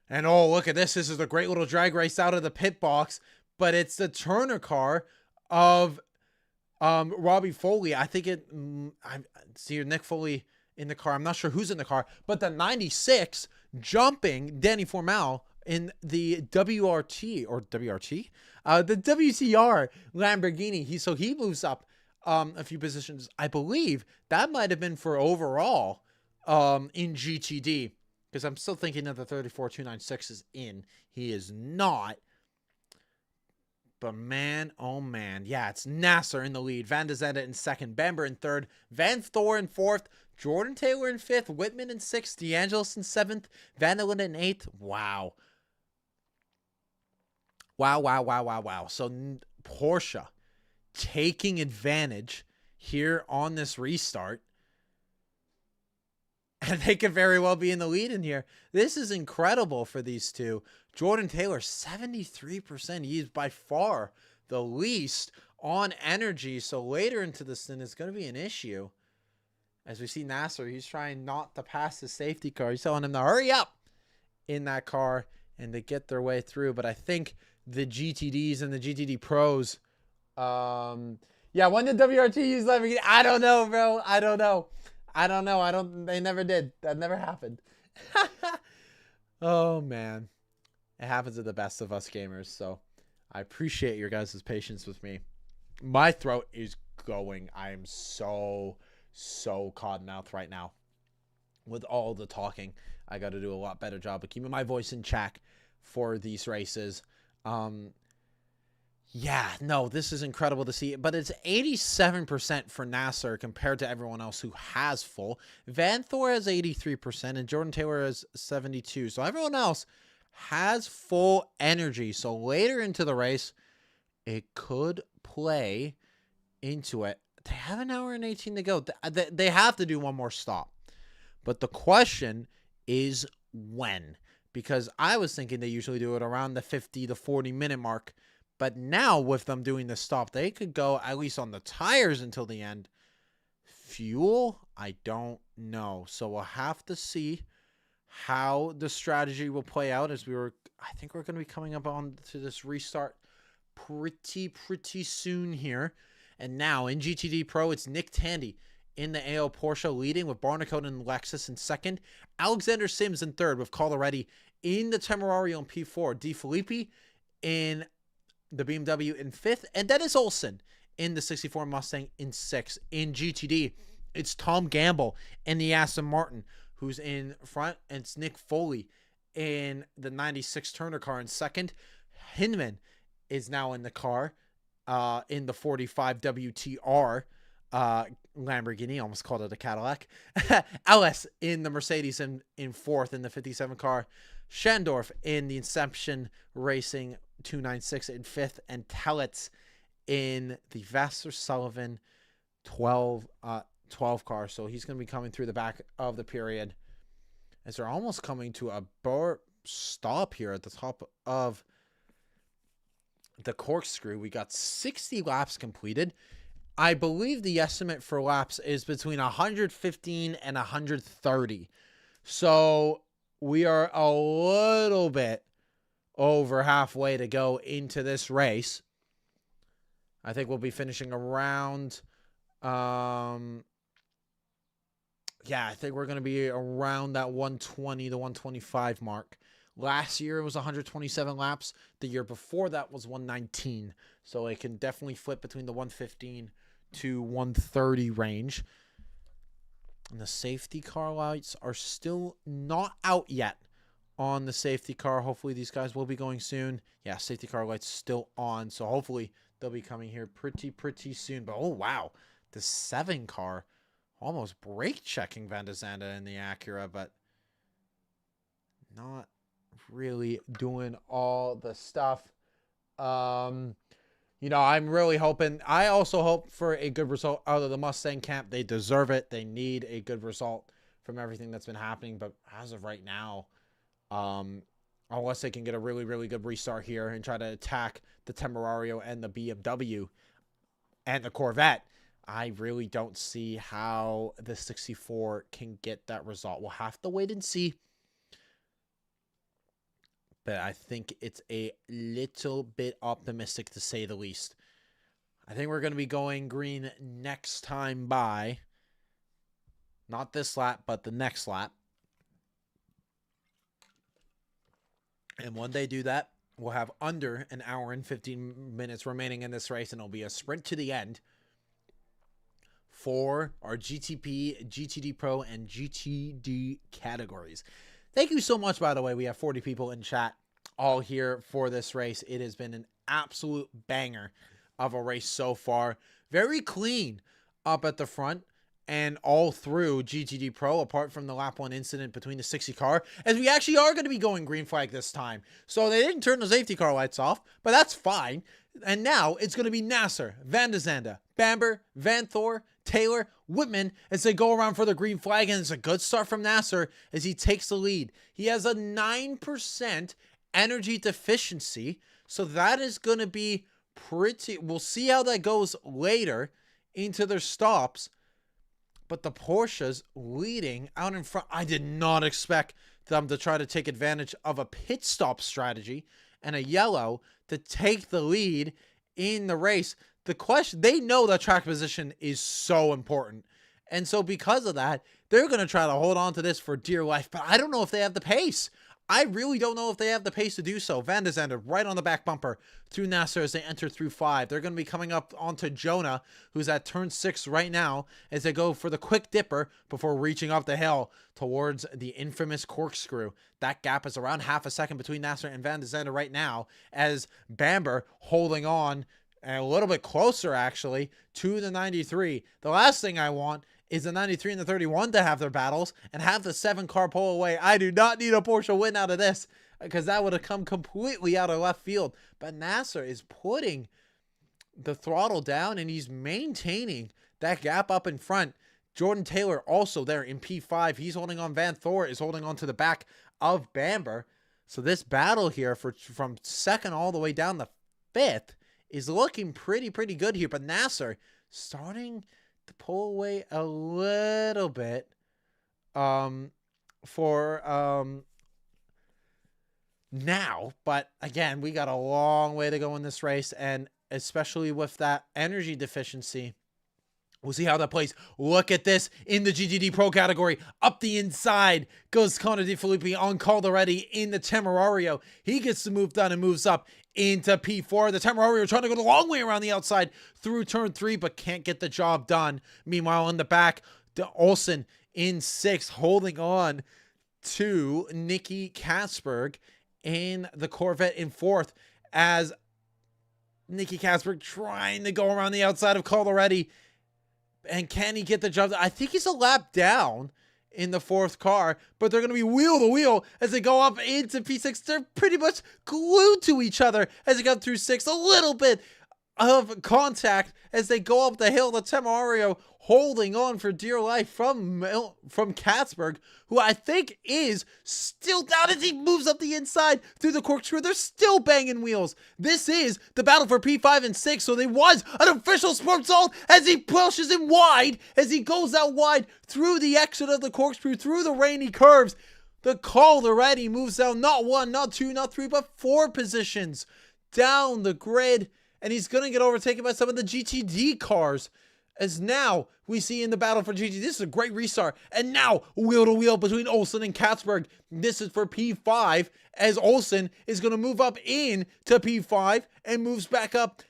And oh, look at this. This is a great little drag race out of the pit box, but it's the Turner car of Robbie Foley. I think I see Nick Foley in the car. I'm not sure who's in the car, but the 96 jumping Danny Formal in the WRT or WRT, the WTR Lamborghini. So he moves up a few positions. I believe that might have been for overall in GTD, because I'm still thinking that the 34296 is in. He is not. But man, oh man. Yeah, it's Nasser in the lead. Van de Zenda in second. Bamber in third. Van Thor in fourth. Jordan Taylor in fifth. Whitman in sixth. DeAngelis in seventh. Van der Linden in eighth. Wow. Wow. So Porsche taking advantage here on this restart. And they could very well be in the lead in here. This is incredible for these two. Jordan Taylor, 73%. He's by far the least on energy. So later into the stint is going to be an issue. As we see Nasser, he's trying not to pass his safety car. He's telling him to hurry up in that car and to get their way through. But I think the GTDs and the GTD Pros, yeah, when did WRT use Lamborghini? I don't know, bro. I don't know. They never did. That never happened. Oh, man. It happens to the best of us gamers. So I appreciate your guys' patience with me. My throat is going. I am so cottonmouth right now with all the talking. I got to do a lot better job of keeping my voice in check for these races. Yeah, no, this is incredible to see. But it's 87% for Nasser compared to everyone else who has full. Van Thor has 83% and Jordan Taylor has 72%. So everyone else has full energy. So later into the race, it could play into it. They have an hour and 18 to go. They have to do one more stop. But the question is when. Because I was thinking they usually do it around the 50 to 40 minute mark. But now with them doing this stop, they could go at least on the tires until the end. Fuel, I don't know. So we'll have to see how the strategy will play out as I think we're going to be coming up on to this restart pretty soon here. And now in GTD Pro, it's Nick Tandy in the AO Porsche leading with Barnicoat and Lexus in second. Alexander Sims in third with Colleretti in the Temerario and P4. De Filippi in the BMW in fifth. And Dennis Olsen in the 64 Mustang in sixth. In GTD, it's Tom Gamble in the Aston Martin who's in front. And it's Nick Foley in the 96 Turner car in second. Hinman is now in the car in the 45 WTR Lamborghini. Almost called it a Cadillac. Ellis in the Mercedes in fourth in the 57 car. Schandorf in the Inception Racing 296 in fifth. And Tellitz in the Vassar Sullivan 12 car. So he's going to be coming through the back of the period as they're almost coming to a stop here at the top of the corkscrew. We got 60 laps completed. I believe the estimate for laps is between 115 and 130. So we are a little bit over halfway to go into this race. I think we'll be finishing around, yeah, I think we're going to be around that 120 to 125 mark. Last year it was 127 laps. The year before that was 119. So it can definitely flip between the 115 to 130 range. And the safety car lights are still not out yet on the safety car. Hopefully these guys will be going soon. Yeah, safety car lights still on. So hopefully they'll be coming here pretty soon. But oh, wow. The 7 car almost brake checking Van de Zande in the Acura, but not really doing all the stuff. You know, I'm really hoping. I also hope for a good result out of the Mustang camp. They deserve it. They need a good result from everything that's been happening. But as of right now, unless they can get a really good restart here and try to attack the Temerario and the BMW and the Corvette, I really don't see how the 64 can get that result. We'll have to wait and see. But I think it's a little bit optimistic, to say the least. I think we're going to be going green next time by. Not this lap, but the next lap. And when they do that, we'll have under an hour and 15 minutes remaining in this race, and it'll be a sprint to the end for our GTP, GTD Pro, and GTD categories. Thank you so much, by the way. We have 40 people in chat all here for this race. It has been an absolute banger of a race so far. Very clean up at the front and all through GTD Pro, apart from the lap 1 incident between the 60 car, as we actually are going to be going green flag this time. So they didn't turn the safety car lights off, but that's fine. And now it's going to be Nasser, Van de Zande, Bamber, Van Thor, Taylor, Whitman as they go around for the green flag, and it's a good start from Nasser as he takes the lead. He has a 9% energy deficiency, so that is going to be pretty. We'll see how that goes later into their stops, but the Porsche's leading out in front. I did not expect them to try to take advantage of a pit stop strategy and a yellow to take the lead in the race. The question, they know that track position is so important. And so because of that, they're going to try to hold on to this for dear life. But I don't know if they have the pace. I really don't know if they have the pace to do so. Van de Zande right on the back bumper through Nasser as they enter through 5. They're going to be coming up onto Jonah, who's at turn 6 right now, as they go for the quick dipper before reaching up the hill towards the infamous corkscrew. That gap is around half a second between Nasser and Van de Zande right now, as Bamber holding on and a little bit closer, actually, to the 93. The last thing I want is the 93 and the 31 to have their battles and have the 7 car pull away. I do not need a Porsche win out of this, because that would have come completely out of left field. But Nasser is putting the throttle down, and he's maintaining that gap up in front. Jordan Taylor also there in P5. He's holding on. Van Thor is holding on to the back of Bamber. So this battle here from 2nd all the way down to 5th is looking pretty good here. But Nasser starting to pull away a little bit for now. But again, we got a long way to go in this race, and especially with that energy deficiency, we'll see how that plays. Look at this in the GTD Pro category. Up the inside goes Connor De Filippi on called already in the Temerario. He gets the move done and moves up into P4. The Temerario trying to go the long way around the outside through turn 3, but can't get the job done. Meanwhile, in the back, Olsen in 6th, holding on to Nicky Katzberg in the Corvette in 4th, as Nicky Katzberg trying to go around the outside of called already. And can he get the job? I think he's a lap down in the 4th car, but they're going to be wheel to wheel as they go up into P6. They're pretty much glued to each other as they go through 6. A little bit of contact as they go up the hill. The Temerario holding on for dear life from Katzberg, who I think is still down as he moves up the inside through the corkscrew. They're still banging wheels. This is the battle for P5 and 6, so there was an official sports ult as he pushes him wide, as he goes out wide through the exit of the corkscrew, through the rainy curves. The call already moves down not 1, not 2, not 3, but 4 positions down the grid, and he's going to get overtaken by some of the GTD cars. As now we see in the battle for GT, this is a great restart. And now wheel to wheel between Olsen and Katzberg. This is for P5, as Olsen is going to move up in to P5 and moves back up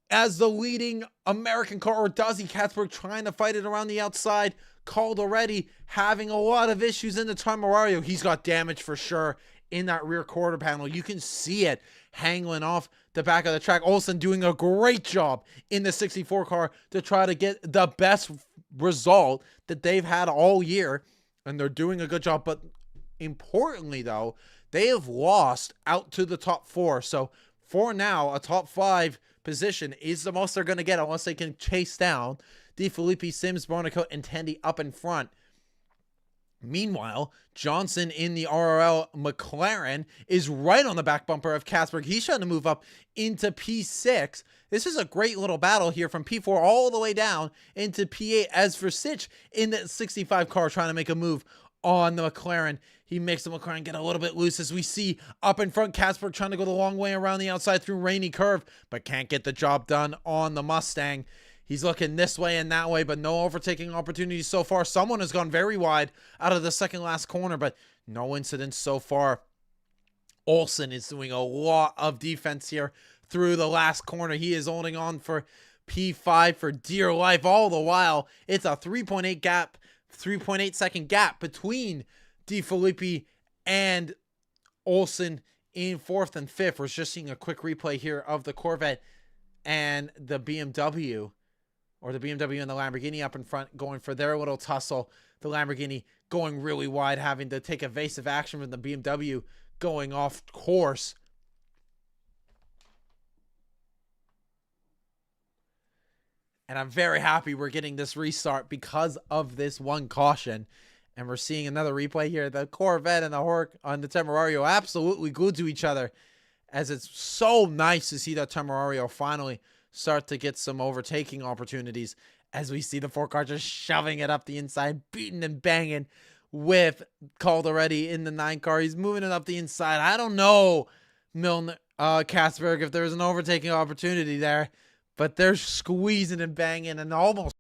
as the leading American car, or does he? Katzberg trying to fight it around the outside. Called already, having a lot of issues in the Tamarario. He's got damage for sure in that rear quarter panel. You can see it hanging off the back of the track. Olsen doing a great job in the 64 car to try to get the best result that they've had all year, and they're doing a good job. But importantly, though, they have lost out to the top 4. So for now, a top 5 position is the most they're going to get unless they can chase down DeFilippi, Sims, Barnicoat, and Tandy up in front. Meanwhile, Johnson in the RRL McLaren is right on the back bumper of Katzberg. He's trying to move up into P6. This is a great little battle here from P4 all the way down into P8. As for Sitch in the 65 car trying to make a move on the McLaren, he makes the McLaren get a little bit loose as we see up in front Katzberg trying to go the long way around the outside through Rainy Curve, but can't get the job done on the Mustang. He's looking this way and that way, but no overtaking opportunities so far. Someone has gone very wide out of the second last corner, but no incidents so far. Olsen is doing a lot of defense here through the last corner. He is holding on for P5 for dear life. All the while, it's a 3.8 second gap between DeFilippi and Olsen in 4th and 5th. We're just seeing a quick replay here of the Corvette and the BMW. Or the BMW and the Lamborghini up in front going for their little tussle. The Lamborghini going really wide, having to take evasive action from the BMW going off course. And I'm very happy we're getting this restart because of this one caution. And we're seeing another replay here. The Corvette and the Hork on the Temerario absolutely glued to each other. As it's so nice to see that Temerario finally start to get some overtaking opportunities, as we see the 4 car just shoving it up the inside, beating and banging with called already in the 9 car. He's moving it up the inside. I don't know, Katzberg, if there's an overtaking opportunity there, but they're squeezing and banging and almost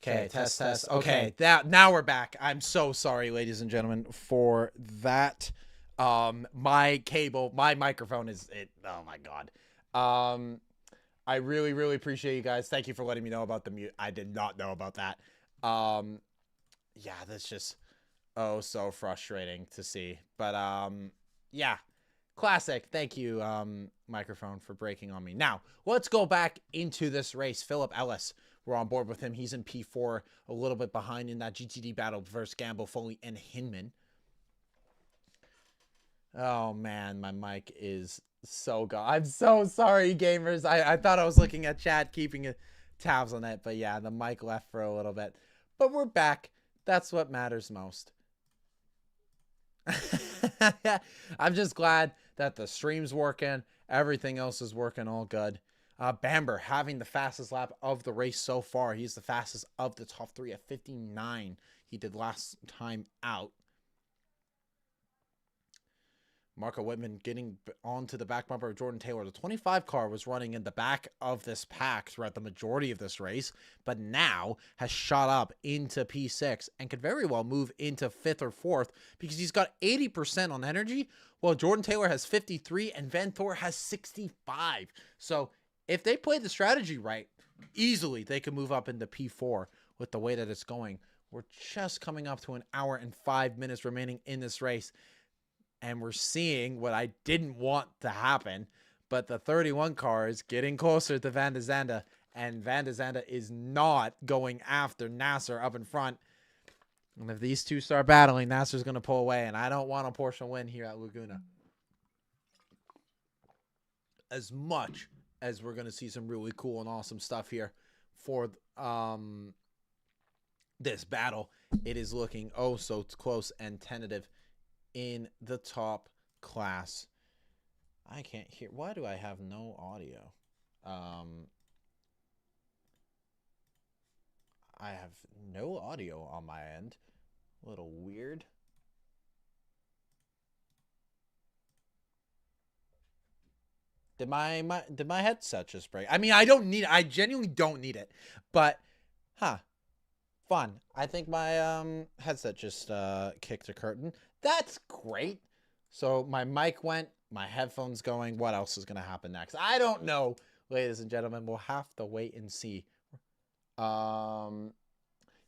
Okay, test, test. Okay, now we're back. I'm so sorry, ladies and gentlemen, for that. My cable, my microphone is it. Oh my god. I really, really appreciate you guys. Thank you for letting me know about the mute. I did not know about that. Yeah, that's just so frustrating to see. But yeah, classic. Thank you, microphone, for breaking on me. Now let's go back into this race. Philip Ellis. We're on board with him. He's in P4, a little bit behind in that GTD battle versus Gamble, Foley, and Hinman. Oh, man, my mic is so gone. I'm so sorry, gamers. I thought I was looking at chat, keeping tabs on it. But, yeah, the mic left for a little bit. But we're back. That's what matters most. I'm just glad that the stream's working. Everything else is working all good. Bamber having the fastest lap of the race so far. He's the fastest of the top three at 59. He did last time out. Marco Whitman getting onto the back bumper of Jordan Taylor. The 25 car was running in the back of this pack throughout the majority of this race, but now has shot up into P6 and could very well move into 5th or 4th because he's got 80% on energy, while Jordan Taylor has 53 and Van Thor has 65. So if they play the strategy right, easily they can move up into P4 with the way that it's going. We're just coming up to an hour and 5 minutes remaining in this race. And we're seeing what I didn't want to happen. But the 31 car is getting closer to Van de Zande. And Van de Zande is not going after Nasser up in front. And if these two start battling, Nasser's going to pull away. And I don't want a Porsche win here at Laguna. As much as we're going to see some really cool and awesome stuff here for this battle, it is looking oh so close and tentative in the top class. I can't hear. Why do I have no audio? I have no audio on my end. A little weird. Did my headset just break? I mean, I don't need it. I genuinely don't need it. But, fun. I think my headset just kicked a curtain. That's great. So my mic went, my headphones going. What else is going to happen next? I don't know, ladies and gentlemen. We'll have to wait and see. Yeah,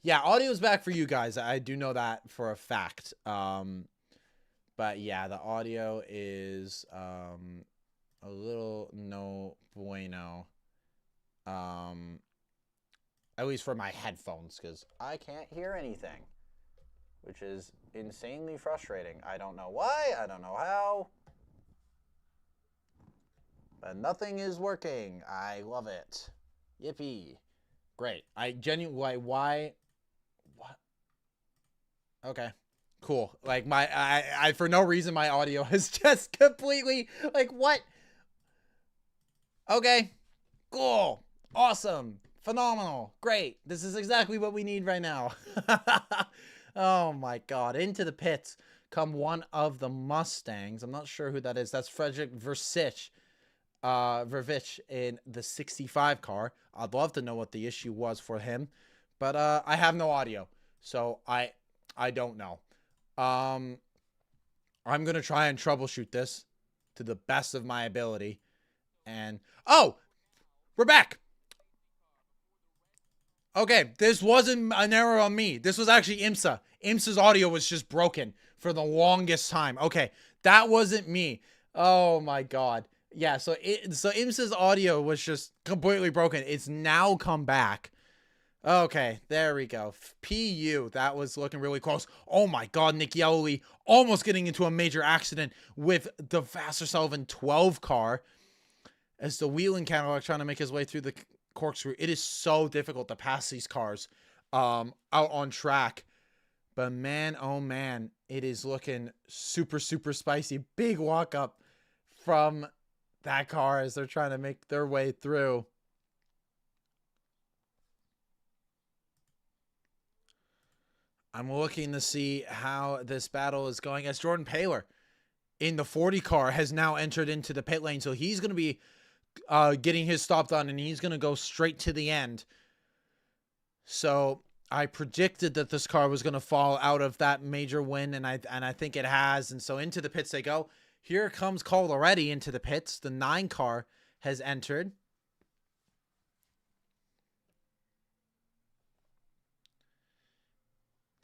audio's back for you guys. I do know that for a fact. But yeah, the audio is a little no bueno. At least for my headphones, because I can't hear anything, which is insanely frustrating. I don't know why. I don't know how. But nothing is working. I love it. Yippee. Great. I genuinely, why? What? Okay. Cool. Like I for no reason, my audio is just completely like, what? Okay. Cool. Awesome. Phenomenal. Great. This is exactly what we need right now. Oh my god. Into the pits come one of the Mustangs. I'm not sure who that is. That's Frederick Versich. Vervich in the 65 car. I'd love to know what the issue was for him. But I have no audio. So I don't know. I'm going to try and troubleshoot this to the best of my ability. And oh, we're back. Okay, this wasn't an error on me. This was actually IMSA. IMSA's audio was just broken for the longest time. Okay, that wasn't me. Oh my god. Yeah, so IMSA's audio was just completely broken. It's now come back. Okay, there we go. PU, that was looking really close. Oh my god, Nick Yelly almost getting into a major accident with the Vassar Sullivan 12 car as the Wheeling Cadillac trying to make his way through the corkscrew. It is so difficult to pass these cars out on track. But man, oh man, it is looking super, super spicy. Big walk up from that car as they're trying to make their way through. I'm looking to see how this battle is going as Jordan Paler in the 40 car has now entered into the pit lane. So he's going to be getting his stop done, and he's going to go straight to the end. So I predicted that this car was going to fall out of that major win, and I think it has. And so into the pits they go. Here comes Cole already into the pits. The 9 car has entered.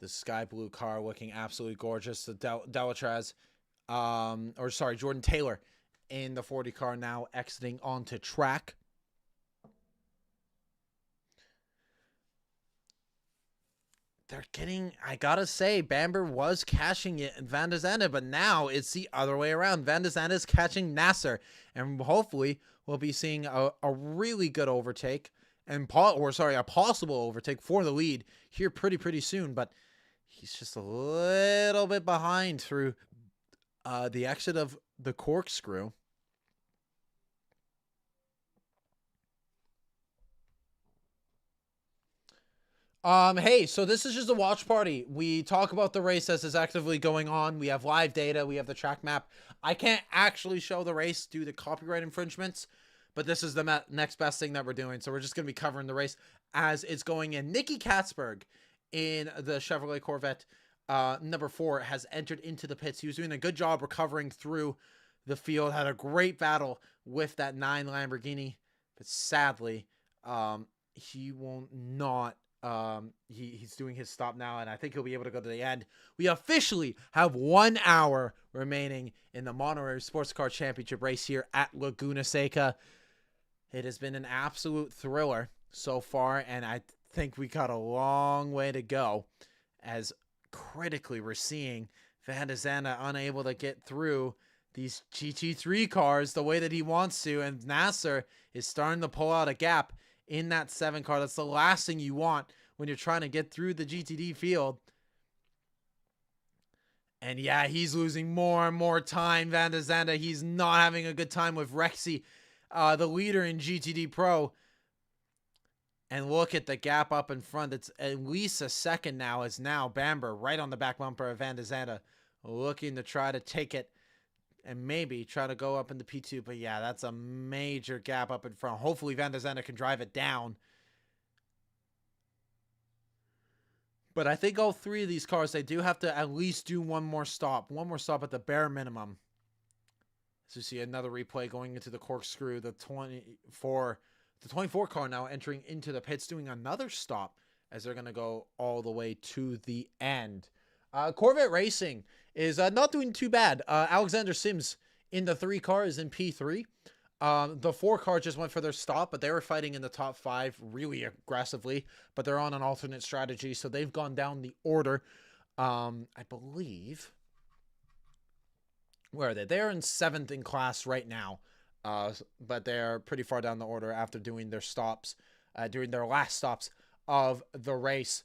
The sky blue car looking absolutely gorgeous. The Delatraz, Jordan Taylor in the 40 car now exiting onto track. They're getting, I gotta say, Bamber was catching it in Van der Zande, but now it's the other way around. Van der Zande is catching Nasser, and hopefully we'll be seeing a really good overtake, and a possible overtake for the lead here pretty soon, but he's just a little bit behind through the exit of the corkscrew. Hey, so this is just a watch party. We talk about the race as is actively going on. We have live data. We have the track map. I can't actually show the race due to copyright infringements, but this is the next best thing that we're doing. So we're just going to be covering the race as it's going in. Nicky Katzberg in the Chevrolet Corvette number 4 has entered into the pits. He was doing a good job recovering through the field. Had a great battle with that 9 Lamborghini, but sadly, he will not. He's doing his stop now, and I think he'll be able to go to the end. We officially have 1 hour remaining in the Monterey Sportscar Championship race here at Laguna Seca. It has been an absolute thriller so far, and I think we got a long way to go, as critically we're seeing Van der Zande unable to get through these GT3 cars the way that he wants to, and Nasser is starting to pull out a gap in that 7 car. That's the last thing you want when you're trying to get through the GTD field. And yeah, he's losing more and more time. Van der Zande, he's not having a good time with Rexy, the leader in GTD Pro. And look at the gap up in front. It's at least a second now. It's now Bamber right on the back bumper of Van der Zande, looking to try to take it and maybe try to go up into P2. But yeah, that's a major gap up in front. Hopefully Van der Zande can drive it down. But I think all 3 of these cars, they do have to at least do one more stop. One more stop at the bare minimum. So you see another replay going into the corkscrew. The 24 car now entering into the pits, doing another stop as they're going to go all the way to the end. Corvette Racing is not doing too bad. Alexander Sims in the 3 car is in P3. The 4 car just went for their stop, but they were fighting in the top 5 really aggressively, but they're on an alternate strategy, so they've gone down the order. I believe, where are they? They're in 7th in class right now, but they're pretty far down the order after doing their stops, doing their last stops of the race.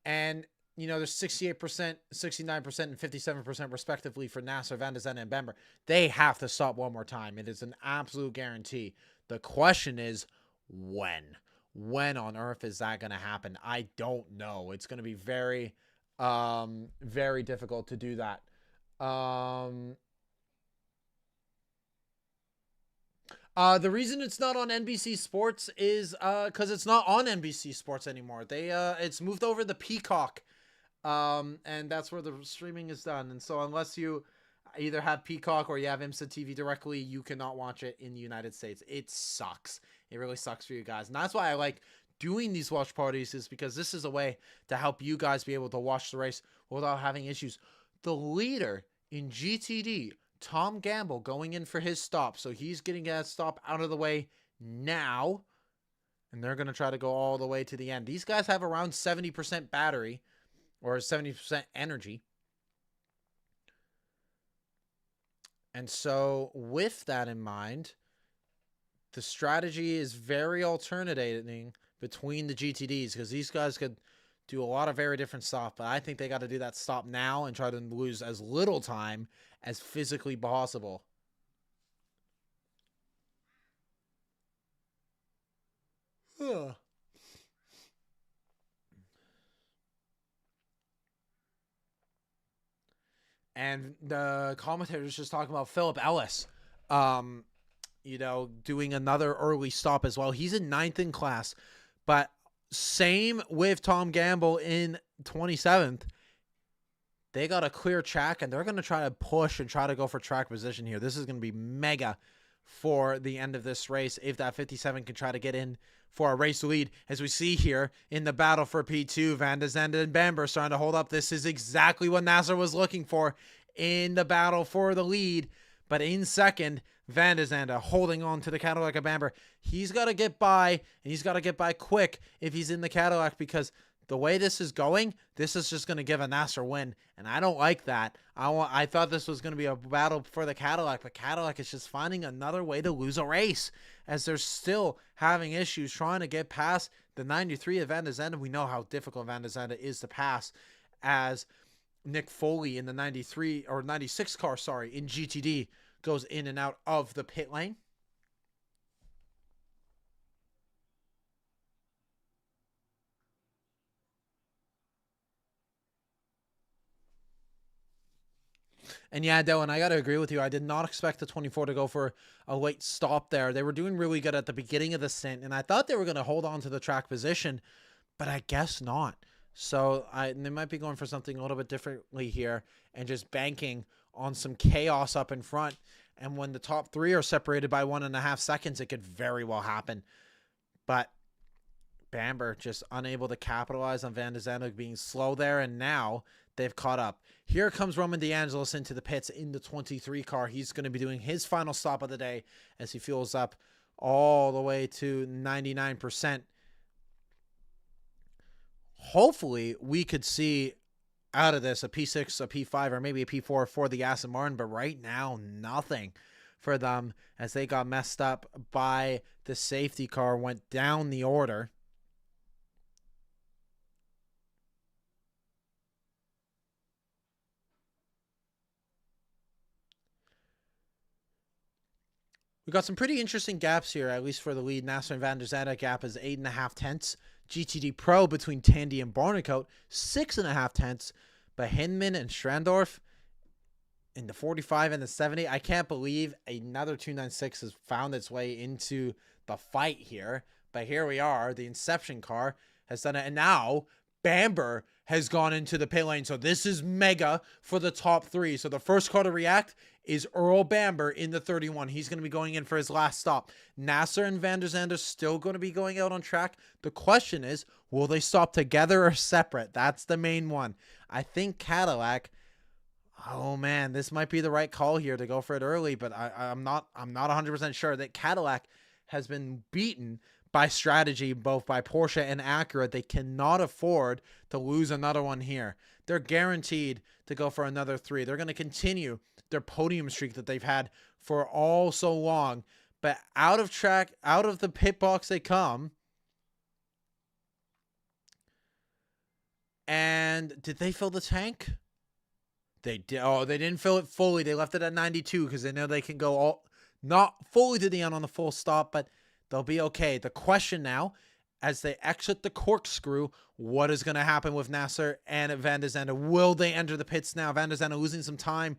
And you know, there's 68%, 69%, and 57% respectively for Nasser, Van der Zande, and Bamber. They have to stop one more time. It is an absolute guarantee. The question is, when? When on earth is that going to happen? I don't know. It's going to be very, very difficult to do that. The reason it's not on NBC Sports is because it's not on NBC Sports anymore. It's moved over to Peacock. And that's where the streaming is done. And so unless you either have Peacock or you have IMSA TV directly, you cannot watch it in the United States. It sucks. It really sucks for you guys. And that's why I like doing these watch parties, is because this is a way to help you guys be able to watch the race without having issues. The leader in GTD, Tom Gamble, going in for his stop. So he's getting that stop out of the way now. And they're going to try to go all the way to the end. These guys have around 70% battery, or 70% energy. And so with that in mind, the strategy is very alternating between the GTDs, because these guys could do a lot of very different stuff, but I think they got to do that stop now and try to lose as little time as physically possible. Ugh. And the commentators just talking about Philip Ellis, you know, doing another early stop as well. He's in 9th in class, but Same with Tom Gamble in 27th. They got a clear track, and they're going to try to push and try to go for track position here. This is going to be mega for the end of this race if that 57 can try to get in for a race lead. As we see here in the battle for P2, Van de Zande and Bamber starting to hold up. This is exactly what Nasser was looking for in the battle for the lead. But in second, Van de Zande holding on to the Cadillac of Bamber. He's got to get by, and he's got to get by quick if he's in the Cadillac, because the way this is going, this is just going to give a Nasser win, and I don't like that. I thought this was going to be a battle for the Cadillac, but Cadillac is just finding another way to lose a race, as they're still having issues trying to get past the 93 of Van de Zande. We know how difficult Van de Zande is to pass, as Nick Foley in the 93 or 96 car, in GTD goes in and out of the pit lane. And yeah, Dylan, I got to agree with you. I did not expect the 24 to go for a late stop there. They were doing really good at the beginning of the stint, and I thought they were going to hold on to the track position, but I guess not. So they might be going for something a little bit differently here and just banking on some chaos up in front. And when the top three are separated by 1.5 seconds, it could very well happen. But Bamber just unable to capitalize on Van de Zande being slow there, and now they've caught up. Here comes Roman DeAngelis into the pits in the 23 car. He's going to be doing his final stop of the day as he fuels up all the way to 99%. Hopefully, we could see out of this a P6, a P5, or maybe a P4 for the Aston Martin, but right now, nothing for them as they got messed up by the safety car, went down the order. We got some pretty interesting gaps here, at least for the lead. Nasser and Van der Zande gap is 8.5 tenths. GTD Pro between Tandy and Barnecoat, 6.5 tenths. But Hinman and Strandorf in the 45 and the 70. I can't believe another 296 has found its way into the fight here. But here we are. The Inception car has done it. And now Bamber has gone into the pit lane. So this is mega for the top three. So the first car to react is Earl Bamber in the 31. He's going to be going in for his last stop. Nasser and Van der Zande still going to be going out on track. The question is, will they stop together or separate? That's the main one. I think Cadillac, oh man, this might be the right call here to go for it early, but I'm not 100% sure that Cadillac has been beaten by strategy, both by Porsche and Acura. They cannot afford to lose another one here. They're guaranteed to go for another 3. They're going to continue their podium streak that they've had for all so long. But out of track, out of the pit box they come. And did they fill the tank? They did. Oh, they didn't fill it fully. They left it at 92 because they know they can go all not fully to the end on the full stop, but they'll be okay. The question now, as they exit the corkscrew, what is going to happen with Nasser and Van der Zande? Will they enter the pits now? Van der Zande losing some time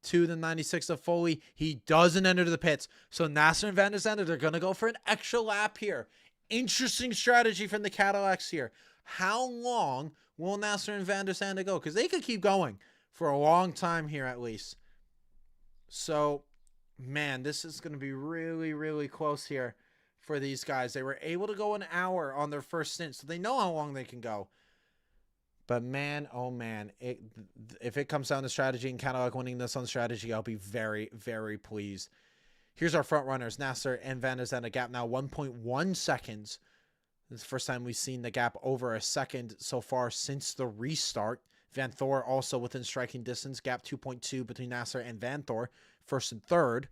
to the 96 of Foley. He doesn't enter the pits. So Nasser and Van der Zande, they're going to go for an extra lap here. Interesting strategy from the Cadillacs here. How long will Nasser and Van der Zande go? Because they could keep going for a long time here at least. So, man, this is going to be really, really close here for these guys. They were able to go an hour on their first stint, so they know how long they can go. But man, oh man, if it comes down to strategy and Cadillac winning this on strategy, I'll be very, very pleased. Here's our front runners, Nasser and Van der Zande, gap now 1.1 seconds. This is the first time we've seen the gap over a second so far since the restart. Van Thor also within striking distance, gap 2.2 between Nasser and Van Thor, first and third.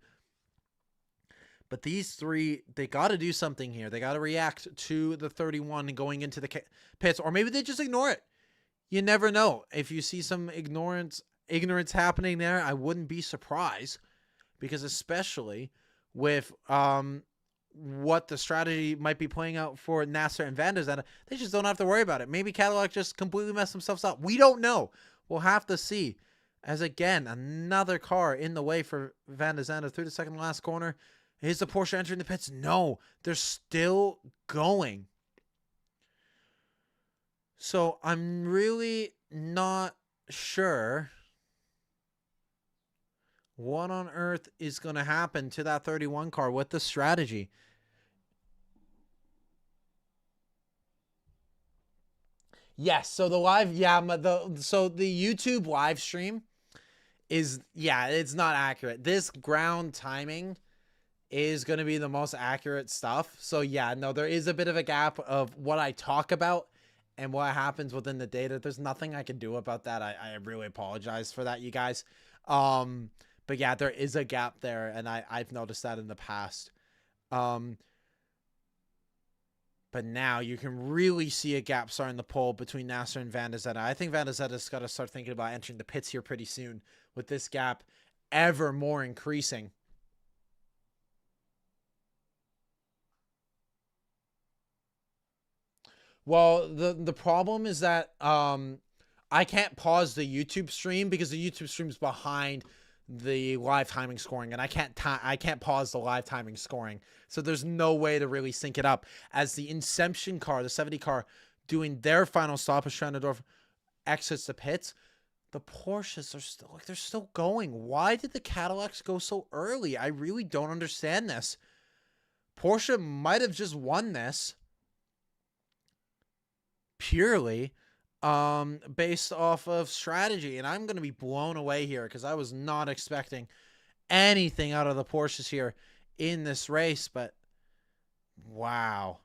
But these three, they got to do something here. They got to react to the 31 and going into the pits, or maybe they just ignore it. You never know. If you see some ignorance happening there, I wouldn't be surprised, because especially with what the strategy might be playing out for Nasser and Van der Zande, they just don't have to worry about it. Maybe Cadillac just completely messed themselves up. We don't know. We'll have to see. As again, another car in the way for Van der Zande through the second to last corner. Is the Porsche entering the pits? No, they're still going. So I'm really not sure what on earth is going to happen to that 31 car with the strategy. Yes, so the live, so the YouTube live stream is, yeah, it's not accurate. This ground timing is going to be the most accurate stuff. So yeah, no, there is a bit of a gap of what I talk about and what happens within the data. There's nothing I can do about that. I really apologize for that, you guys. But yeah, there is a gap there, and I've noticed that in the past. But now you can really see a gap starting to pull between Nasser and Van der Zette. I think Van der Zette's got to start thinking about entering the pits here pretty soon with this gap ever more increasing. Well, the problem is that I can't pause the YouTube stream because the YouTube stream's behind the live timing scoring, and I can't pause the live timing scoring. So there's no way to really sync it up. As the Inception car, the 70 car, doing their final stop as Schrandendorf exits the pits, the Porsches are still they're still going. Why did the Cadillacs go so early? I really don't understand this. Porsche might have just won this purely based off of strategy, and I'm going to be blown away here because I was not expecting anything out of the Porsches here in this race, but wow.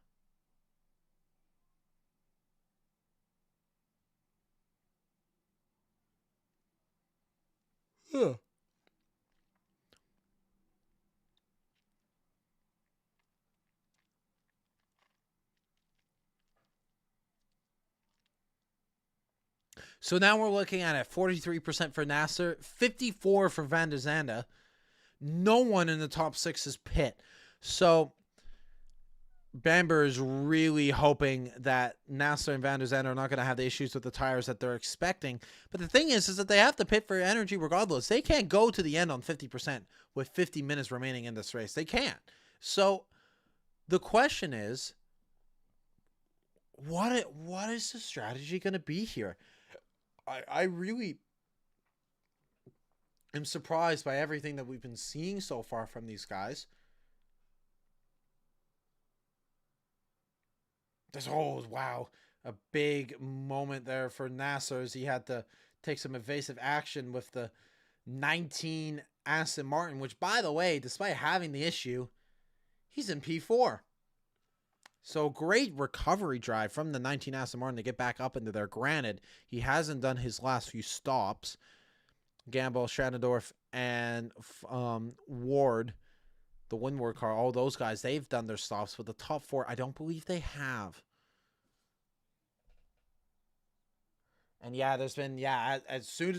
Huh. So now we're looking at it, 43% for Nasser, 54 for Van der Zande. No one in the top 6 is pit. So Bamber is really hoping that Nasser and Van der Zande are not going to have the issues with the tires that they're expecting. But the thing is that they have to pit for energy regardless. They can't go to the end on 50% with 50 minutes remaining in this race. They can't. So the question is, what is the strategy going to be here? I really am surprised by everything that we've been seeing so far from these guys. Wow, a big moment there for Nasser as he had to take some evasive action with the 19 Aston Martin, which, by the way, despite having the issue, he's in P4. So great recovery drive from the 19 Aston Martin to get back up into there. Granted, he hasn't done his last few stops. Gamble, Schrandendorf, and Ward, the Windward car, all those guys, they've done their stops. But the top 4, I don't believe they have. And yeah, there's been, yeah, as soon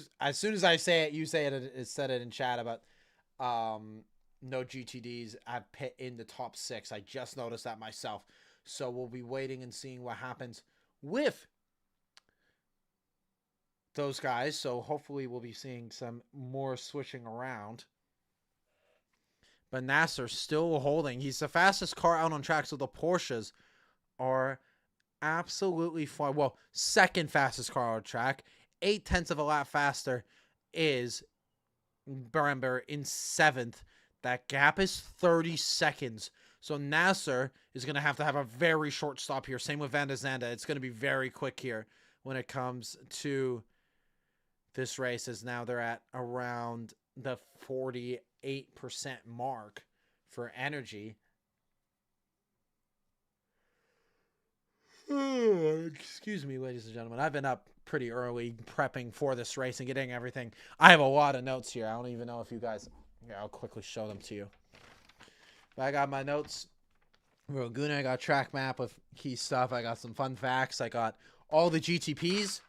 as I say it, you say it, it said it in chat about no GTDs at pit in the top 6. I just noticed that myself. So we'll be waiting and seeing what happens with those guys. So hopefully we'll be seeing some more switching around. But Nasser still holding. He's the fastest car out on track. So the Porsches are absolutely fine. Well, second fastest car on track. 0.8 of a lap faster is Brember in 7th. That gap is 30 seconds. So Nasser is going to have a very short stop here. Same with Van der Zande. It's going to be very quick here when it comes to this race, as now they're at around the 48% mark for energy. Excuse me, ladies and gentlemen. I've been up pretty early prepping for this race and getting everything. I have a lot of notes here. I don't even know if you guys... Yeah, I'll quickly show them to you. But I got my notes. Laguna, I got track map with key stuff. I got some fun facts. I got all the GTPs.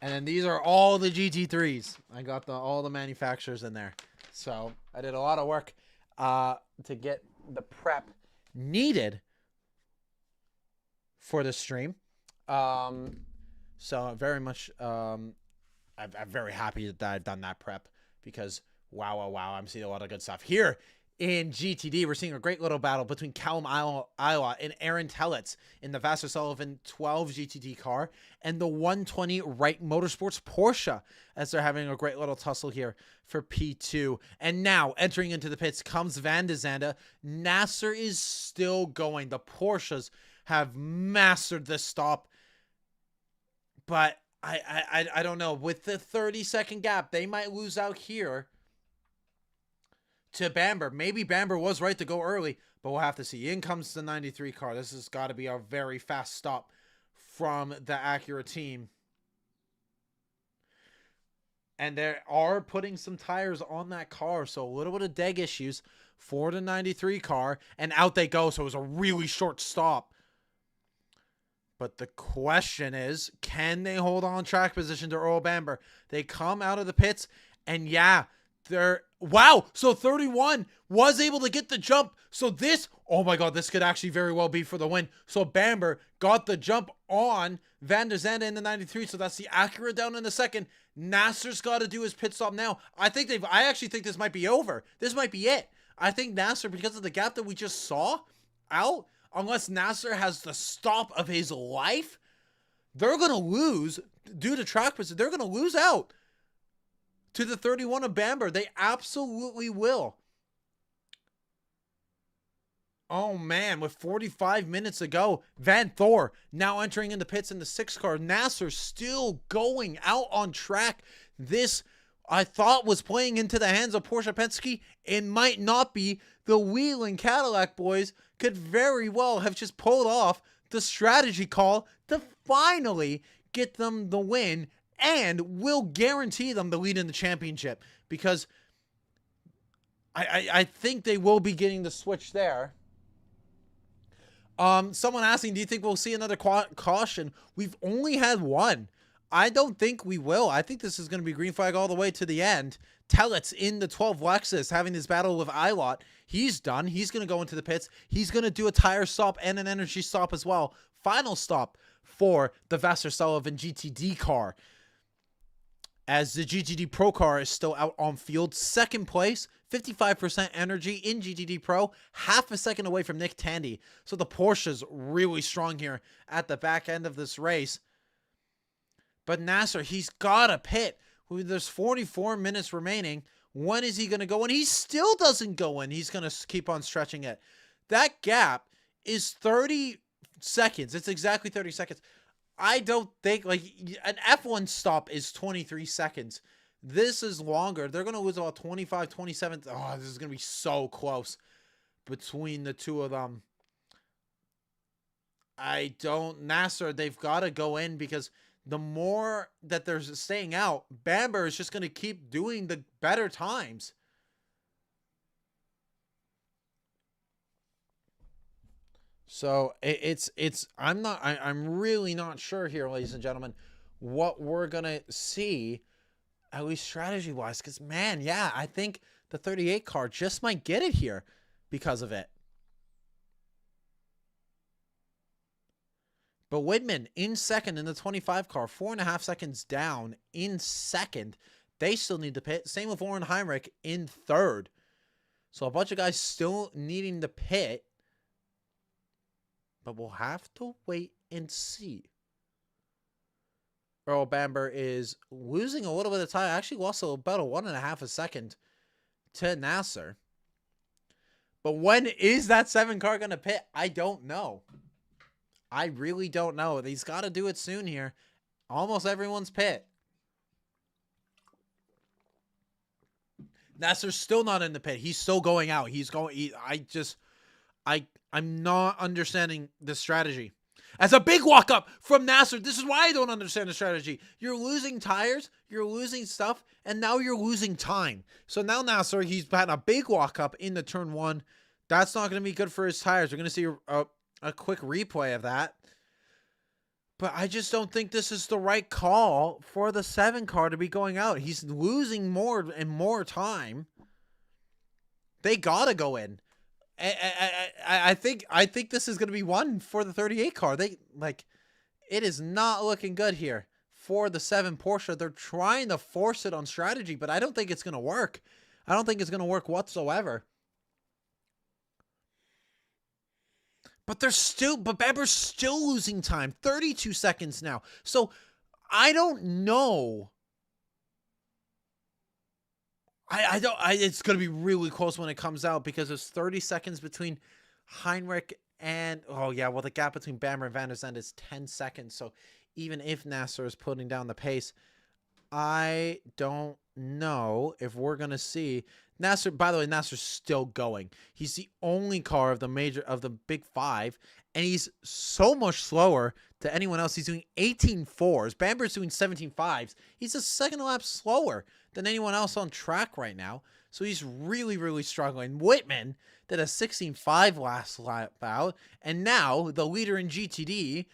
And then these are all the GT3s. I got all the manufacturers in there. So I did a lot of work to get the prep needed for the stream. So very much, I'm very happy that I've done that prep because wow, I'm seeing a lot of good stuff here. In GTD, we're seeing a great little battle between Callum Ilott and Aaron Tellitz in the Vassar Sullivan 12 GTD car and the 120 Wright Motorsports Porsche, as they're having a great little tussle here for P2. And now, entering into the pits comes Van de Zande. Nasser is still going. The Porsches have mastered this stop. But I don't know. With the 30-second gap, they might lose out here to Bamber. Maybe Bamber was right to go early, but we'll have to see. In comes the 93 car. This has got to be a very fast stop from the Acura team. And they are putting some tires on that car, so a little bit of deg issues for the 93 car, and out they go, so it was a really short stop. But the question is, can they hold on track position to Earl Bamber? They come out of the pits, and yeah, wow, so 31 was able to get the jump. So this, oh my God, this could actually very well be for the win. So Bamber got the jump on Van der Zande in the 93. So that's the Acura down in the second. Nasser's got to do his pit stop now. I actually think this might be over. This might be it. I think Nasser, because of the gap that we just saw out, unless Nasser has the stop of his life, they're going to lose due to track position. They're going to lose out to the 31 of Bamber. They absolutely will. Oh man, with 45 minutes to go, Van Thor now entering in the pits in the 6 car. Nasser still going out on track. This, I thought, was playing into the hands of Porsche Penske. It might not be. The Wheeling Cadillac boys could very well have just pulled off the strategy call to finally get them the win, and will guarantee them the lead in the championship, because I think they will be getting the switch there. Someone asking, do you think we'll see another caution? We've only had one. I don't think we will. I think this is going to be green flag all the way to the end. Tellitz in the 12 Lexus having this battle with Ilott. He's done. He's going to go into the pits. He's going to do a tire stop and an energy stop as well. Final stop for the Vassar Sullivan GTD car, as the GTD Pro car is still out on field. Second place, 55% energy in GTD Pro, half a second away from Nick Tandy. So the Porsche's really strong here at the back end of this race. But Nasser, he's got to pit. There's 44 minutes remaining. When is he going to go in? He still doesn't go in. He's going to keep on stretching it. That gap is 30 seconds. It's exactly 30 seconds. I don't think, like, an F1 stop is 23 seconds. This is longer. They're going to lose about 25, 27. Oh, this is going to be so close between the two of them. Nasser, they've got to go in, because the more that they're staying out, Bamber is just going to keep doing the better times. So I'm really not sure here, ladies and gentlemen, what we're going to see, at least strategy wise, because man, yeah, I think the 38 car just might get it here because of it. But Widman in second in the 25 car, 4.5 seconds down in second. They still need to pit. Same with Warren Heinrich in third. So a bunch of guys still needing to pit. But we'll have to wait and see. Earl Bamber is losing a little bit of time. Actually lost about 1.5 a second to Nasser. But when is that 7 car going to pit? I don't know. I really don't know. He's got to do it soon here. Almost everyone's pit. Nasser's still not in the pit. He's still going out. He's going. I'm not understanding the strategy. As a big walk up from Nasser. This is why I don't understand the strategy. You're losing tires, you're losing stuff, and now you're losing time. So now Nasser, he's had a big walk up in the turn 1. That's not going to be good for his tires. We're going to see a quick replay of that. But I just don't think this is the right call for the 7 car to be going out. He's losing more and more time. They got to go in. I think this is going to be one for the 38 car. It is not looking good here for the 7 Porsche. They're trying to force it on strategy, but I don't think it's going to work. I don't think it's going to work whatsoever. But Bamber's still losing time. 32 seconds now. So I don't know. It's going to be really close when it comes out because there's 30 seconds between Heinrich and, oh yeah, well the gap between Bamber and Van der Zandt is 10 seconds. So even if Nasser is putting down the pace, I don't know if we're going to see Nasser. By the way, Nasser's still going. He's the only car of the big five, and he's so much slower to anyone else. He's doing 18.4s. Bamber's doing 17.5s. He's a second lap slower than anyone else on track right now. So he's really, really struggling. Whitman did a 16.5 last lap out, and now the leader in GTD,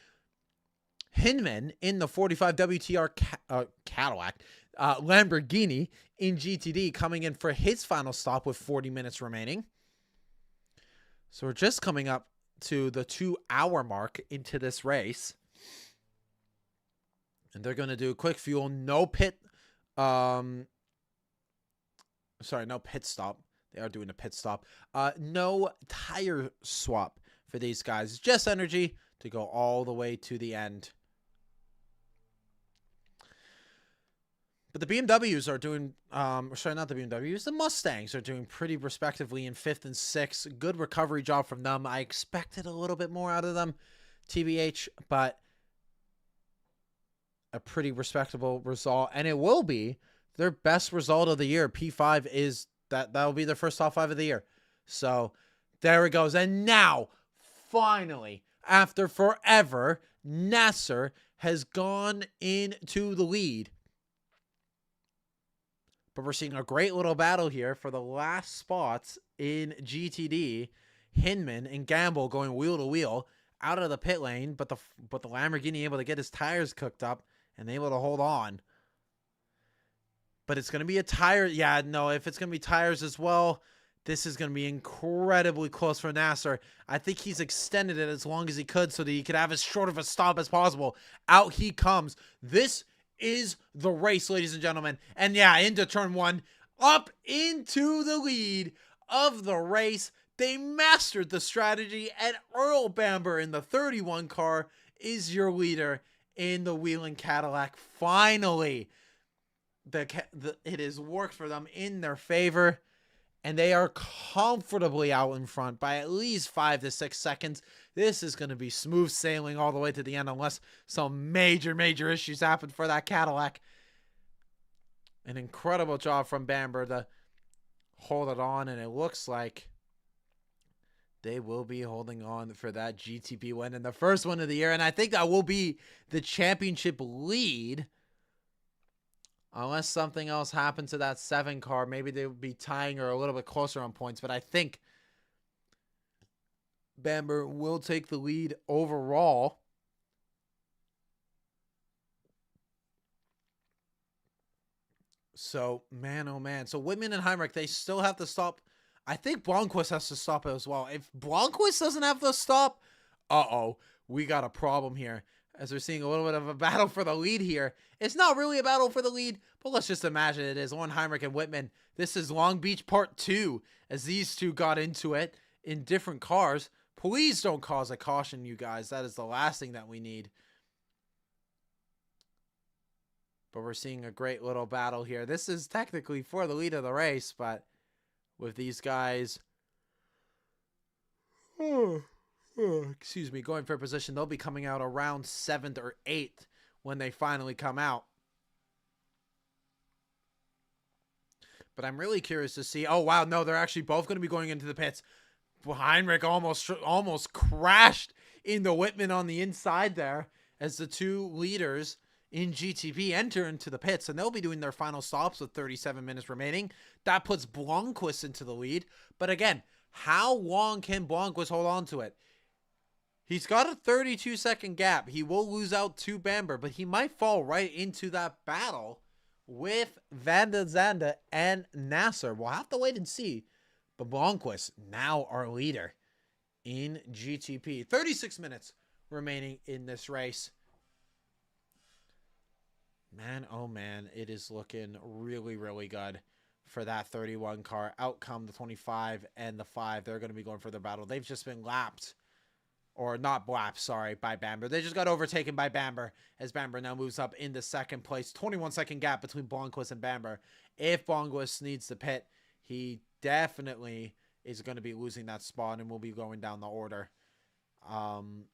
Hinman, in the 45 WTR Cadillac, Lamborghini in GTD, coming in for his final stop with 40 minutes remaining. So we're just coming up to the 2-hour mark into this race. And they're going to do a quick fuel, no pit stop. They are doing a pit stop. No tire swap for these guys. Just energy to go all the way to the end. But the BMWs are doing, not the BMWs, the Mustangs are doing pretty respectively in 5th and 6th. Good recovery job from them. I expected a little bit more out of them, TBH, but a pretty respectable result. And it will be their best result of the year. P5 is, that will be their first top 5 of the year. So there it goes. And now, finally, after forever, Nasser has gone into the lead. But we're seeing a great little battle here for the last spots in GTD. Hinman and Gamble going wheel to wheel out of the pit lane, but the Lamborghini able to get his tires cooked up and able to hold on. But it's going to be a tire. Yeah, no, if it's going to be tires as well, this is going to be incredibly close for Nasser. I think he's extended it as long as he could so that he could have as short of a stop as possible. Out he comes. This is the race, ladies and gentlemen. And yeah, into turn 1, up into the lead of the race. They mastered the strategy, and Earl Bamber in the 31 car is your leader in the Whelen Cadillac. Finally, it has worked for them in their favor, and they are comfortably out in front by at least 5 to 6 seconds. This is going to be smooth sailing all the way to the end unless some major issues happen for that Cadillac. An incredible job from Bamber to hold it on, and it looks like they will be holding on for that GTP win in the first one of the year. And I think that will be the championship lead. Unless something else happens to that 7 car, maybe they would be tying or a little bit closer on points. But I think Bamber will take the lead overall. So, man, oh man. So Whitman and Heinrich, they still have to stop. I think Blomqvist has to stop as well. If Blomqvist doesn't have to stop, we got a problem here. As we're seeing a little bit of a battle for the lead here. It's not really a battle for the lead, but let's just imagine it is. One Heinrich and Whitman. This is Long Beach Part 2, as these two got into it in different cars. Please don't cause a caution, you guys. That is the last thing that we need. But we're seeing a great little battle here. This is technically for the lead of the race, but with these guys, excuse me, going for position, they'll be coming out around 7th or 8th when they finally come out. But I'm really curious to see. Oh, wow, no, they're actually both going to be going into the pits. Heinrich almost crashed into Whitman on the inside there as the two leaders in GTP enter into the pits, and they'll be doing their final stops with 37 minutes remaining. That puts Blomqvist into the lead. But again, how long can Blomqvist hold on to it? He's got a 32-second gap. He will lose out to Bamber, but he might fall right into that battle with Van der Zandt and Nasser. We'll have to wait and see. But Blomqvist, now our leader in GTP. 36 minutes remaining in this race. Man, oh man, it is looking really, really good for that 31 car. Out come the 25 and the 5. They're going to be going for their battle. They've just been lapped or not laps, sorry, by Bamber. They just got overtaken by Bamber as Bamber now moves up into second place. 21-second gap between Blomqvist and Bamber. If Blomqvist needs to pit, he definitely is going to be losing that spot and will be going down the order. And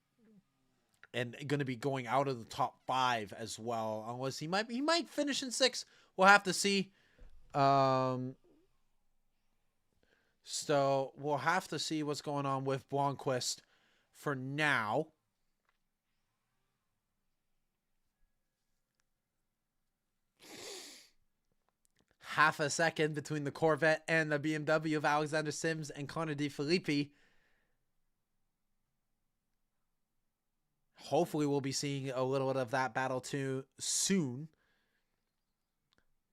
going to be going out of the top 5 as well, unless he might finish in 6. We'll have to see. So we'll have to see what's going on with Blomqvist for now. Half a second between the Corvette and the BMW of Alexander Sims and Connor DeFilippi. Hopefully we'll be seeing a little bit of that battle too soon.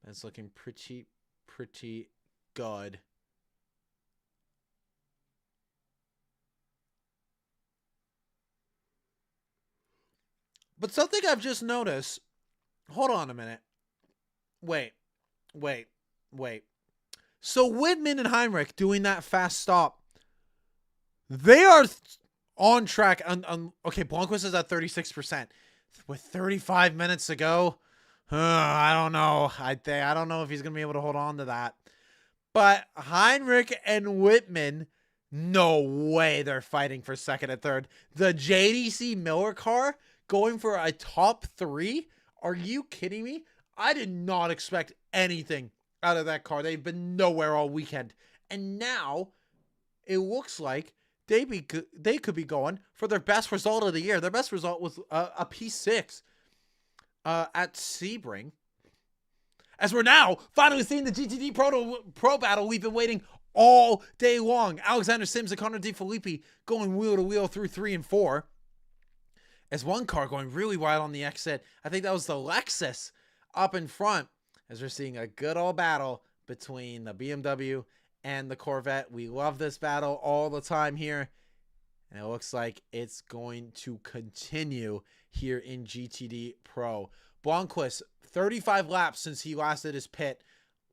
It's looking pretty good. But something I've just noticed. Hold on a minute. Wait. So Whitman and Heinrich doing that fast stop. They are on track. Okay, Blomqvist is at 36%. With 35 minutes to go, I don't know. I don't know if he's going to be able to hold on to that. But Heinrich and Whitman, no way they're fighting for second and third. The JDC Miller car going for a top 3? Are you kidding me? I did not expect anything out of that car. They've been nowhere all weekend. And now it looks like they could be going for their best result of the year. Their best result was a P6 at Sebring. As we're now finally seeing the GTD Pro battle we've been waiting all day long. Alexander Sims and Connor DeFilippi going wheel to wheel through 3 and 4. As one car going really wide on the exit. I think that was the Lexus up in front. As we're seeing a good old battle between the BMW and the Corvette. We love this battle all the time here. And it looks like it's going to continue here in GTD Pro. Blomqvist, 35 laps since he last did his pit.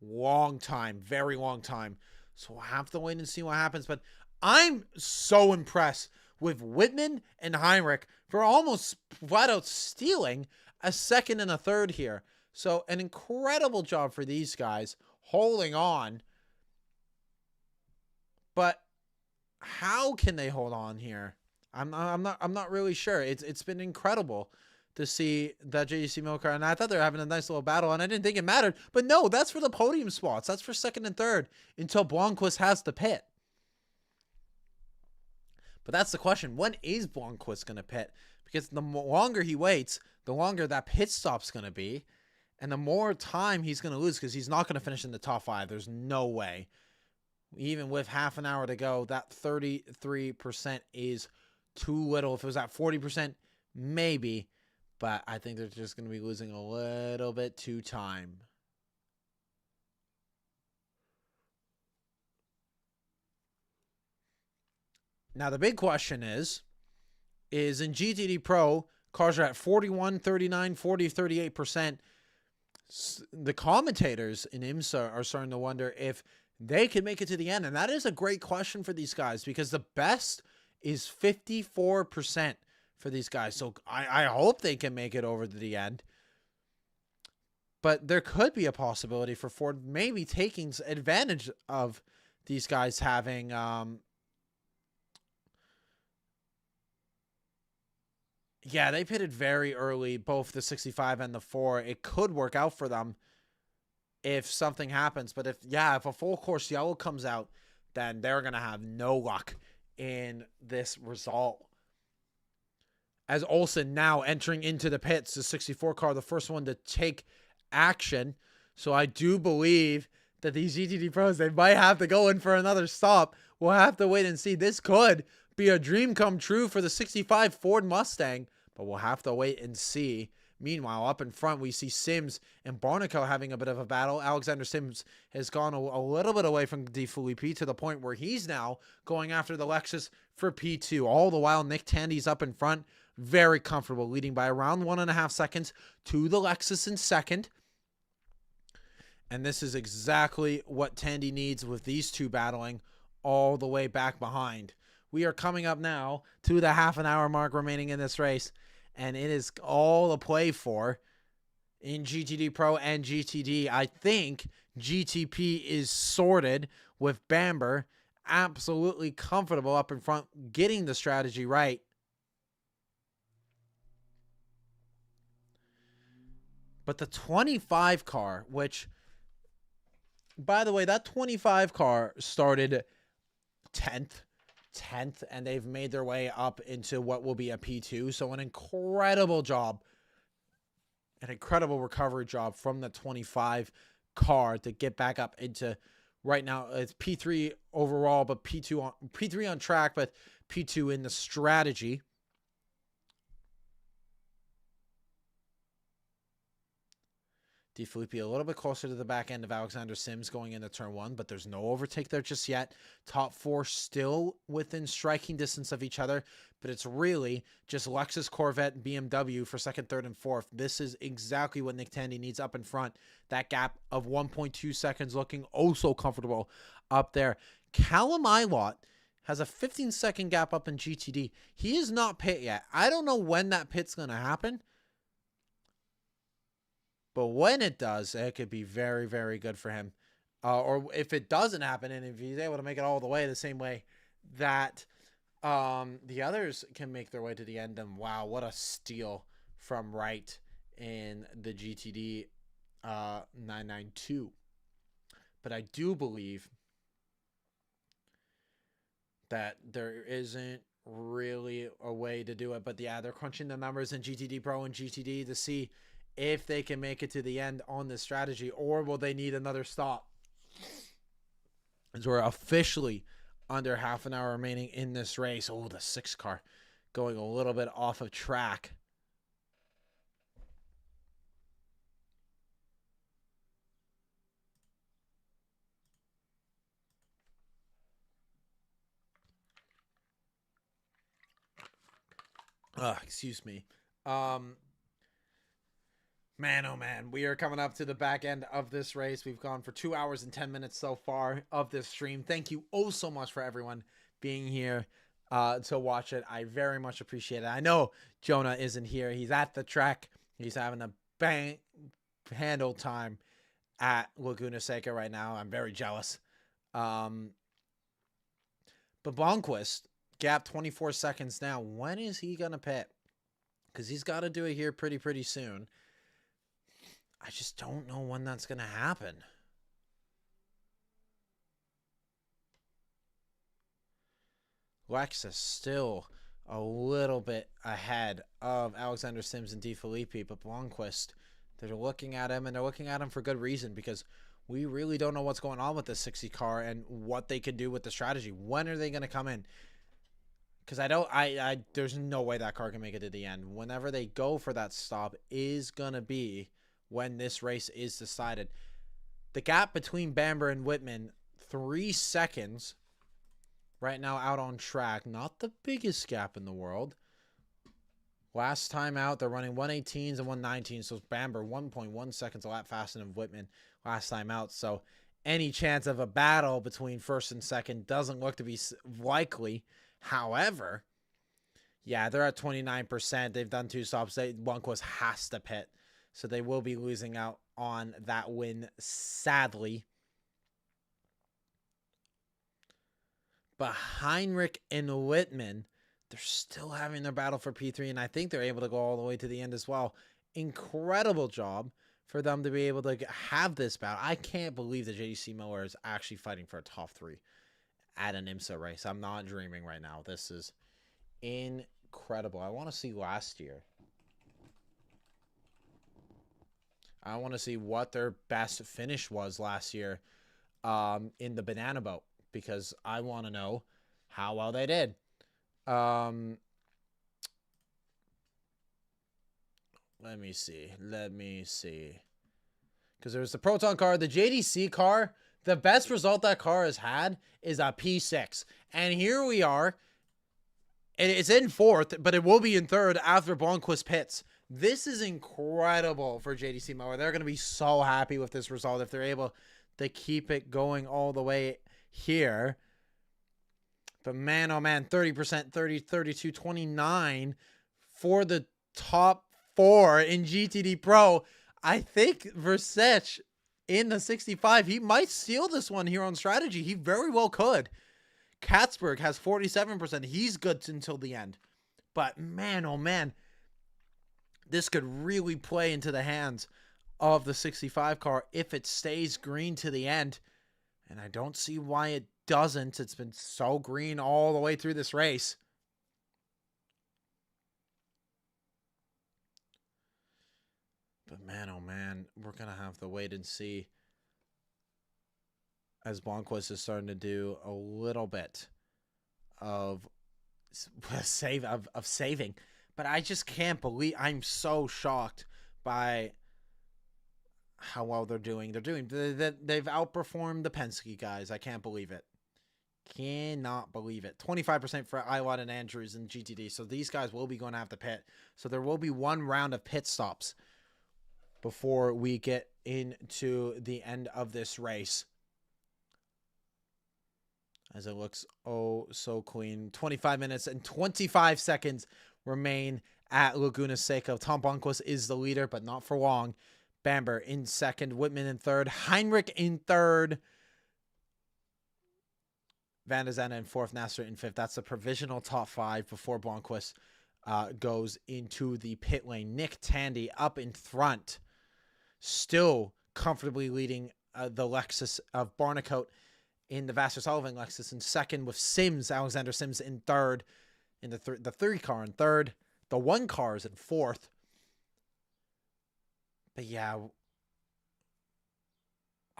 Long time, very long time. So we'll have to wait and see what happens. But I'm so impressed with Whitman and Heinrich for almost flat out stealing a second and a third here. So an incredible job for these guys holding on. But how can they hold on here? I'm not really sure. It's been incredible to see that JDC Milcar, and I thought they were having a nice little battle, and I didn't think it mattered. But no, that's for the podium spots. That's for second and third until Blomqvist has to pit. But that's the question. When is Blomqvist going to pit? Because the longer he waits, the longer that pit stop's going to be, and the more time he's going to lose because he's not going to finish in the top 5. There's no way. Even with half an hour to go, that 33% is too little. If it was at 40%, maybe. But I think they're just going to be losing a little bit to time. Now, the big question is in GTD Pro, cars are at 41, 39, 40, 38%. The commentators in IMSA are starting to wonder if they can make it to the end. And that is a great question for these guys because the best is 54% for these guys. So I hope they can make it over to the end. But there could be a possibility for Ford maybe taking advantage of these guys having... Yeah, they pitted very early, both the 65 and the 4. It could work out for them if something happens. But if a full course yellow comes out, then they're going to have no luck in this result. As Olsen now entering into the pits, the 64 car, the first one to take action. So I do believe that these GTD pros, they might have to go in for another stop. We'll have to wait and see. This could be a dream come true for the 65 Ford Mustang, but we'll have to wait and see. Meanwhile, up in front, we see Sims and Barnico having a bit of a battle. Alexander Sims has gone a little bit away from DeFilippi to the point where he's now going after the Lexus for P2. All the while, Nick Tandy's up in front, very comfortable, leading by around 1.5 seconds to the Lexus in second. And this is exactly what Tandy needs with these two battling all the way back behind. we are coming up now to the half an hour mark remaining in this race, and it is all a play for in GTD Pro and GTD. I think GTP is sorted with Bamber absolutely comfortable up in front, getting the strategy right. But the 25 car, which, by the way, that 25 car started 10th, and they've made their way up into what will be a P2. So an incredible job, an incredible recovery job from the 25 car to get back up into, right now it's P3 overall, but P3 on track, but P2 in the strategy. DeFilippi a little bit closer to the back end of Alexander Sims going into turn 1, but there's no overtake there just yet. Top 4 still within striking distance of each other, but it's really just Lexus, Corvette, and BMW for 2nd, 3rd, and 4th. This is exactly what Nick Tandy needs up in front. That gap of 1.2 seconds looking oh so comfortable up there. Callum Ilott has a 15-second gap up in GTD. He is not pit yet. I don't know when that pit's going to happen. But when it does, it could be very, very good for him. Or if it doesn't happen, and if he's able to make it all the way the same way that the others can make their way to the end, then wow, what a steal from Wright in the GTD 992. But I do believe that there isn't really a way to do it. But yeah, they're crunching the numbers in GTD Pro and GTD to see if they can make it to the end on this strategy, or will they need another stop? As we're officially under half an hour remaining in this race. Oh, the 6 car going a little bit off of track. Excuse me. Man, oh man, we are coming up to the back end of this race. We've gone for 2 hours and 10 minutes so far of this stream. Thank you oh so much for everyone being here to watch it. I very much appreciate it. I know Jonah isn't here. He's at the track. He's having a bang handle time at Laguna Seca right now. I'm very jealous. But Blomqvist, gap 24 seconds now. When is he going to pit? Because he's got to do it here pretty soon. I just don't know when that's going to happen. Lexus still a little bit ahead of Alexander Sims and DeFilippi, but Blomqvist, they're looking at him, and they're looking at him for good reason, because we really don't know what's going on with the 60 car and what they can do with the strategy. When are they going to come in? Because there's no way that car can make it to the end. Whenever they go for that stop is going to be when this race is decided. The gap between Bamber and Whitman, 3 seconds right now out on track. Not the biggest gap in the world. Last time out, they're running 118s and 119s. So Bamber 1.1 seconds a lap faster than Whitman last time out. So any chance of a battle between first and second doesn't look to be likely. However, yeah, they're at 29%. They've done 2 stops. Blomqvist has to pit. So they will be losing out on that win, sadly. But Heinrich and Whitman, they're still having their battle for P3, and I think they're able to go all the way to the end as well. Incredible job for them to be able to have this battle. I can't believe that JDC Miller is actually fighting for a top 3 at an IMSA race. I'm not dreaming right now. This is incredible. I want to see last year. I want to see what their best finish was last year in the banana boat, because I want to know how well they did. Let me see. Because there's the Proton car, the JDC car. The best result that car has had is a P6. And here we are. It's in 4th, but it will be in 3rd after Blomqvist pits. This is incredible for JDC Mower. They're going to be so happy with this result if they're able to keep it going all the way here. But man, oh man, 30%, 30, 32, 29 for the top 4 in GTD Pro. I think Versace in the 65, he might steal this one here on strategy. He very well could. Katzberg has 47%. He's good until the end. But man, oh man, this could really play into the hands of the 65 car if it stays green to the end. And I don't see why it doesn't. It's been so green all the way through this race. But man, oh man, we're going to have to wait and see as Blomqvist is starting to do a little bit of saving. But I just can't believe, I'm so shocked by how well they're doing. They've outperformed the Penske guys. I can't believe it. Cannot believe it. 25% for Iwat and Andrews in GTD. So these guys will be going to have to pit. So there will be one round of pit stops before we get into the end of this race. As it looks oh so clean. 25 minutes and 25 seconds remain at Laguna Seca. Tom Blomqvist is the leader, but not for long. Bamber in second, Whitman in third, Heinrich in third, Van der Zandt in fourth, Nasser in fifth. That's the provisional top 5 before Blomqvist goes into the pit lane. Nick Tandy up in front, still comfortably leading the Lexus of Barnecoat in the Vassar Sullivan Lexus in second, with Sims, Alexander Sims in third, in the 3 car in third, the 1 car is in fourth. But yeah,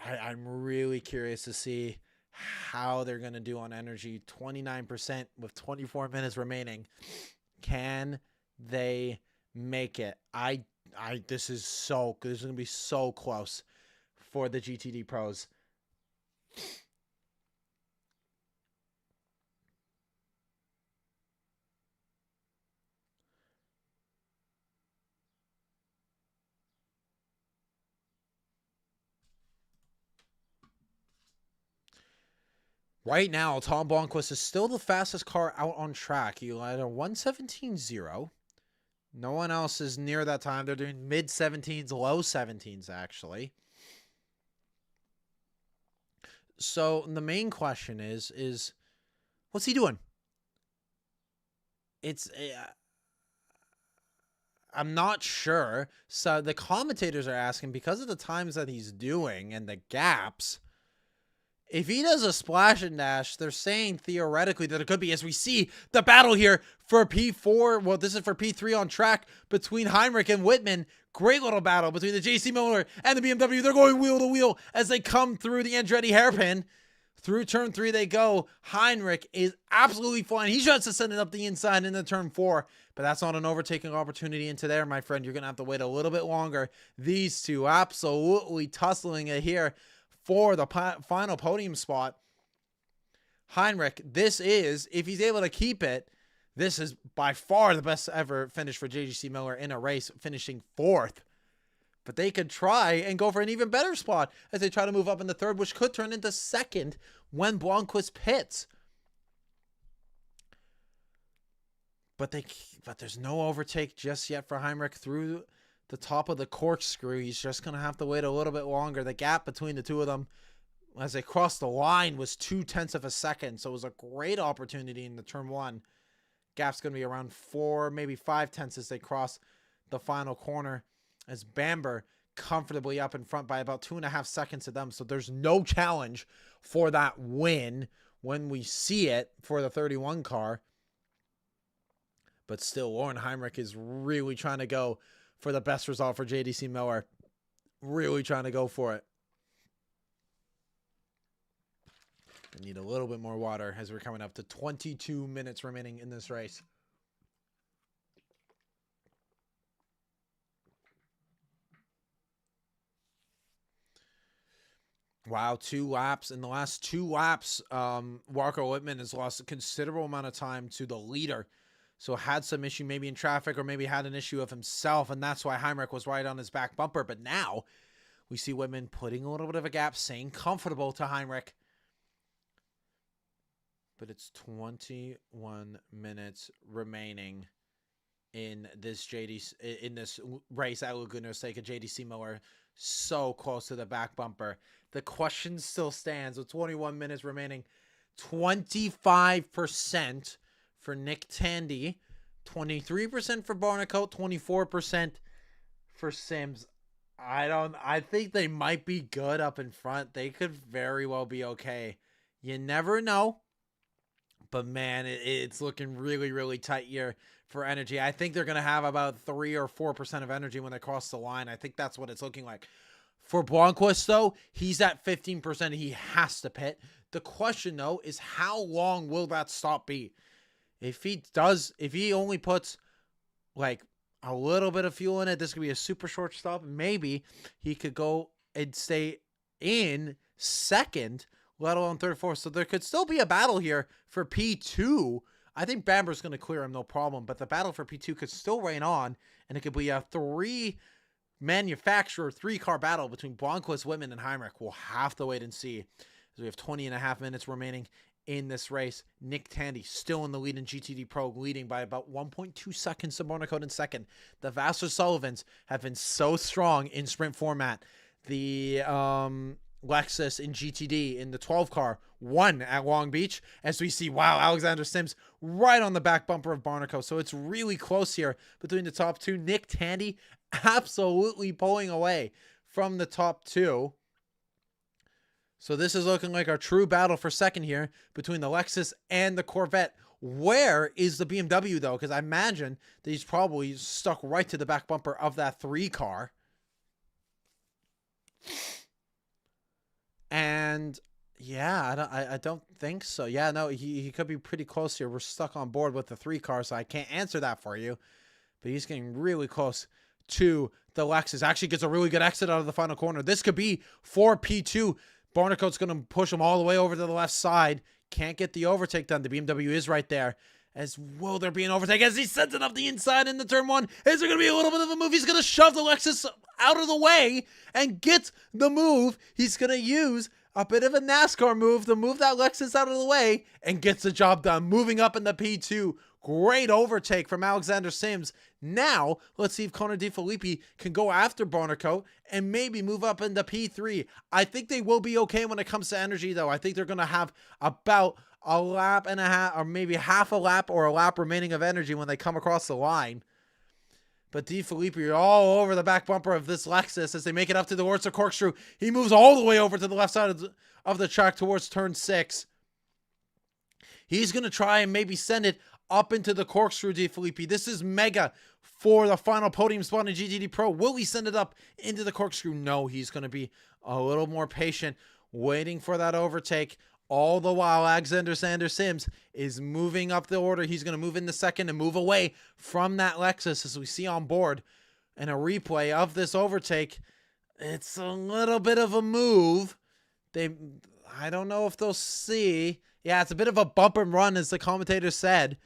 I'm really curious to see how they're going to do on energy. 29% with 24 minutes remaining. Can they make it? This is so good. This is going to be so close for the GTD pros. Right now, Tom Blomqvist is still the fastest car out on track. He led a 1:17.0. No one else is near that time. They're doing mid-17s, low 17s, actually. So the main question is what's he doing? I'm not sure. So the commentators are asking, because of the times that he's doing and the gaps, if he does a splash and dash, they're saying theoretically that it could be, as we see the battle here for P4. Well, this is for P3 on track between Heinrich and Whitman. Great little battle between the JC Miller and the BMW. They're going wheel to wheel as they come through the Andretti hairpin. Through turn 3 they go. Heinrich is absolutely flying. He tries to send it up the inside into turn 4, but that's not an overtaking opportunity into there, my friend. You're going to have to wait a little bit longer. These two absolutely tussling it here for the final podium spot. Heinrich, this is, if he's able to keep it, this is by far the best ever finish for JGC Miller in a race, finishing 4th. But they could try and go for an even better spot as they try to move up in the 3rd, which could turn into 2nd when Blomqvist pits. But there's no overtake just yet for Heinrich through the top of the corkscrew. He's just going to have to wait a little bit longer. The gap between the two of them as they crossed the line was 0.2 of a second. So it was a great opportunity in the turn 1. Gap's going to be around 4, maybe 0.5 as they cross the final corner, as Bamber comfortably up in front by about 2.5 seconds to them. So there's no challenge for that win when we see it for the 31 car. But still, Lauren Heinrich is really trying to go for the best result for JDC Miller. Really trying to go for it. I need a little bit more water as we're coming up to 22 minutes remaining in this race. Wow, 2 laps. In the last 2 laps, Walker Whitman has lost a considerable amount of time to the leader. So had some issue maybe in traffic, or maybe had an issue of himself, and that's why Heinrich was right on his back bumper. But now we see Whitman putting a little bit of a gap, staying comfortable to Heinrich. but it's 21 minutes remaining in this race at Laguna Seca. JDC Miller so close to the back bumper. The question still stands with 21 minutes remaining. 25% for Nick Tandy, 23% for Barnicoat, 24% for Sims. I think they might be good up in front. They could very well be okay. You never know. But man, it's looking really, really tight here for energy. I think they're going to have about 3 or 4% of energy when they cross the line. I think that's what it's looking like. For Blomqvist, though, he's at 15%. He has to pit. The question, though, is how long will that stop be? If he only puts like a little bit of fuel in it, this could be a super short stop. Maybe he could go and stay in second, let alone third or fourth. So there could still be a battle here for P2. I think Bamber's going to clear him, no problem. But the battle for P2 could still reign on, and it could be a three-car battle between Blomqvist, Whitman, and Heinrich. We'll have to wait and see, as we have 20 and a half minutes remaining in this race. Nick Tandy still in the lead in GTD Pro, leading by about 1.2 seconds to Barnicoat in second. The Vassar Sullivans have been so strong in sprint format. The Lexus in GTD in the 12 car won at Long Beach, as we see, wow, Alexander Sims right on the back bumper of Barnicoat. So it's really close here between the top two. Nick Tandy absolutely pulling away from the top two. So this is looking like our true battle for second here between the Lexus and the Corvette. Where is the BMW, though? Because I imagine that he's probably stuck right to the back bumper of that 3 car. And yeah, I don't think so. Yeah, no, he could be pretty close here. We're stuck on board with the 3 car, so I can't answer that for you. But he's getting really close to the Lexus. Actually gets a really good exit out of the final corner. This could be for P2. Barnicoat's going to push him all the way over to the left side. Can't get the overtake done. The BMW is right there. As will there be an overtake as he sends it up the inside in the turn 1. Is there going to be a little bit of a move? He's going to shove the Lexus out of the way and get the move. He's going to use a bit of a NASCAR move to move that Lexus out of the way and gets the job done. Moving up in the P2. Great overtake from Alexander Sims. Now, let's see if Connor DeFilippi can go after Barnicoat and maybe move up into P3. I think they will be okay when it comes to energy, though. I think they're going to have about a lap and a half, or maybe half a lap or a lap remaining of energy when they come across the line. But DeFilippi are all over the back bumper of this Lexus as they make it up to the Orts of Corkscrew. He moves all the way over to the left side of the track towards turn 6. He's going to try and maybe send it up into the corkscrew, DeFilippi. This is mega for the final podium spot in GTD Pro. Will he send it up into the corkscrew? No, he's going to be a little more patient, waiting for that overtake. All the while, Alexander Sims is moving up the order. He's going to move into second and move away from that Lexus, as we see on board in a replay of this overtake. It's a little bit of a move. I don't know if they'll see. Yeah, it's a bit of a bump and run, as the commentator said.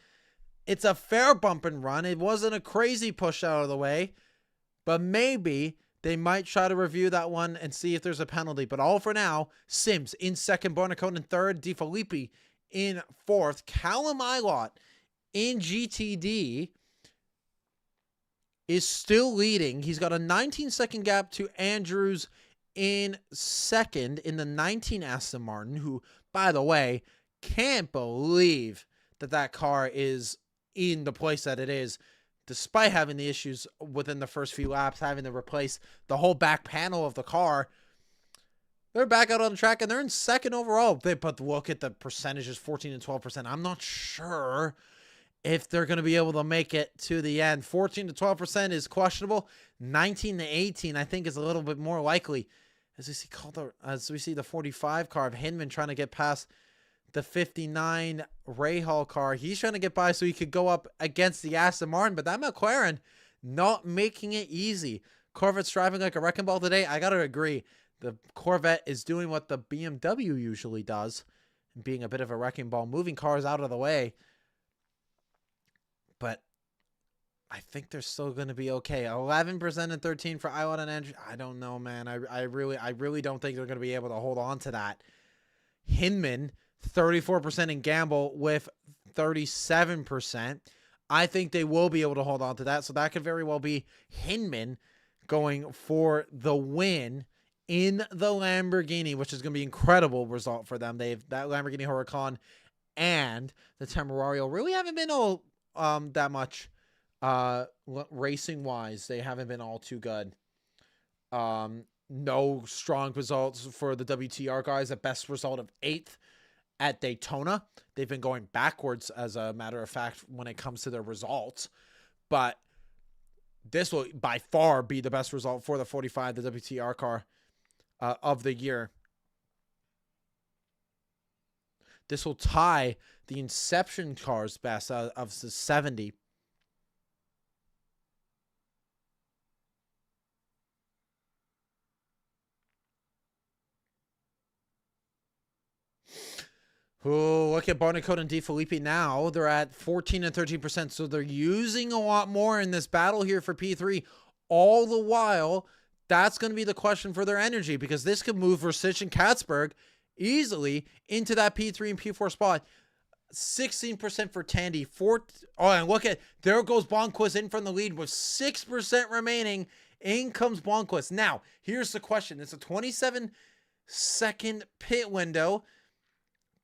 It's a fair bump and run. It wasn't a crazy push out of the way, but maybe they might try to review that one and see if there's a penalty. But all for now, Sims in second, Barnicoat in third, DeFilippi in fourth. Callum Ilott in GTD is still leading. He's got a 19-second gap to Andrews in second in the 19 Aston Martin, who, by the way, can't believe that car is in the place that it is, despite having the issues within the first few laps, having to replace the whole back panel of the car. They're back out on the track, and they're in second overall. But look at the percentages, 14 and 12%. I'm not sure if they're going to be able to make it to the end. 14 to 12% is questionable. 19 to 18, I think, is a little bit more likely. As we see the 45 car of Hinman trying to get past the 59 Rahal car. He's trying to get by so he could go up against the Aston Martin, but that McLaren not making it easy. Corvette's driving like a wrecking ball today. I got to agree. The Corvette is doing what the BMW usually does, being a bit of a wrecking ball, moving cars out of the way. But I think they're still going to be okay. 11% and 13 for Ilott and Andrew. I don't know, man. I really don't think they're going to be able to hold on to that. Hinman 34% in gamble with 37%. I think they will be able to hold on to that. So that could very well be Hinman going for the win in the Lamborghini, which is going to be an incredible result for them. They've that Lamborghini Huracan and the Temerario really haven't been all that much racing wise. They haven't been all too good. No strong results for the WTR guys. A best result of 8th at Daytona. They've been going backwards, as a matter of fact, when it comes to their results. But this will by far be the best result for the 45, the WTR car of the year. This will tie the Inception car's best of the 70. Oh, look at Barnicoat and DeFilippi now. They're at 14 and 13%, so they're using a lot more in this battle here for P3. All the while, that's going to be the question for their energy, because this could move Versich and Katzberg easily into that P3 and P4 spot. 16% for Tandy. And look at, there goes Blomqvist in from the lead with 6% remaining. In comes Blomqvist. Now, here's the question. It's a 27-second pit window.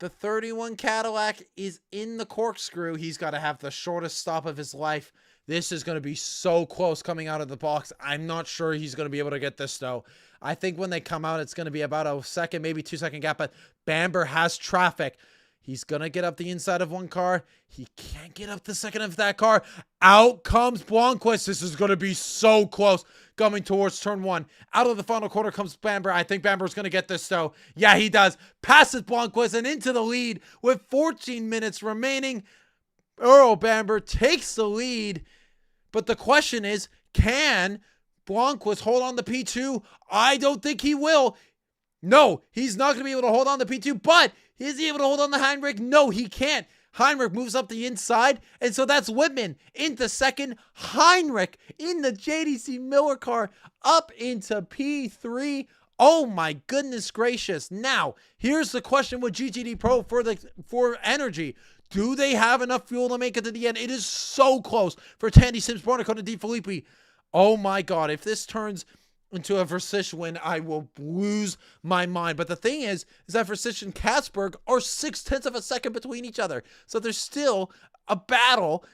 The 31 Cadillac is in the corkscrew. He's got to have the shortest stop of his life. This is going to be so close coming out of the box. I'm not sure he's going to be able to get this, though. I think when they come out, it's going to be about a second, maybe 2-second gap, but Bamber has traffic. He's going to get up the inside of one car. He can't get up the second of that car. Out comes Blomqvist. This is going to be so close coming towards turn 1. Out of the final quarter comes Bamber. I think Bamber's going to get this, though. Yeah, he does. Passes Blomqvist and into the lead with 14 minutes remaining. Earl Bamber takes the lead. But the question is, can Blomqvist hold on to P2? I don't think he will. No, he's not going to be able to hold on to P2, but is he able to hold on to Heinrich? No, he can't. Heinrich moves up the inside, and so that's Whitman into second. Heinrich in the JDC Miller car up into P3. Oh my goodness gracious. Now, here's the question with GTD Pro for energy. Do they have enough fuel to make it to the end? It is so close for Tandy Sims, Barnicoat, and DeFilippi. Oh my God, if this turns into a Versich win, I will lose my mind. But the thing is that Versich and Katzberg are 0.6 of a second between each other. So there's still a battle.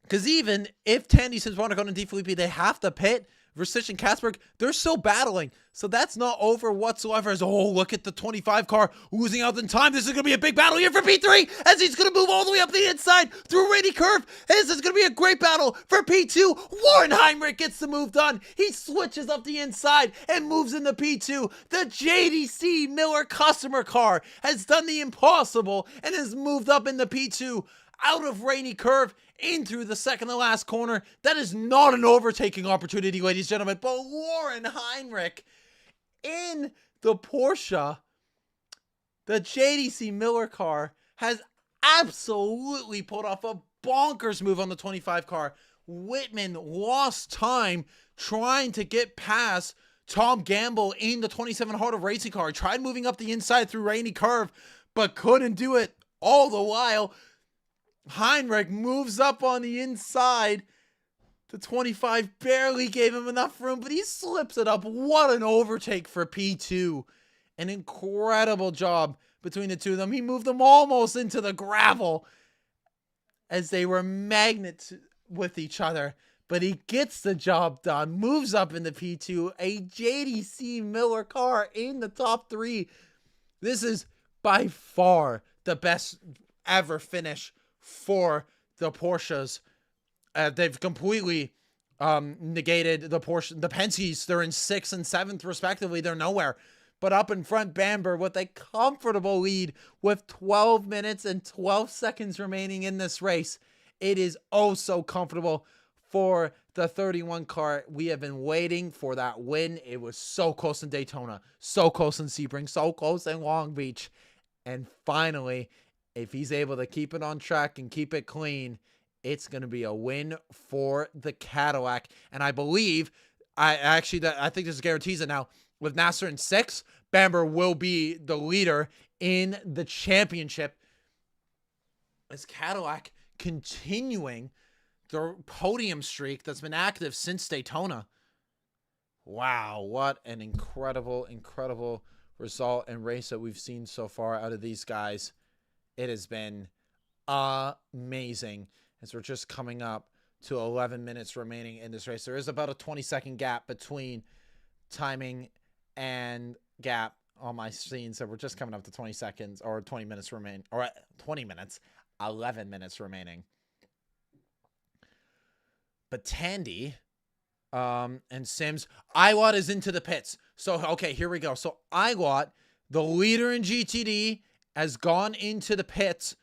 Because even if Tandy Sims, Barnicoat, and DeFilippi, they have to pit, Versich and Katzberg, they're still battling. So that's not over whatsoever. As, oh, look at the 25 car losing out in time. This is going to be a big battle here for P3 as he's going to move all the way up the inside through Rainy Curve. This is going to be a great battle for P2. Warren Heinrich gets the move done. He switches up the inside and moves into P2. The JDC Miller customer car has done the impossible and has moved up into P2 out of Rainy Curve in through the second to last corner. That is not an overtaking opportunity, ladies and gentlemen, but Warren Heinrich in the Porsche, the JDC Miller car, has absolutely pulled off a bonkers move on the 25 car. Whitman lost time trying to get past Tom Gamble in the 27 Honda racing car. He tried moving up the inside through Rainy Curve, but couldn't do it. All the while, Heinrich moves up on the inside. The 25 barely gave him enough room, but he slips it up. What an overtake for P2. An incredible job between the two of them. He moved them almost into the gravel as they were magnets with each other. But he gets the job done. Moves up into P2. A JDC Miller car in the top 3. This is by far the best ever finish for the Porsches. They've completely negated the Porsche. The Penske's, they're in 6th and 7th respectively. They're nowhere. But up in front, Bamber with a comfortable lead with 12 minutes and 12 seconds remaining in this race. It is oh so comfortable for the 31 car. We have been waiting for that win. It was so close in Daytona, so close in Sebring, so close in Long Beach. And finally, if he's able to keep it on track and keep it clean, it's going to be a win for the Cadillac. And I believe, I think this guarantees it now. With Nasser in 6, Bamber will be the leader in the championship. As Cadillac continuing the podium streak that's been active since Daytona. Wow, what an incredible, incredible result and race that we've seen so far out of these guys. It has been amazing as we're just coming up to 11 minutes remaining in this race. There is about a 20-second gap between timing and gap on my scene, so we're just coming up to 20 seconds or 20 minutes remaining, or 20 minutes, 11 minutes remaining. But Tandy and Sims, Iwat is into the pits. So, okay, here we go. So Iwat, the leader in GTD, has gone into the pits.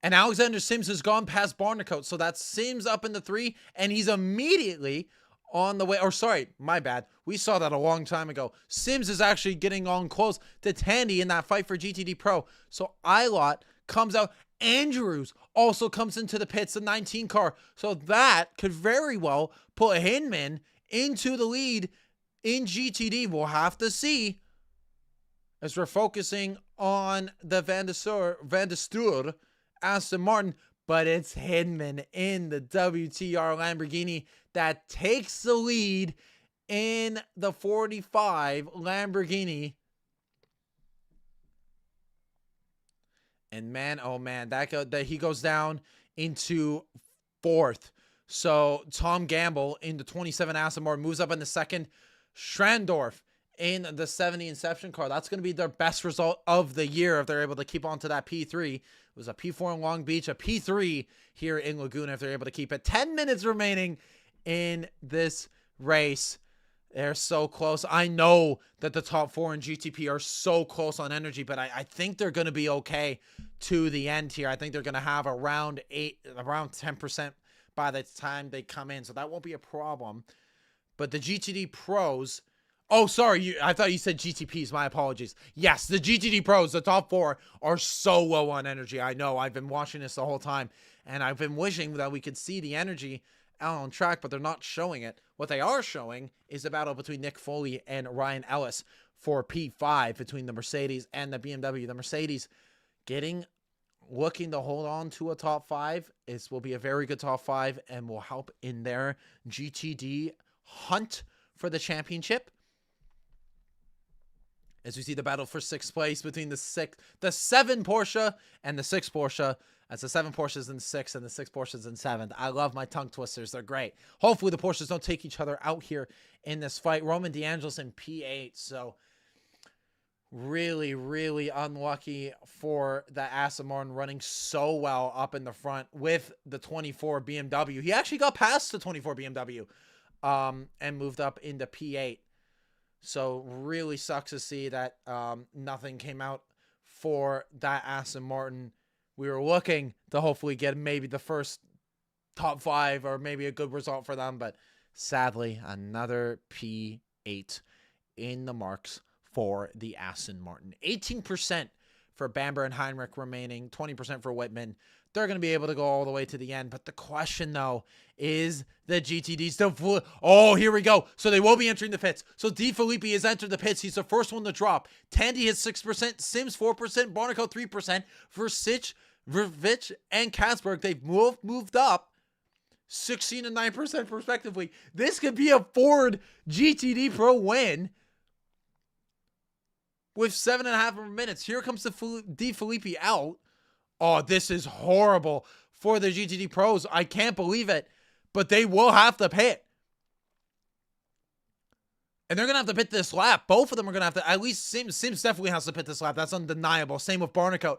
And Alexander Sims has gone past Barnicoat. So that's Sims up in the 3, and he's immediately on the way. Or sorry, my bad. We saw that a long time ago. Sims is actually getting on close to Tandy in that fight for GTD Pro. So Iwat comes out. Andrews also comes into the pits, the 19 car. So that could very well put Hinman into the lead in GTD. We'll have to see as we're focusing on the Van der Steur Aston Martin. But it's Hinman in the WTR Lamborghini that takes the lead in the 45 Lamborghini. And man, oh man, that he goes down into 4th. So Tom Gamble in the 27 Aston Martin moves up in the 2nd. Schrandorf in the 70 Inception car. That's going to be their best result of the year if they're able to keep on to that P3. It was a P4 in Long Beach, a P3 here in Laguna if they're able to keep it. 10 minutes remaining in this race. They're so close. I know that the top 4 in GTP are so close on energy, but I think they're going to be okay to the end here. I think they're going to have around 10% by the time they come in, so that won't be a problem. But the GTD Pros, oh, sorry, I thought you said GTPs. My apologies. Yes, the GTD Pros, the top 4, are so low on energy. I know. I've been watching this the whole time, and I've been wishing that we could see the energy out on track, but they're not showing it. What they are showing is a battle between Nick Foley and Ryan Ellis for P5 between the Mercedes and the BMW. The Mercedes looking to hold on to a top 5. This will be a very good top 5 and will help in their GTD hunt for the championship. As we see the battle for 6th place between the 7 Porsche and the 6 Porsche. As the 7 Porsches in 6th and the 6 Porsches in 7th. I love my tongue twisters. They're great. Hopefully the Porsches don't take each other out here in this fight. Roman DeAngelis in P8. So really, really unlucky for the Aston Martin running so well up in the front with the 24 BMW. He actually got past the 24 BMW and moved up into P8. So really sucks to see that nothing came out for that Aston Martin. We were looking to hopefully get maybe the first top 5 or maybe a good result for them. But sadly, another P8 in the marks for the Aston Martin. 18% for Bamber and Heinrich remaining, 20% for Whitman. They're going to be able to go all the way to the end. But the question, though, is the GTD still... Oh, here we go. So they will be entering the pits. So D. Filippi has entered the pits. He's the first one to drop. Tandy has 6%, Sims 4%, Barnicoat 3%. Versich, Vervich, and Katzberg, they've moved up 16 and 9% respectively. This could be a Ford GTD Pro win with 7.5 minutes. Here comes the D. Filippi out. Oh, this is horrible for the GTD Pros. I can't believe it. But they will have to pit. And they're going to have to pit this lap. Both of them are going to have to. At least Sims definitely has to pit this lap. That's undeniable. Same with Barnicoat.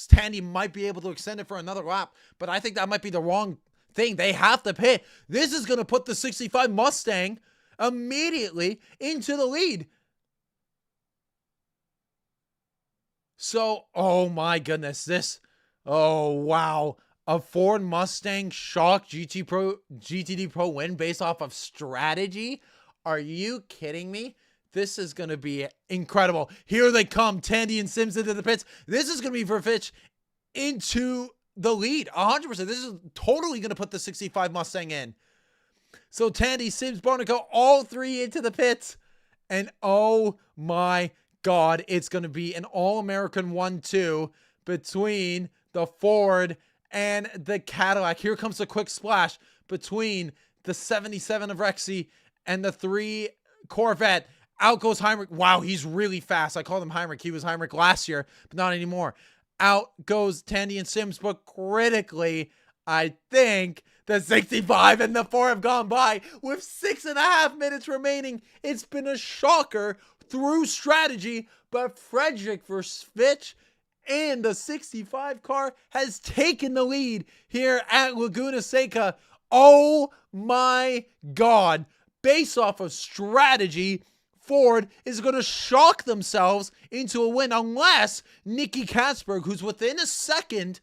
Tandy might be able to extend it for another lap. But I think that might be the wrong thing. They have to pit. This is going to put the 65 Mustang immediately into the lead. So, oh my goodness. Oh, wow. A Ford Mustang shock GTD Pro win based off of strategy? Are you kidding me? This is going to be incredible. Here they come. Tandy and Sims into the pits. This is going to be Vervich into the lead. 100%. This is totally going to put the 65 Mustang in. So Tandy, Sims, Barnicoat, all 3 into the pits. And oh my God, it's going to be an All-American 1-2 between the Ford and the Cadillac. Here comes a quick splash between the 77 of Rexy and the 3 Corvette. Out goes Heinrich. Wow, he's really fast. I called him Heinrich. He was Heinrich last year, but not anymore. Out goes Tandy and Sims, but critically, I think the 65 and the 4 have gone by with 6.5 minutes remaining. It's been a shocker through strategy, but Frederick versus Fitch and the 65 car has taken the lead here at Laguna Seca. Oh my God. Based off of strategy, Ford is going to shock themselves into a win unless Nicky Katzberg, who's within a second,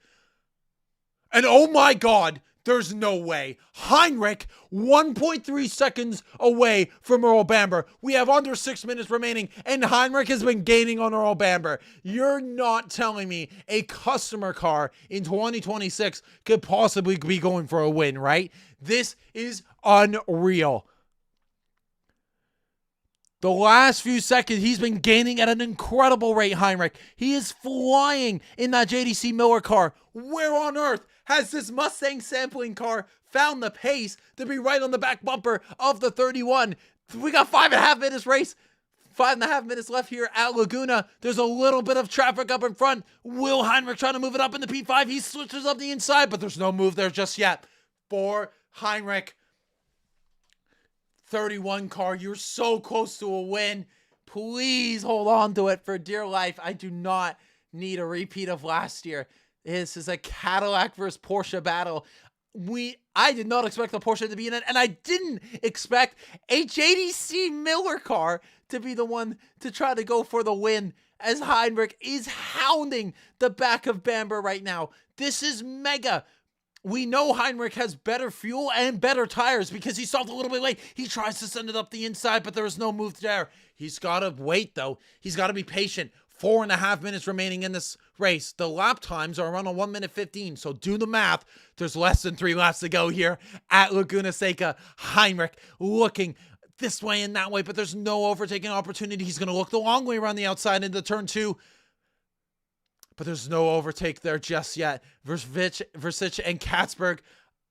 and oh my God, there's no way. Heinrich, 1.3 seconds away from Earl Bamber. We have under 6 minutes remaining, and Heinrich has been gaining on Earl Bamber. You're not telling me a customer car in 2026 could possibly be going for a win, right? This is unreal. The last few seconds, he's been gaining at an incredible rate, Heinrich. He is flying in that JDC Miller car. Where on earth has this Mustang sampling car found the pace to be right on the back bumper of the 31? We got 5.5 minutes race. 5.5 minutes left here at Laguna. There's a little bit of traffic up in front. Will Heinrich trying to move it up in the P5? He switches up the inside, but there's no move there just yet for Heinrich. 31 car, you're so close to a win. Please hold on to it for dear life. I do not need a repeat of last year. This is a Cadillac versus Porsche battle. I did not expect the Porsche to be in it, and I didn't expect a JDC Miller car to be the one to try to go for the win, as Heinrich is hounding the back of Bamber right now. This is mega. We know Heinrich has better fuel and better tires because he stopped a little bit late. He tries to send it up the inside, but there is no move there. He's got to wait, though. He's got to be patient. 4.5 minutes remaining in this race. The lap times are around 1 minute 15, so do the math. There's less than 3 laps to go here at Laguna Seca. Heinrich looking this way and that way, but there's no overtaking opportunity. He's going to look the long way around the outside into turn 2. But there's no overtake there just yet. Versich and Katzberg,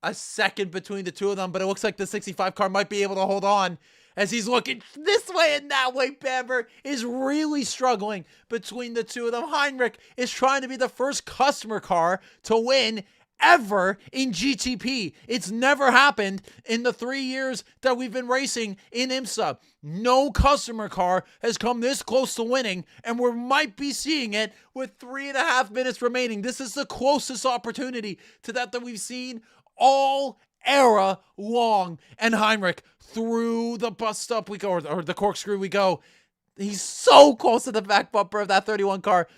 a second between the two of them, but it looks like the 65 car might be able to hold on as he's looking this way and that way. Bamber is really struggling between the two of them. Heinrich is trying to be the first customer car to win ever in GTP. It's never happened in the 3 years that we've been racing in IMSA. No customer car has come this close to winning, and we might be seeing it with 3.5 minutes remaining. This is the closest opportunity to that we've seen all era long. And Heinrich, through the bus stop we go, or the corkscrew we go. He's so close to the back bumper of that 31 car.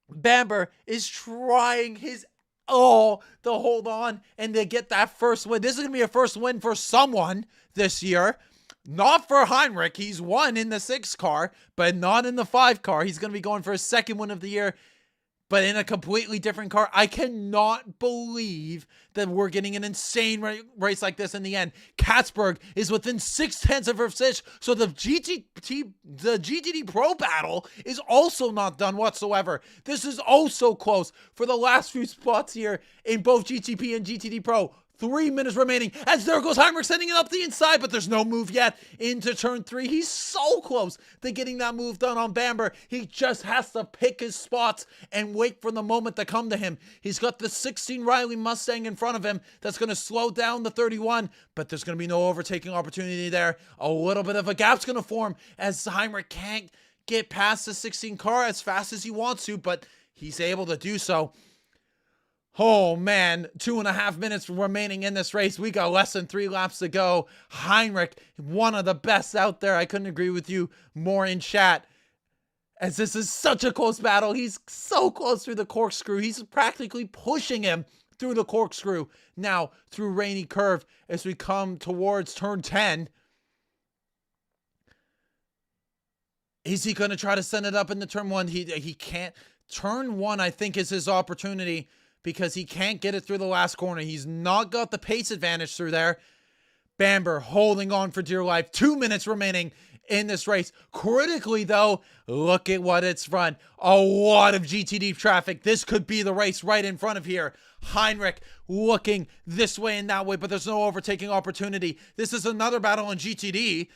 Bamber is trying his to hold on and to get that first win. This is going to be a first win for someone this year. Not for Heinrich. He's won in the 6 car, but not in the 5 car. He's going to be going for his second win of the year, but in a completely different car. I cannot believe that we're getting an insane race like this in the end. Katzberg is within 0.6 of Versich, so the GTD Pro battle is also not done whatsoever. This is oh so close for the last few spots here in both GTP and GTD Pro. 3 minutes remaining as there goes Heinrich sending it up the inside, but there's no move yet into turn 3. He's so close to getting that move done on Bamber. He just has to pick his spots and wait for the moment to come to him. He's got the 16 Riley Mustang in front of him that's going to slow down the 31, but there's going to be no overtaking opportunity there. A little bit of a gap's going to form as Heinrich can't get past the 16 car as fast as he wants to, but he's able to do so. Oh man, 2.5 minutes remaining in this race. We got less than 3 laps to go. Heinrich, one of the best out there. I couldn't agree with you more in chat. As this is such a close battle. He's so close through the corkscrew. He's practically pushing him through the corkscrew. Now, through Rainy Curve, as we come towards turn 10. Is he going to try to send it up into turn 1? He can't. Turn 1, I think, is his opportunity, because he can't get it through the last corner. He's not got the pace advantage through there. Bamber holding on for dear life. 2 minutes remaining in this race. Critically, though, look at what it's run. A lot of GTD traffic. This could be the race right in front of here. Heinrich looking this way and that way, but there's no overtaking opportunity. This is another battle in GTD.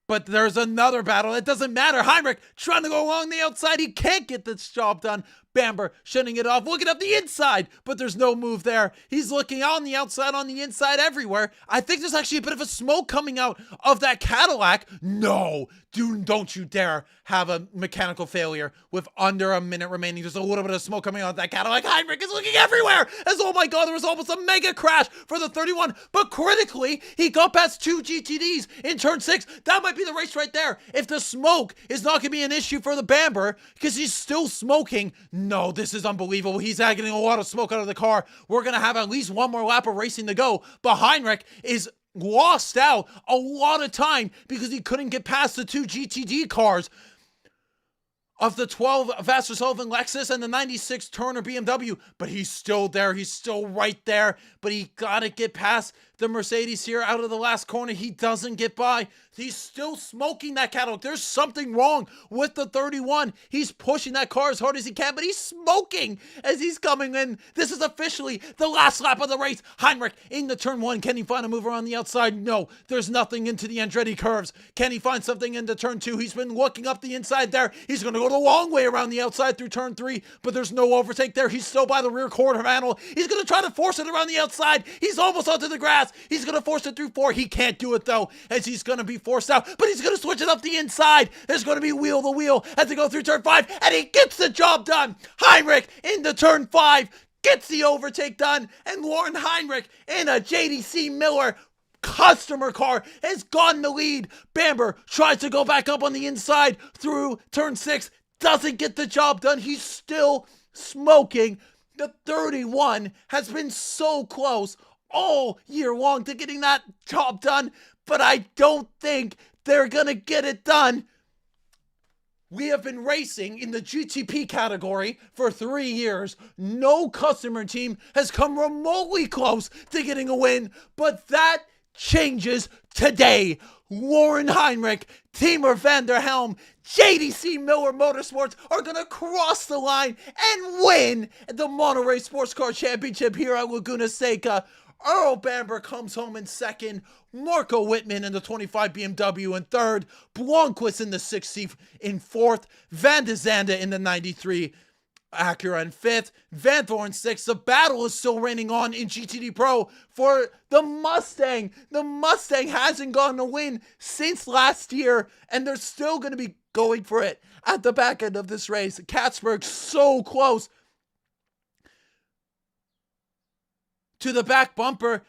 But there's another battle. It doesn't matter. Heinrich trying to go along the outside. He can't get this job done. Bamber shutting it off, looking up the inside, but there's no move there. He's looking on the outside, on the inside, everywhere. I think there's actually a bit of a smoke coming out of that Cadillac. No, dude, don't you dare have a mechanical failure with under a minute remaining. There's a little bit of smoke coming out of that Cadillac. Heinrich is looking everywhere as, oh my God, there was almost a mega crash for the 31, but critically, he got past 2 GTDs in turn 6. That might be the race right there. If the smoke is not going to be an issue for the Bamber, because he's still smoking. No, this is unbelievable. He's getting a lot of smoke out of the car. We're going to have at least one more lap of racing to go. But Heinrich is lost out a lot of time because he couldn't get past the 2 GTD cars of the 12 Vassar Sullivan Lexus and the 96 Turner BMW. But he's still there. He's still right there. But he got to get past the Mercedes here out of the last corner. He doesn't get by. He's still smoking that Cadillac. There's something wrong with the 31. He's pushing that car as hard as he can, but he's smoking as he's coming in. This is officially the last lap of the race. Heinrich into turn 1. Can he find a mover on the outside? No, there's nothing into the Andretti curves. Can he find something into turn 2? He's been looking up the inside there. He's going to go the long way around the outside through turn 3, but there's no overtake there. He's still by the rear quarter panel. He's going to try to force it around the outside. He's almost onto the grass. He's going to force it through 4. He can't do it, though, as he's going to be forced out, but he's going to switch it up the inside. There's going to be wheel to wheel as they go through turn 5, and he gets the job done. Heinrich into turn 5, gets the overtake done, and Lauren Heinrich in a JDC Miller customer car has gotten the lead. Bamber tries to go back up on the inside through turn 6, doesn't get the job done. He's still smoking. The 31 has been so close all year long to getting that job done, but I don't think they're gonna get it done. We have been racing in the GTP category for 3 years. No customer team has come remotely close to getting a win, but that changes today. Lauren Heinrich, Timur van der Helm, JDC Miller Motorsports are going to cross the line and win the Monterey Sports Car Championship here at Laguna Seca. Earl Bamber comes home in second, Marco Whitman in the 25 BMW in third, Blomqvist in the 60 in fourth, Van de Zande in the 93 Acura in fifth, Van Thorn sixth. The battle is still reigning on in GTD Pro for the Mustang. The Mustang hasn't gotten a win since last year, and they're still going to be going for it at the back end of this race. Katzberg so close to the back bumper.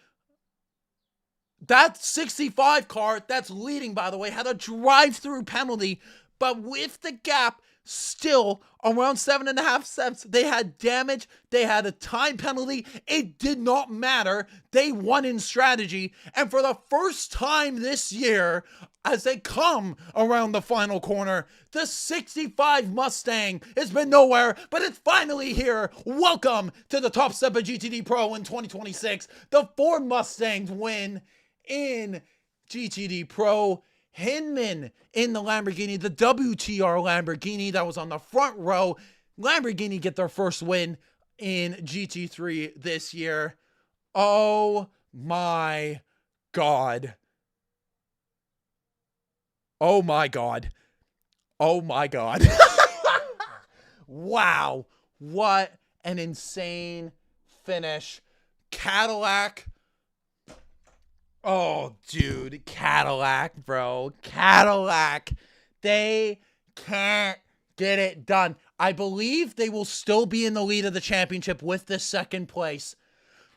That 65 car that's leading, by the way, had a drive-through penalty, but with the gap still around 7.5 steps, they had damage, they had a time penalty. It did not matter. They won in strategy, and for the first time this year, as they come around the final corner, the 65 Mustang has been nowhere, but it's finally here. Welcome to the top step of GTD Pro in 2026. The Ford Mustangs win in GTD Pro. Hinman in the Lamborghini, the WTR Lamborghini that was on the front row. Lamborghini get their first win in GT3 this year. Oh my God. Oh my God. Oh my God. Wow. What an insane finish. Cadillac. Oh, dude. Cadillac, bro. Cadillac. They can't get it done. I believe they will still be in the lead of the championship with the second place.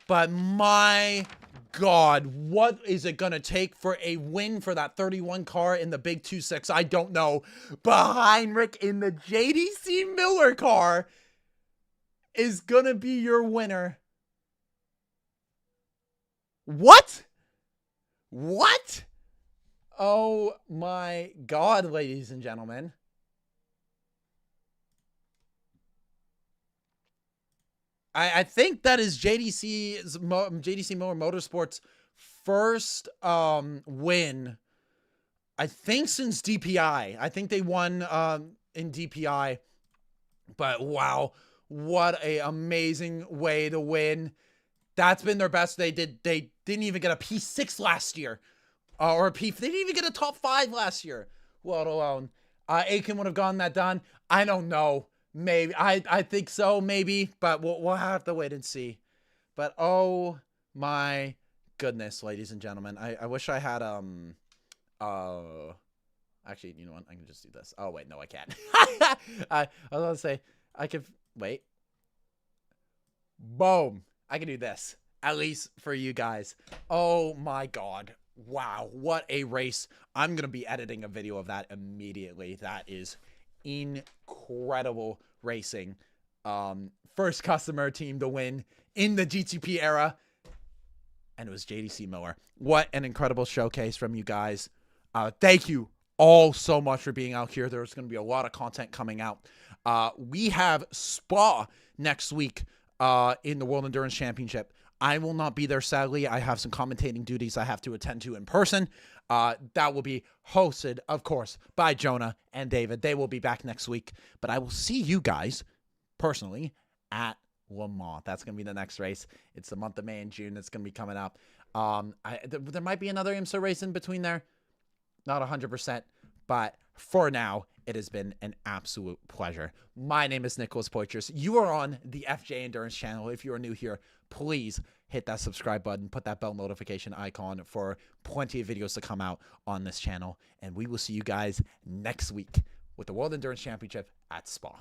But my God, what is it going to take for a win for that 31 car in the big 2.6? I don't know. But Heinrich in the JDC Miller car is going to be your winner. What? What? Oh my God, ladies and gentlemen. I think that is JDC Miller Motorsports' first win I think since DPI. I think they won in DPI. But wow, what a amazing way to win. That's been their best. They didn't even get a P6 last year. Or a P. They didn't even get a top 5 last year. Let alone. Aiken would have gotten that done. I don't know. Maybe. I think so, maybe. But we'll have to wait and see. But oh my goodness, ladies and gentlemen. I wish I had actually, you know what? I can just do this. Oh wait, no, I can't. I was gonna say I could wait. Boom. I can do this. At least for you guys. Oh my god. Wow, what a race. I'm going to be editing a video of that immediately. That is incredible racing. First customer team to win in the GTP era. And it was JDC Miller. What an incredible showcase from you guys. Thank you all so much for being out here. There's going to be a lot of content coming out. We have Spa next week in the World Endurance Championship. I will not be there, sadly. I have some commentating duties I have to attend to in person. That will be hosted, of course, by Jonah and David. They will be back next week. But I will see you guys, personally, at Le Mans. That's going to be the next race. It's the month of May and June that's going to be coming up. There might be another IMSA race in between there. Not 100%. But for now, it has been an absolute pleasure. My name is Nicholas Poitras. You are on the FJ Endurance channel. If you are new here, please hit that subscribe button, put that bell notification icon for plenty of videos to come out on this channel. And we will see you guys next week with the World Endurance Championship at Spa.